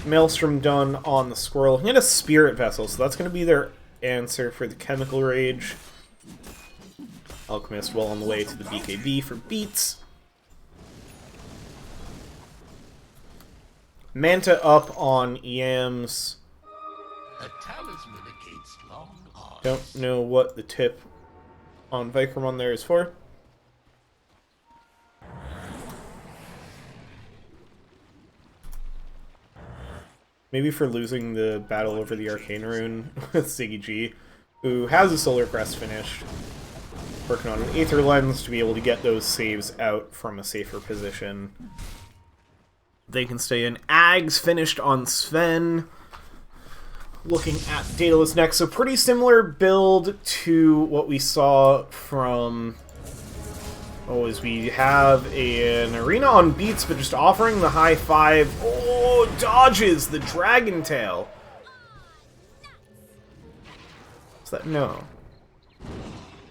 Maelstrom done on the Squirrel. And a Spirit Vessel, so that's going to be their answer for the Chemical Rage. Alchemist well on the way to the BKB for beats. Manta up on EMs. Don't know what the tip on Vikramon there is for. Maybe for losing the battle over the Arcane Rune with Ziggy G, who has a Solar Crest finished. Working on an Aether Lens to be able to get those saves out from a safer position. They can stay in. Ags finished on Sven. Looking at Daedalus next, so pretty similar build to what we saw from... Oh, as we have an Arena on Beats, but just offering the high five. Oh, dodges the Dragon Tail. Is that... No.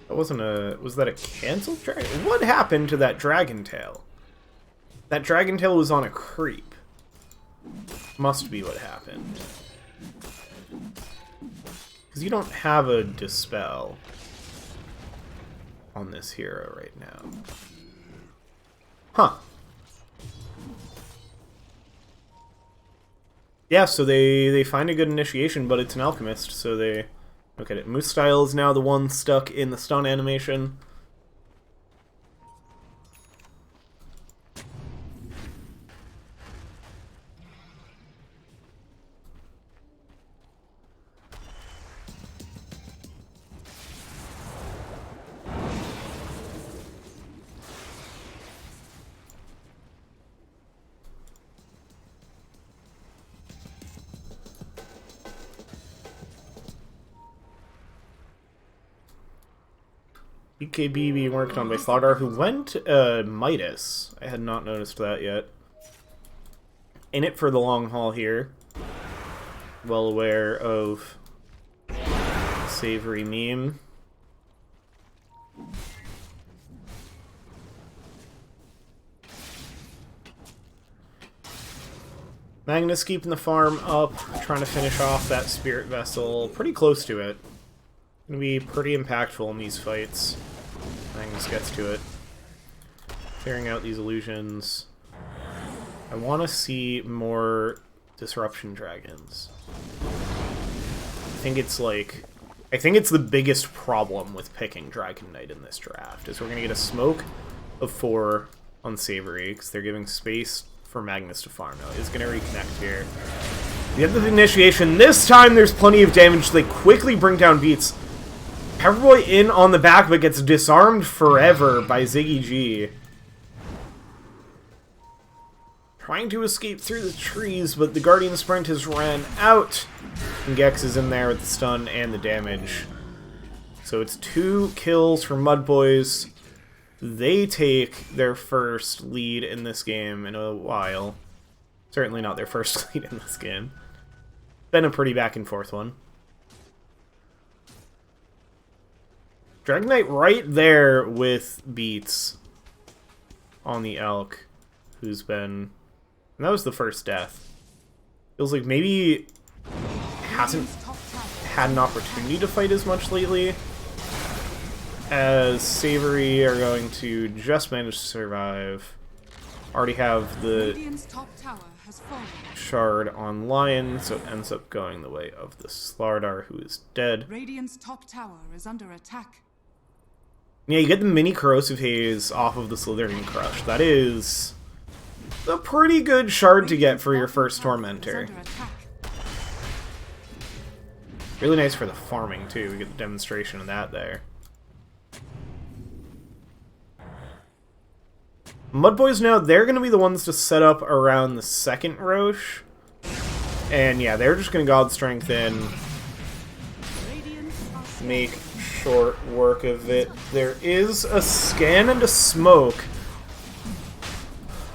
That wasn't a... Was that a canceled dragon? What happened to that Dragon Tail? That Dragon Tail was on a creep. Must be what happened. Because you don't have a Dispel on this hero right now. Huh. Yeah, so they find a good initiation, but it's an Alchemist, so they... Look at it. Moose Style is now the one stuck in the stun animation. BKB being worked on by Slardar, who went Midas. I had not noticed that yet. In it for the long haul here. Well aware of Savoury meme. Magnus keeping the farm up, trying to finish off that Spirit Vessel. Pretty close to it. Gonna be pretty impactful in these fights. Magnus gets to it. Clearing out these illusions. I want to see more Disruption Dragons. I think it's the biggest problem with picking Dragon Knight in this draft, is we're gonna get a smoke of 4 on Savoury, because they're giving space for Magnus to farm out. Is gonna reconnect here. The end of the initiation. This time there's plenty of damage. They quickly bring down Beats. Paperboy in on the back, but gets disarmed forever by Ziggy G. Trying to escape through the trees, but the Guardian Sprint has ran out. And Gex is in there with the stun and the damage. So it's 2 kills for MUDBOYS. They take their first lead in this game in a while. Certainly not their first lead in this game. Been a pretty back and forth one. Dragon Knight right there with Beats on the Elk, who's been... And that was the first death. Feels like maybe hasn't had an opportunity to fight as much lately, as Savoury are going to just manage to survive. Already have the shard on Lion, so it ends up going the way of the Slardar, who is dead. Radiant's top tower is under attack. Yeah, you get the mini Corrosive Haze off of the Slithering Crush. That is a pretty good shard to get for your first Tormentor. Really nice for the farming, too. We get the demonstration of that there. MUDBOYS now, they're going to be the ones to set up around the second Roche. And yeah, they're just going to God Strength in. Make short work of it. There is a scan and a smoke.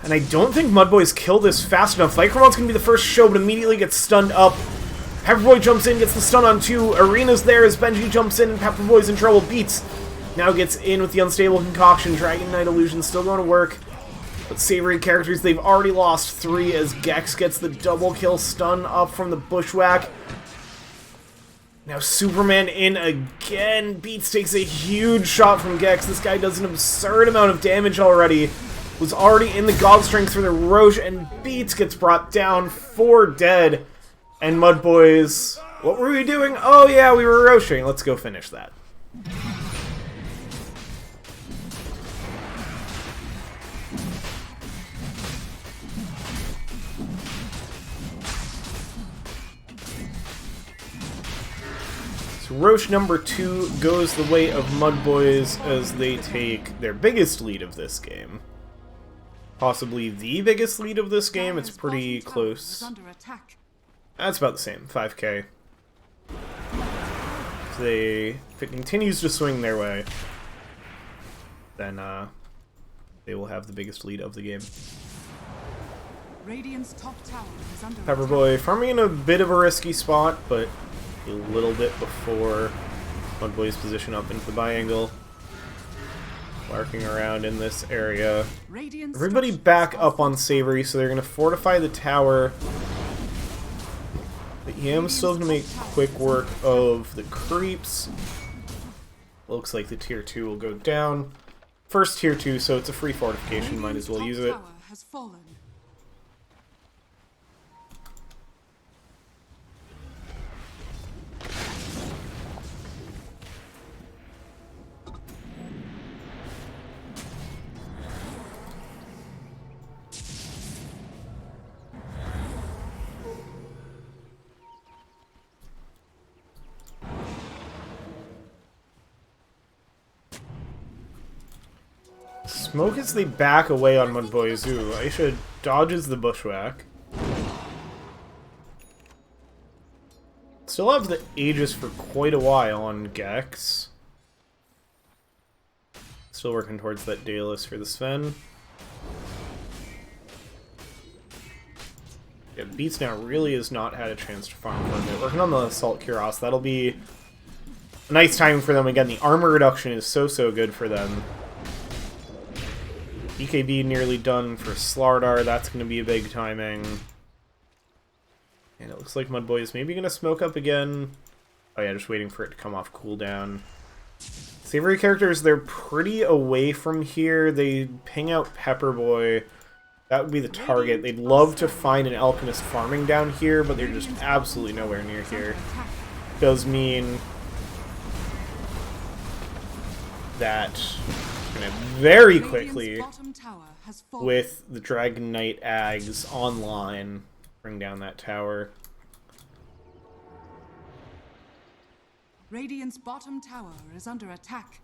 And I don't think MUDBOYS kill this fast enough. Vikramon's going to be the first show, but immediately gets stunned up. Pepperboy jumps in, gets the stun on 2. Arena's there as Benji jumps in, and Pepperboy's in trouble. Beats now gets in with the Unstable Concoction. Dragon Knight Illusion still going to work. But Savoury characters, they've already lost 3 as Gex gets the double kill stun up from the Bushwhack. Now Superman in again. Beats takes a huge shot from Gex. This guy does an absurd amount of damage already. Was already in the God Strength for the Roche, and Beats gets brought down 4 dead. And MUDBOYS, what were we doing? Oh yeah, we were Roshing. Let's go finish that. So Roche number 2 goes the way of MUDBOYS as they take their biggest lead of this game. Possibly the biggest lead of this game. It's pretty close. That's about the same, 5k. So if it continues to swing their way, then they will have the biggest lead of the game. Pepperboy farming in a bit of a risky spot, but a little bit before MUDBOYS position up into the biangle. Larking around in this area. Everybody back up on Savoury, so they're going to fortify the tower. But Yam's still going to make quick work of the creeps. Looks like the tier 2 will go down. First tier 2, so it's a free fortification, might as well use it. Smoke as they back away on MUDBOYS. Ooh, Aisha dodges the Bushwhack. Still have the Aegis for quite a while on Gex. Still working towards that Daedalus for the Sven. Yeah, Beats now really has not had a chance to farm for a bit. Working on the Assault Cuirass. That'll be a nice timing for them. Again, the armor reduction is so good for them. EKB nearly done for Slardar, that's going to be a big timing. And it looks like MUDBOYS maybe going to smoke up again. Oh yeah, just waiting for it to come off cooldown. Savoury characters, they're pretty away from here. They ping out Pepperboy. That would be the target. They'd love to find an Alchemist farming down here, but they're just absolutely nowhere near here. Does mean that very quickly, with the Dragon Knight Ags online, bring down that tower. Radiant's bottom tower is under attack.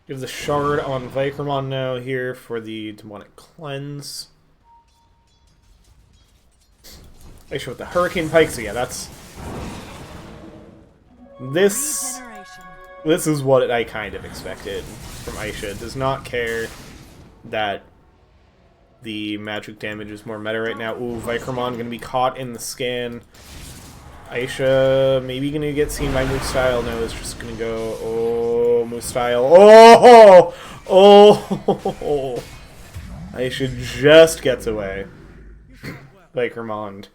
Give the shard on Vikramon now here for the demonic cleanse. Actually, with the Hurricane Pike, so yeah, that's... This is what I kind of expected from Aisha. Does not care that the magic damage is more meta right now. Ooh, Vikramon gonna be caught in the scan. Aisha maybe gonna get seen by Moostyle. No, it's just gonna go. Oh, Moostyle. Oh! Oh! Aisha just gets away. Vikramon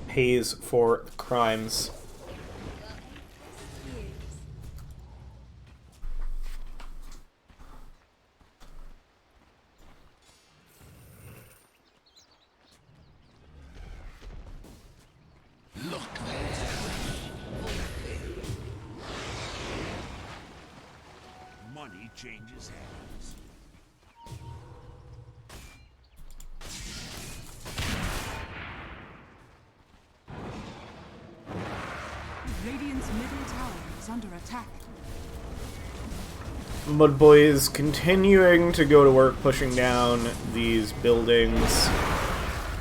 pays for the crimes. Destiny changes hands. Radiant's middle tower is under attack. MUDBOYS continuing to go to work pushing down these buildings.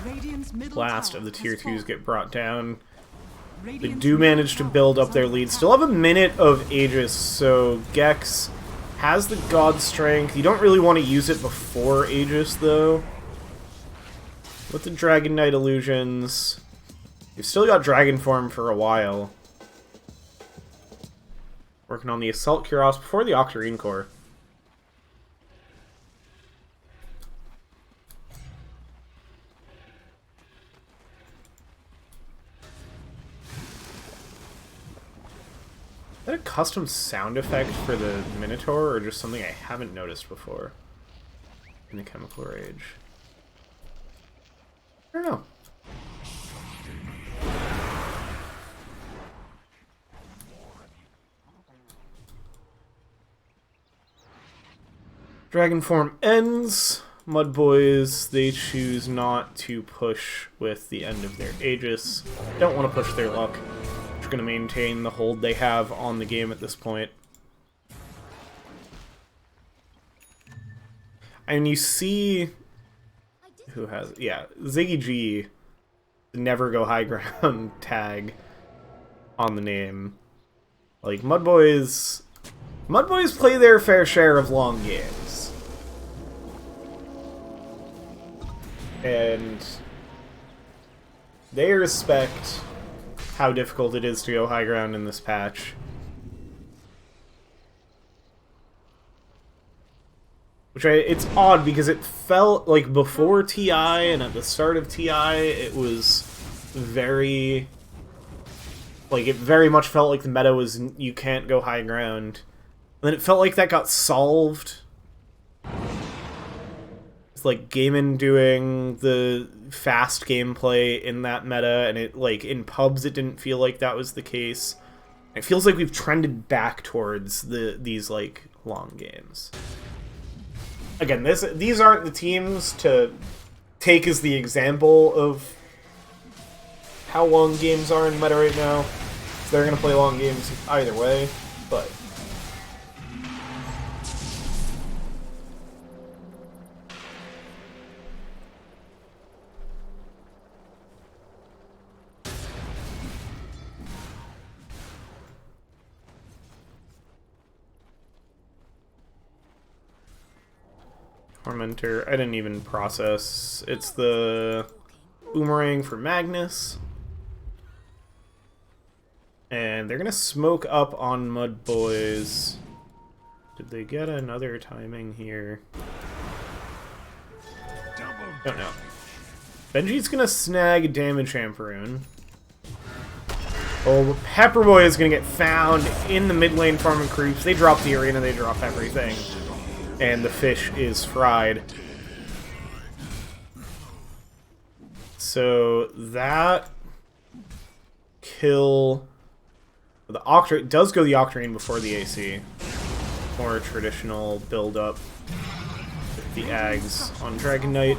Radiant's middle Last tower of the has tier 2s fallen. get brought down. They Radiant's do middle manage to tower build is up their under lead. attack. Still have a minute of Aegis, so Gex has the God Strength. You don't really want to use it before Aegis, though. With the Dragon Knight illusions, you've still got Dragon Form for a while. Working on the Assault Cuirass before the Octarine Core. Is that a custom sound effect for the Minotaur, or just something I haven't noticed before in the Chemical Rage? I don't know. Dragon Form ends. MUDBOYS, they choose not to push with the end of their Aegis. Don't want to push their luck. They're going to maintain the hold they have on the game at this point. And you see... Who has... Yeah, Ziggy G. Never go high ground tag on the name. Like, MUDBOYS play their fair share of long games. And they respect how difficult it is to go high ground in this patch. It's odd because it felt like before TI and at the start of TI, it was very... Like, it very much felt like the meta was you can't go high ground. And then it felt like that got solved. It's like Gaiman doing the fast gameplay in that meta, and it, like, in pubs it didn't feel like that was the case. It feels like we've trended back towards these, like, long games. Again, these aren't the teams to take as the example of how long games are in meta right now. So they're going to play long games either way, but... Tormentor, I didn't even process. It's the Boomerang for Magnus. And they're gonna smoke up on MUDBOYS. Did they get another timing here? Don't know. Benji's gonna snag Damage Hamperoon. Oh, Pepperboy is gonna get found in the mid lane farming creeps. They drop the arena, they drop everything. And the fish is fried. So that kill... The Octarine does go the Octarine before the AC. More traditional build-up with the Ags on Dragon Knight.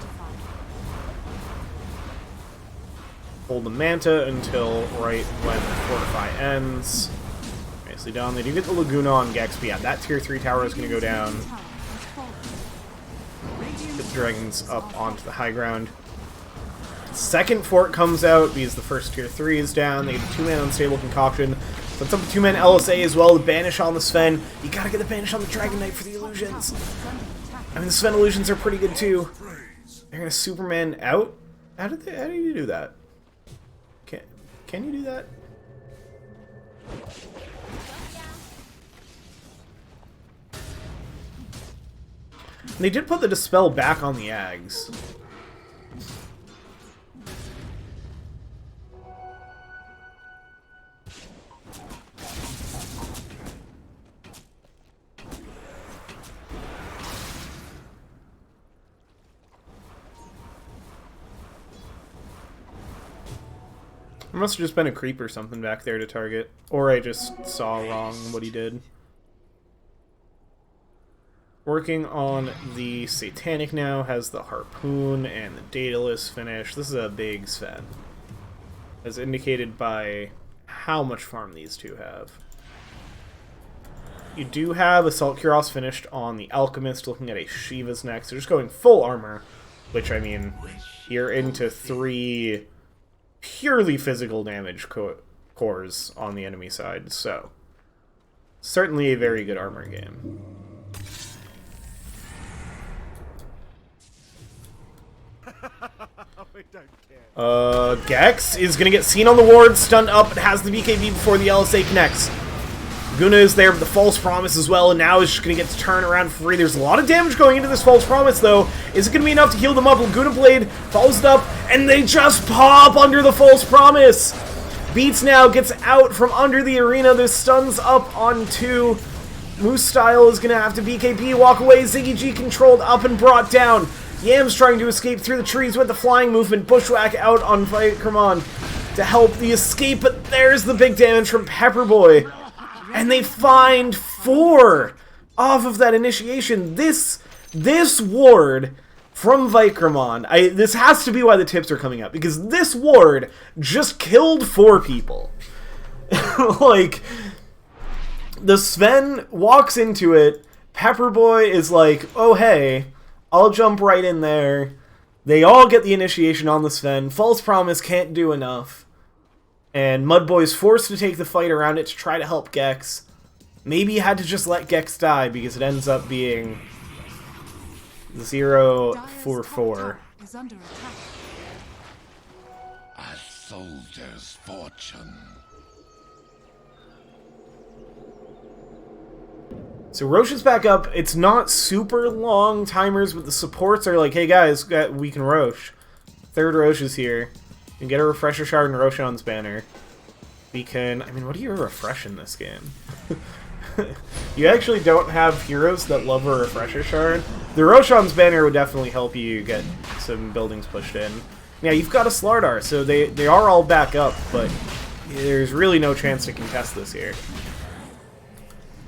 Hold the Manta until right when Fortify ends. Nicely done. They do get the Laguna on Gex, but yeah, that tier 3 tower is going to go down. Get the dragons up onto the high ground. Second fort comes out because the first tier 3 is down. They get a 2-man unstable concoction. Puts up a 2-man LSA as well to banish on the Sven. You gotta get the banish on the Dragon Knight for the illusions. I mean, the Sven illusions are pretty good too. They're gonna Superman out? How do you do that? Can you do that? They did put the Dispel back on the Ags. There must have just been a creep or something back there to target. Or I just saw wrong what he did. Working on the Satanic now, has the Harpoon and the Daedalus finish. This is a big Sven, as indicated by how much farm these two have. You do have Assault Cuirass finished on the Alchemist, looking at a Shiva's next. They're just going full armor, which, I mean, you're into 3 purely physical damage cores on the enemy side, so certainly a very good armor game. Gex is gonna get seen on the ward, stunned up, and has the BKB before the LSA connects. Guna is there with the False Promise as well, and now is just gonna get to turn around free. There's a lot of damage going into this False Promise, though. Is it gonna be enough to heal them up? Laguna Blade follows it up, and they just pop under the False Promise! Beats now gets out from under the arena. There's stuns up on 2. Moose Style is gonna have to BKB, walk away. Ziggy G controlled up and brought down. Yam's trying to escape through the trees with the flying movement. Bushwhack out on Vikrman to help the escape, but there's the big damage from Pepperboy. And they find 4 off of that initiation. This ward from Vikrman, this has to be why the tips are coming up, because this ward just killed 4 people. Like, the Sven walks into it, Pepperboy is like, oh hey, I'll jump right in there. They all get the initiation on the Sven. False Promise can't do enough. And MUDBOYS forced to take the fight around it to try to help Gex. Maybe he had to just let Gex die because it ends up being 0-4-4. A soldier's fortune. So Roche is back up. It's not super long timers, but the supports are like, hey guys, we can Roche. Third Roche is here. You can get a Refresher Shard and Roshan's banner. We can... I mean, what do you refresh in this game? You actually don't have heroes that love a Refresher Shard. The Roshan's banner would definitely help you get some buildings pushed in. Yeah, you've got a Slardar, so they are all back up, but there's really no chance to contest this here.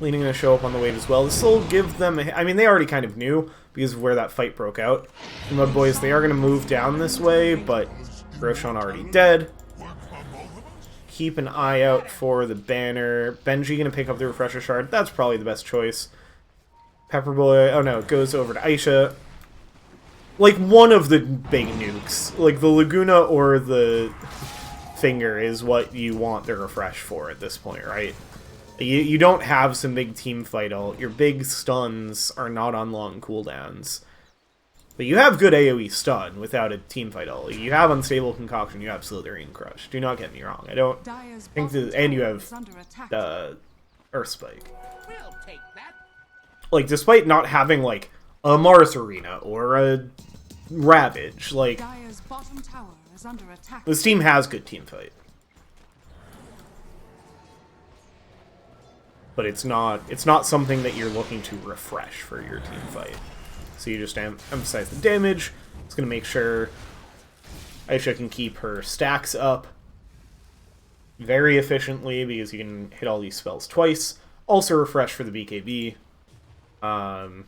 Leaning to show up on the wave as well. This will give them... I mean, they already kind of knew because of where that fight broke out. The MUDBOYS, they are going to move down this way, but Roshan already dead. Keep an eye out for the banner. Benji going to pick up the Refresher Shard. That's probably the best choice. Pepperboy... Oh no, it goes over to Aisha. Like, one of the big nukes. Like, the Laguna or the Finger is what you want the refresh for at this point, right? You don't have some big team fight ult. Your big stuns are not on long cooldowns. But you have good AoE stun without a team fight ult. You have Unstable Concoction, you have Slitherine Crush. Do not get me wrong. I don't think that... And you have Earth Spike. Like, despite not having, like, a Mars Arena or a Ravage, like... This team has good team fight. But it's not something that you're looking to refresh for your team fight. So you just emphasize the damage. It's going to make sure Aisha can keep her stacks up very efficiently because you can hit all these spells twice. Also refresh for the BKB. So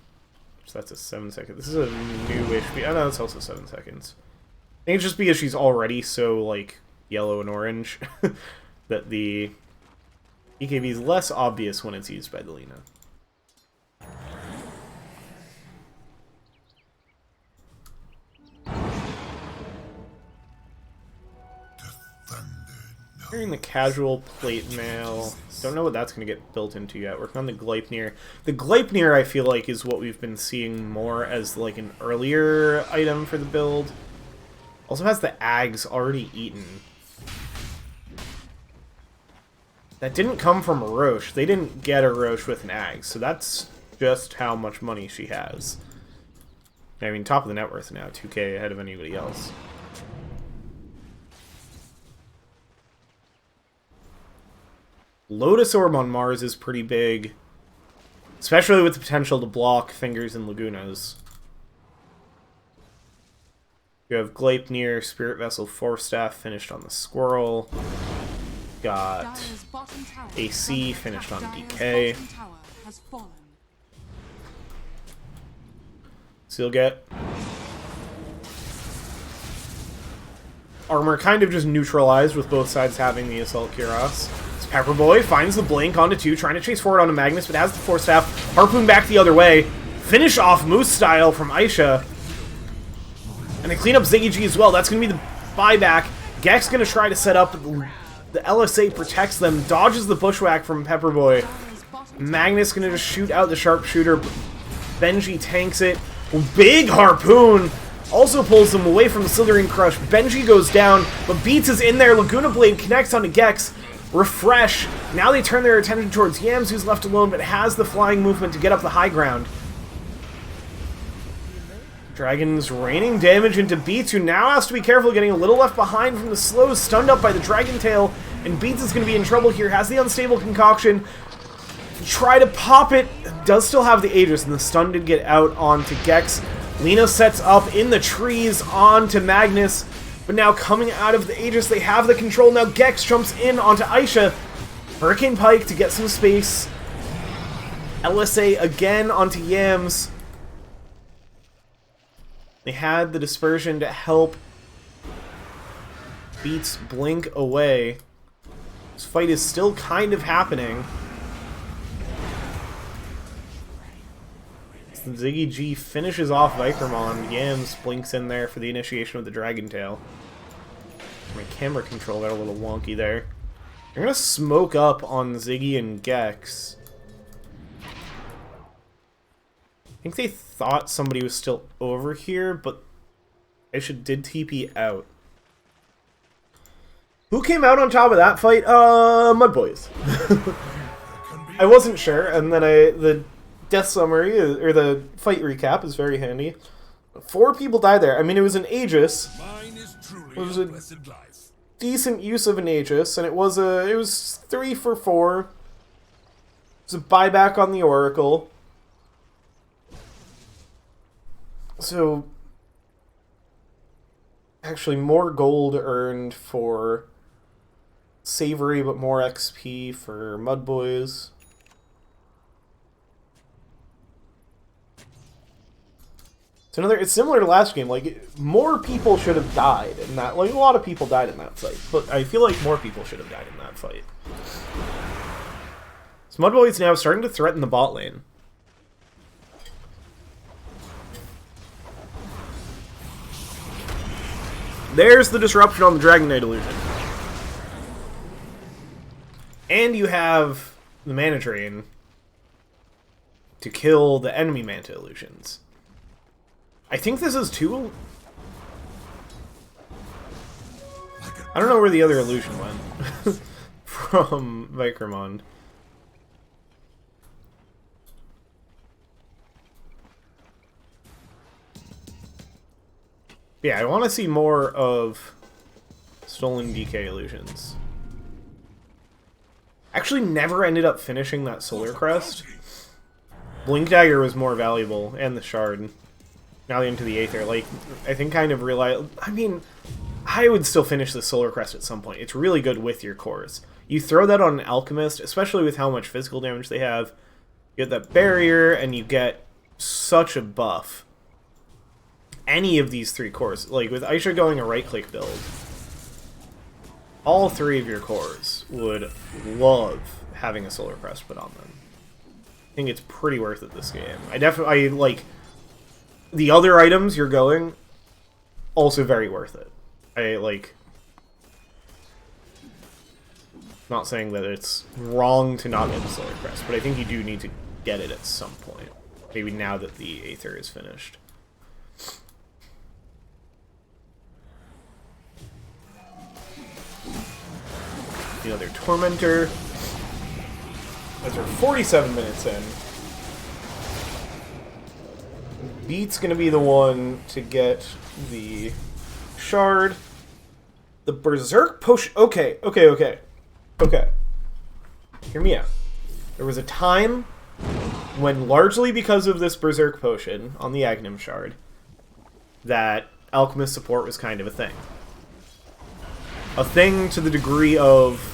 that's a 7 second. This is a new-ish... Oh no, that's also 7 seconds. I think it's just because she's already so, like, yellow and orange that the... BKB is less obvious when it's used by the Lina. Hearing the casual plate mail. Don't know what that's going to get built into yet. Working on the Gleipnir. The Gleipnir, I feel like, is what we've been seeing more as like an earlier item for the build. Also has the Ags already eaten. That didn't come from a Roche. They didn't get a Roche with an Ag, so that's just how much money she has. I mean, top of the net worth now, 2k ahead of anybody else. Lotus Orb on Mars is pretty big, especially with the potential to block Fingers and Lagunas. You have Gleipnir, Spirit Vessel, Force Staff finished on the Squirrel. Got AC finished on DK. So you'll get armor kind of just neutralized with both sides having the Assault Cuirass. So Pepperboy finds the blink onto 2, trying to chase forward onto Magnus, but has the Force Staff. Harpoon back the other way. Finish off Moose style from Aisha. And they clean up Ziggy G as well. That's going to be the buyback. Gek's going to try to set up. The LSA protects them. Dodges the Bushwhack from Pepperboy. Magnus going to just shoot out the Sharpshooter. Benji tanks it. Big Harpoon. Also pulls them away from the Slithering Crush. Benji goes down, but Beats is in there. Laguna Blade connects onto Gex. Refresh. Now they turn their attention towards Yams, who's left alone, but has the flying movement to get up the high ground. Dragon's raining damage into Beats, who now has to be careful, getting a little left behind from the slows, stunned up by the Dragon Tail, and Beats is going to be in trouble here. Has the Unstable Concoction. Try to pop it. Does still have the Aegis, and the stun did get out onto Gex. Lena sets up in the trees onto Magnus, but now coming out of the Aegis, they have the control. Now Gex jumps in onto Aisha. Hurricane Pike to get some space. LSA again onto Yams. They had the dispersion to help Beats blink away. This fight is still kind of happening. Ziggy G finishes off Vipermon. Yams blinks in there for the initiation of the Dragon Tail. My camera control got a little wonky there. I'm gonna smoke up on Ziggy and Gex. I think they thought somebody was still over here, but Aisha did TP out. Who came out on top of that fight? MUDBOYS. I wasn't sure, and then the death summary, or the fight recap, is very handy. 4 people died there. I mean, it was an Aegis. It was a decent use of an Aegis, and it was 3 for 4. It was a buyback on the Oracle. So, actually more gold earned for Savoury, but more XP for MUDBOYS. It's similar to last game, like, more people should have died in that, like, a lot of people died in that fight, but I feel like more people should have died in that fight. So MUDBOYS now starting to threaten the bot lane. There's the disruption on the Dragon Knight illusion. And you have the Mana Drain to kill the enemy Manta illusions. I think this is 2... I don't know where the other illusion went. From Vikermond. Yeah, I want to see more of stolen DK illusions. Actually never ended up finishing that Solar Crest. Blink Dagger was more valuable, and the Shard. Now into the Aether, like, I think kind of realize... I mean, I would still finish the Solar Crest at some point. It's really good with your cores. You throw that on an Alchemist, especially with how much physical damage they have. You get that barrier, and you get such a buff. Any of these 3 cores, like with Aisha going a right-click build, all 3 of your cores would love having a Solar Crest put on them. I think it's pretty worth it this game. I like the other items you're going, also very worth it. Not saying that it's wrong to not get the Solar Crest, but I think you do need to get it at some point. Maybe now that the Aether is finished. The other Tormentor. As we're 47 minutes in. Beat's gonna be the one to get the Shard. The Berserk Potion. Okay. Hear me out. There was a time when, largely because of this Berserk Potion on the Aghanim Shard, that Alchemist support was kind of a thing. A thing to the degree of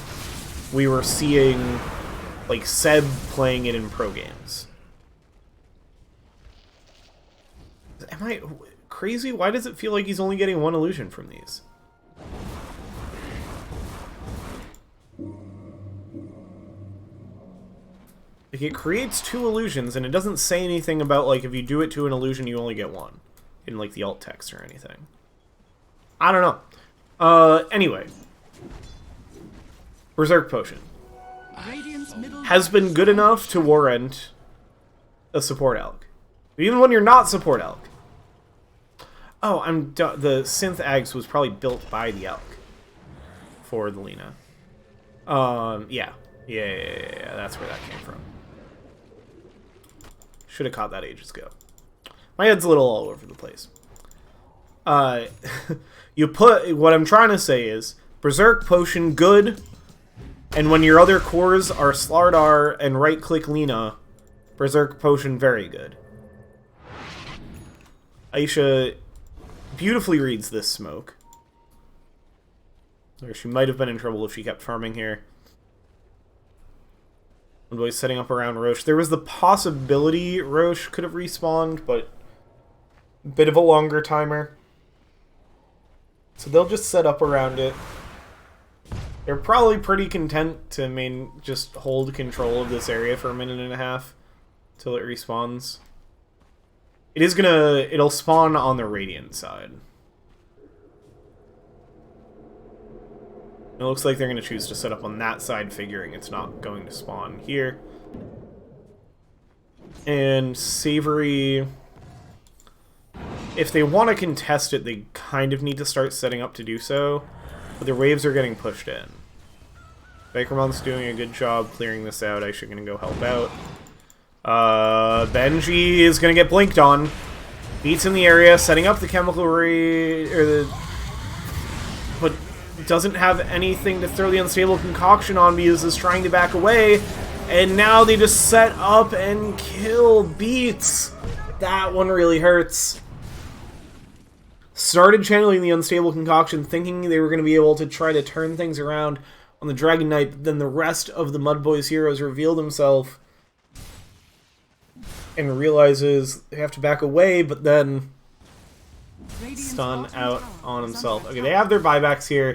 we were seeing, like, Seb playing it in pro games. Am I crazy? Why does it feel like he's only getting one illusion from these? Like, it creates 2 illusions, and it doesn't say anything about, like, if you do it to an illusion, you only get 1. In, like, the alt text or anything. I don't know. Anyway. Berserk Potion. Has been good enough to warrant a support elk. Even when you're not support elk. Oh, the synth Ags was probably built by the elk. For the Lina. Yeah. Yeah, that's where that came from. Should have caught that ages ago. My head's a little all over the place. What I'm trying to say is, Berserk Potion, good. And when your other cores are Slardar and right-click Lina, Berserk Potion, very good. Aisha beautifully reads this smoke. Or she might have been in trouble if she kept farming here. MUDBOYS setting up around Roche. There was the possibility Roche could have respawned, but a bit of a longer timer. So they'll just set up around it. They're probably pretty content to just hold control of this area for a minute and a half till it respawns. It'll spawn on the Radiant side. It looks like they're going to choose to set up on that side, figuring it's not going to spawn here. And Savoury, if they want to contest it, they kind of need to start setting up to do so. But their waves are getting pushed in. Bakermon's doing a good job clearing this out. I should going to go help out. Benji is going to get blinked on. Beats in the area, setting up the chemical but doesn't have anything to throw the unstable concoction on because is trying to back away. And now they just set up and kill Beats. That one really hurts. Started channeling the unstable concoction, thinking they were going to be able to try to turn things around on the Dragon Knight, but then the rest of the MUDBOYS heroes revealed himself and realizes they have to back away, but then stun out on himself. Okay, they have their buybacks here.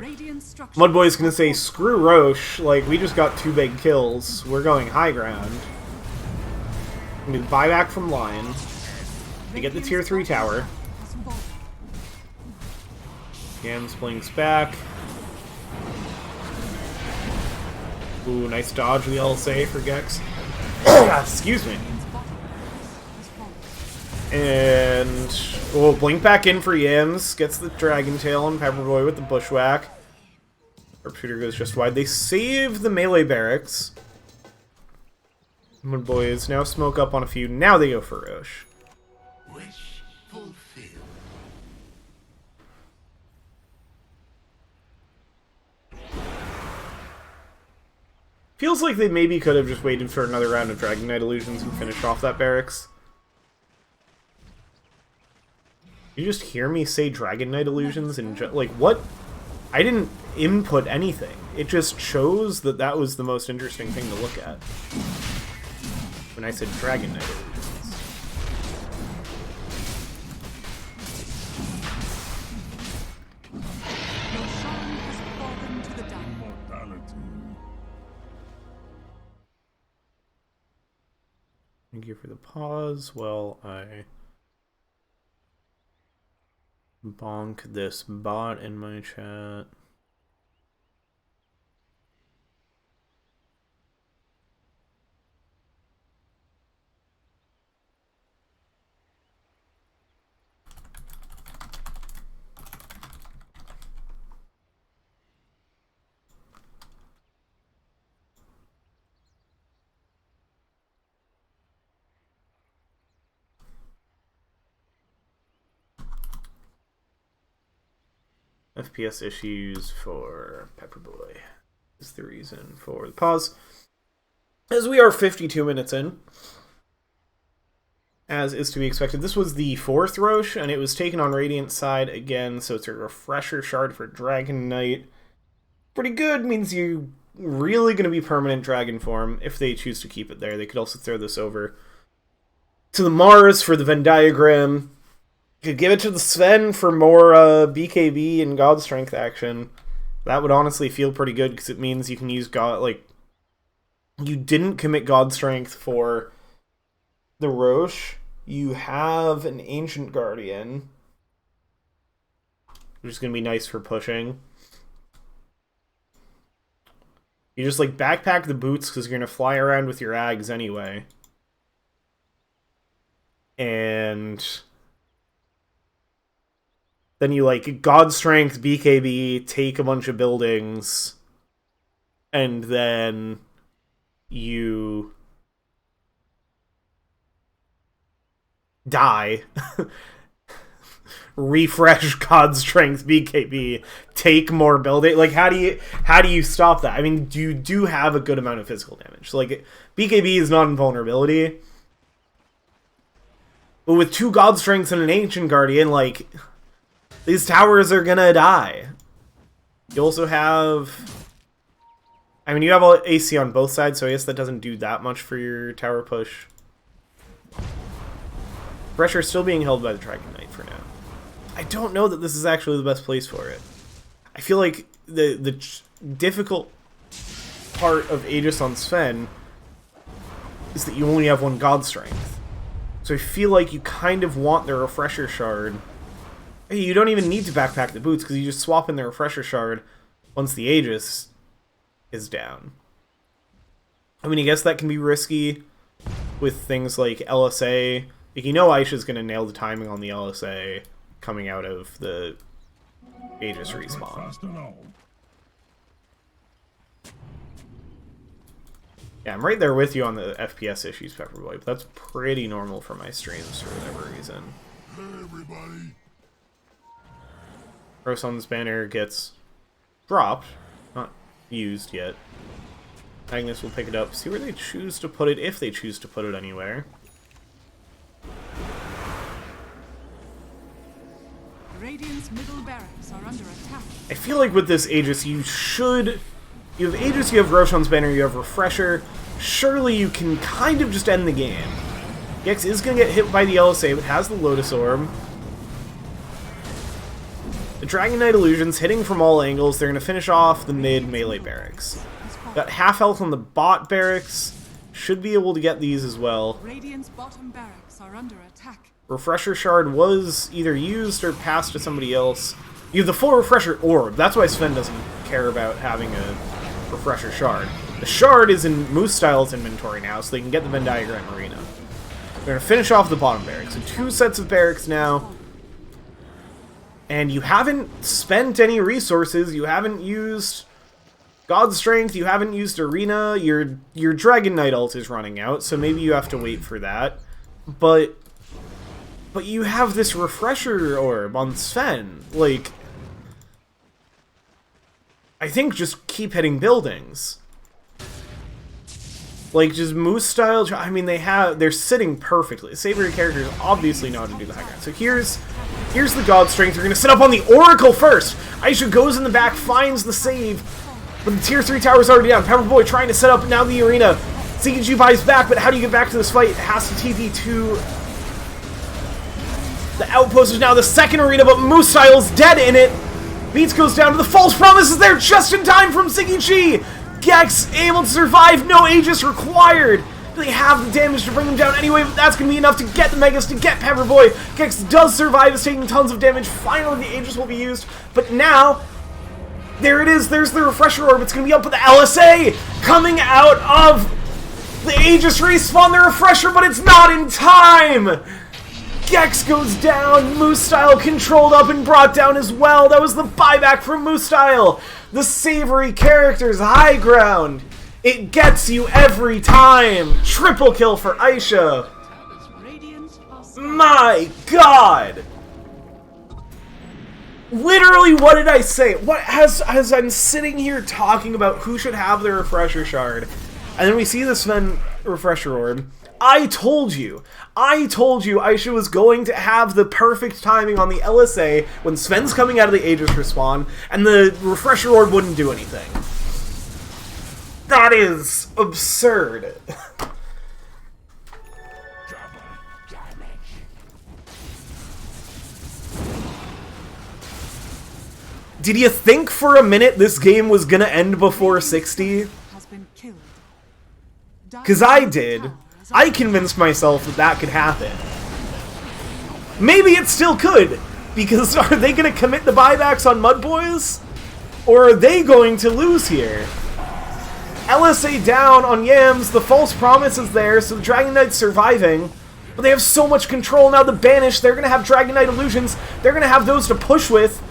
MUDBOYS gonna say, screw Roche, like, we just got 2 big kills. We're going high ground. We do buyback from Lion. They get the tier 3 tower. Gams blinks back. Ooh, nice dodge of the LSA for Gex. Excuse me. And we'll blink back in for Yams. Gets the Dragon Tail and Pepperboy with the Bushwhack. Sharpshooter goes just wide. They save the melee barracks. MUDBOYS now smoke up on a few. Now they go for Roche. Wish fulfilled. Feels like they maybe could have just waited for another round of Dragon Knight Illusions and finished off that barracks. You just hear me say Dragon Knight Illusions and like, what? I didn't input anything. It just shows that that was the most interesting thing to look at when I said Dragon Knight Illusions. Thank you for the pause while I bonk this bot in my chat. FPS issues for Pepperboy is the reason for the pause. As we are 52 minutes in, as is to be expected. This was the 4th Roche, and it was taken on Radiant side again, so it's a refresher shard for Dragon Knight. Pretty good, means you're really going to be permanent Dragon form if they choose to keep it there. They could also throw this over to the Mars for the Venn diagram. Could give it to the Sven for more BKB and God Strength action. That would honestly feel pretty good, because it means you can use God, like... You didn't commit God Strength for the Roche. You have an Ancient Guardian, which is going to be nice for pushing. You just, like, backpack the boots, because you're going to fly around with your Ags anyway. And... then you, like, God Strength, BKB, take a bunch of buildings, and then you die. Refresh God Strength, BKB, take more building. Like, how do you stop that? I mean, you do have a good amount of physical damage. Like, BKB is not invulnerability. But with 2 God Strengths and an Ancient Guardian, like... these towers are gonna die. You also have... I mean, you have all AC on both sides, so I guess that doesn't do that much for your tower push. Pressure still being held by the Dragon Knight for now. I don't know that this is actually the best place for it. I feel like the difficult part of Aegis on Sven is that you only have 1 God Strength. So I feel like you kind of want the Refresher Shard. You don't even need to backpack the boots, because you just swap in the Refresher Shard once the Aegis is down. I mean, I guess that can be risky with things like LSA. Like, you know Aisha's going to nail the timing on the LSA coming out of the Aegis respawn. Yeah, I'm right there with you on the FPS issues, Pepperboy, but that's pretty normal for my streams for whatever reason. Hey, everybody. Roson's banner gets dropped, not used yet. Agnes will pick it up, see where they choose to put it, if they choose to put it anywhere. Radiant's middle barracks are under attack. I feel like with this Aegis, you have Aegis, you have Roshan's banner, you have Refresher. Surely you can kind of just end the game. Gex is going to get hit by the LSA, but has the Lotus Orb. The Dragon Knight Illusions hitting from all angles. They're going to finish off the mid melee barracks. Got half health on the bot barracks. Should be able to get these as well. Radiant's bottom barracks are under attack. Refresher Shard was either used or passed to somebody else. You have the full Refresher Orb. That's why Sven doesn't care about having a Refresher Shard. The Shard is in Moose Style's inventory now, so they can get the Venn Diagram Arena. They're going to finish off the bottom barracks. So 2 sets of barracks now. And you haven't spent any resources. You haven't used God Strength. You haven't used Arena. Your Dragon Knight ult is running out, so maybe you have to wait for that. But you have this Refresher Orb on Sven. Like, I think just keep hitting buildings. Like, just Moose Style. I mean, they're sitting perfectly. Savoury characters obviously know how to do the high ground. So here's the God Strength. We're going to set up on the Oracle first. Aisha goes in the back, finds the save. But the tier 3 tower's already down. Pepperboy trying to set up now the arena. CKG buys back, but how do you get back to this fight? It has to TP to the outpost. Is now the second arena, but Moose Style's dead in it. Beats goes down to the false promise is there just in time from CKG. Gex able to survive, no Aegis required. They have the damage to bring him down anyway, but that's going to be enough to get the Megas, to get Pepperboy. Gex does survive, is taking tons of damage. Finally, the Aegis will be used, but now, there it is, there's the Refresher Orb. It's going to be up with the LSA coming out of the Aegis respawn, the Refresher, but it's not in time. Gex goes down, Moose Style controlled up and brought down as well. That was the buyback from Moose Style. The Savoury characters, high ground. It gets you every time. Triple kill for Aisha. My God. Literally, what did I say? What as I'm sitting here talking about who should have the Refresher Shard, and then we see the Sven Refresher Orb. I told you Aisha was going to have the perfect timing on the LSA when Sven's coming out of the Aegis respawn, and the Refresher Orb wouldn't do anything. That is absurd. Did you think for a minute this game was gonna end before 60? Because I did. I convinced myself that that could happen. Maybe it still could, because are they gonna commit the buybacks on MUDBOYS? Or are they going to lose here? LSA down on Yams, the false promise is there, so the Dragon Knight's surviving. But they have so much control now, the Banish, they're gonna have Dragon Knight illusions, they're gonna have those to push with.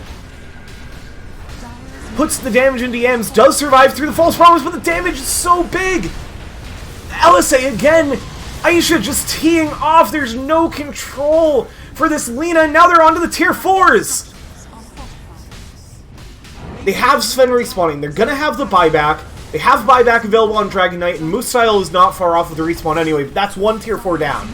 Puts the damage into Yams, does survive through the false promise, but the damage is so big! LSA again! Aisha just teeing off, there's no control for this Lina, and now they're onto the tier 4s! They have Sven respawning, they're gonna have the buyback, they have buyback available on Dragon Knight, and Moose Style is not far off with the respawn anyway, but that's one tier 4 down.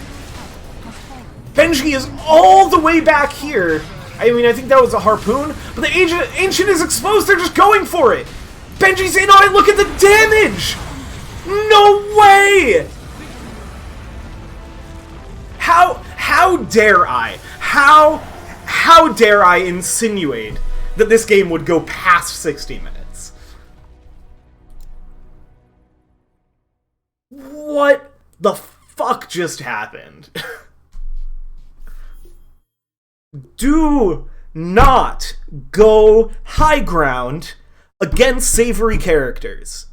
Benji is all the way back here. I mean, I think that was a harpoon, but the Ancient is exposed, they're just going for it! Benji's in on it, look at the damage! No way! How dare I? How dare I insinuate that this game would go past 60 minutes? What the fuck just happened? Do not go high ground against savoury characters.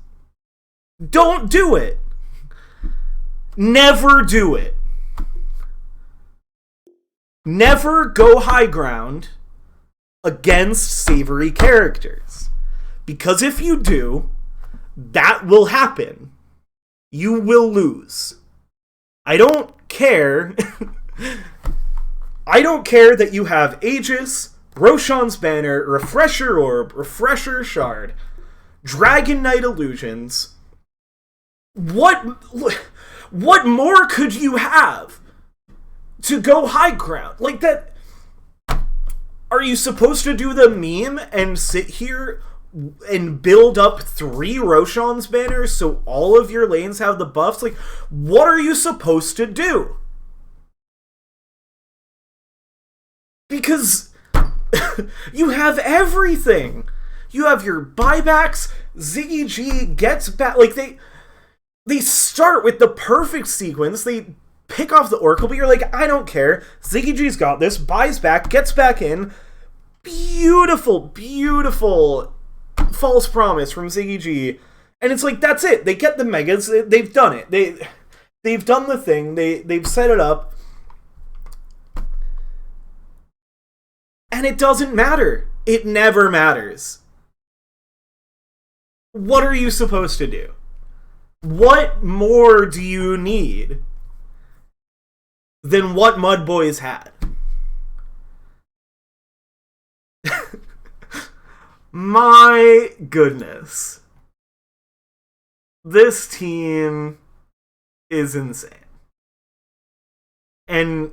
Don't do it. Never do it. Never go high ground against savoury characters. Because if you do, that will happen. You will lose. I don't care. I don't care that you have Aegis, Roshan's Banner, Refresher Orb, Refresher Shard, Dragon Knight Illusions. What more could you have to go high ground? Like that, are you supposed to do the meme and sit here and build up 3 Roshan's Banners so all of your lanes have the buffs? Like, what are you supposed to do? Because you have everything. You have your buybacks, Ziggy G gets back, like they start with the perfect sequence, they pick off the Oracle, but you're like, I don't care, Ziggy G's got this, buys back, gets back in, beautiful, beautiful false promise from Ziggy G, and it's like, that's it, they get the megas, they've done it, they've done the thing, they've set it up, and it doesn't matter, it never matters. What are you supposed to do? What more do you need than what MUDBOYS had? My goodness. This team is insane. And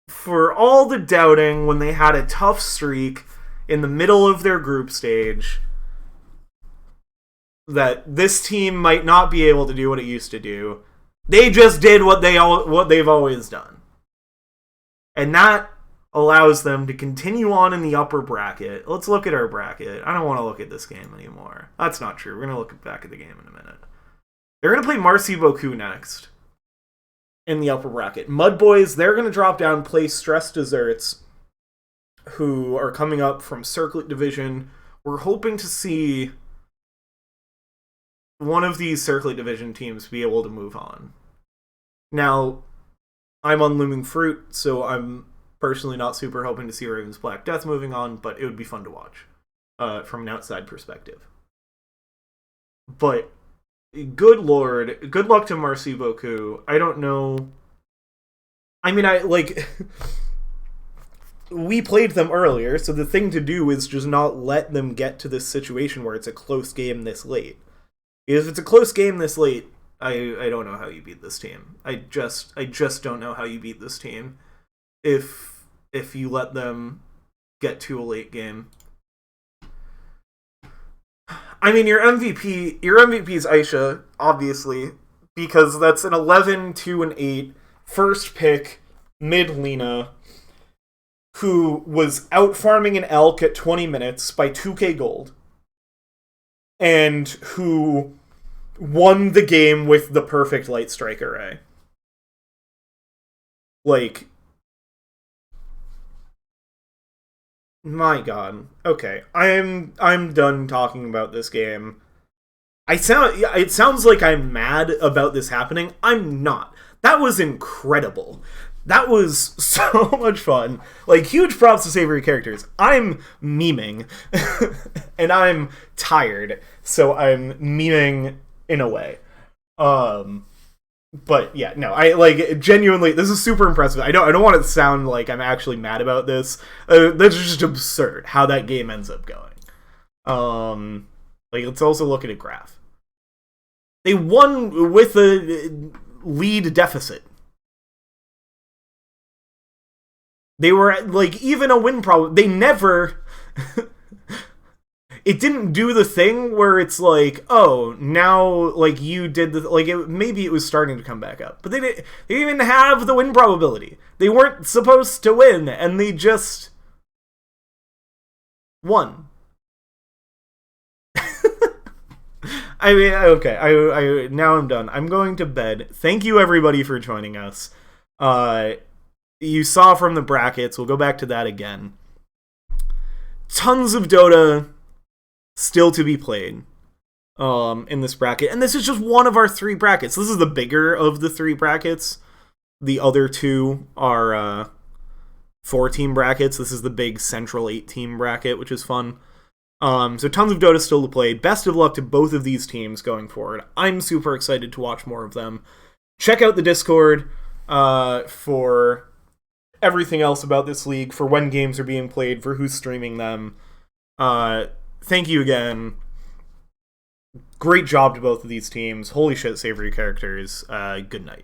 for all the doubting when they had a tough streak in the middle of their group stage, that this team might not be able to do what it used to do, they just did what they've always done. And that allows them to continue on in the upper bracket. Let's look at our bracket. I don't want to look at this game anymore. That's not true. We're going to look back at the game in a minute. They're going to play Marcy Boku next in the upper bracket. MUDBOYS, they're going to drop down, play Stress Desserts, who are coming up from Circlet Division. We're hoping to see one of these Circlet Division teams be able to move on. Now, I'm on Looming Fruit, so I'm personally not super hoping to see Raven's Black Death moving on, but it would be fun to watch from an outside perspective. But, good lord, good luck to Marcy Boku. I don't know. I mean, we played them earlier, so the thing to do is just not let them get to this situation where it's a close game this late. If it's a close game this late, I don't know how you beat this team. I just don't know how you beat this team if you let them get to a late game. I mean, your MVP is Aisha, obviously, because that's an 11, 2, and 8 first pick mid Lina. who was out farming an elk at 20 minutes by 2k gold, and who won the game with the perfect light strike array. Like, my god. Okay, I'm done talking about this game. It sounds like I'm mad about this happening. I'm not. That was incredible. That was so much fun. Like, huge props to Savoury characters. I'm memeing. And I'm tired. So I'm memeing in a way. But yeah, no, I like genuinely, this is super impressive. I don't want it to sound like I'm actually mad about this. That's just absurd how that game ends up going. Like, let's also look at a graph. They won with a lead deficit. They were at, like, even a win problem. They never... It didn't do the thing where it's like, oh, now, like, you did the... Like, maybe it was starting to come back up. But they didn't even have the win probability. They weren't supposed to win, and they just... won. I mean, okay, I now I'm done. I'm going to bed. Thank you, everybody, for joining us. You saw from the brackets. We'll go back to that again. Tons of Dota still to be played in this bracket. And this is just one of our 3 brackets. This is the bigger of the 3 brackets. The other 2 are 4-team brackets. This is the big central 8-team bracket, which is fun. So tons of Dota still to play. Best of luck to both of these teams going forward. I'm super excited to watch more of them. Check out the Discord for everything else about this league, for when games are being played, for who's streaming them. Thank you again. Great job to both of these teams. Holy shit, Savoury characters. Good night.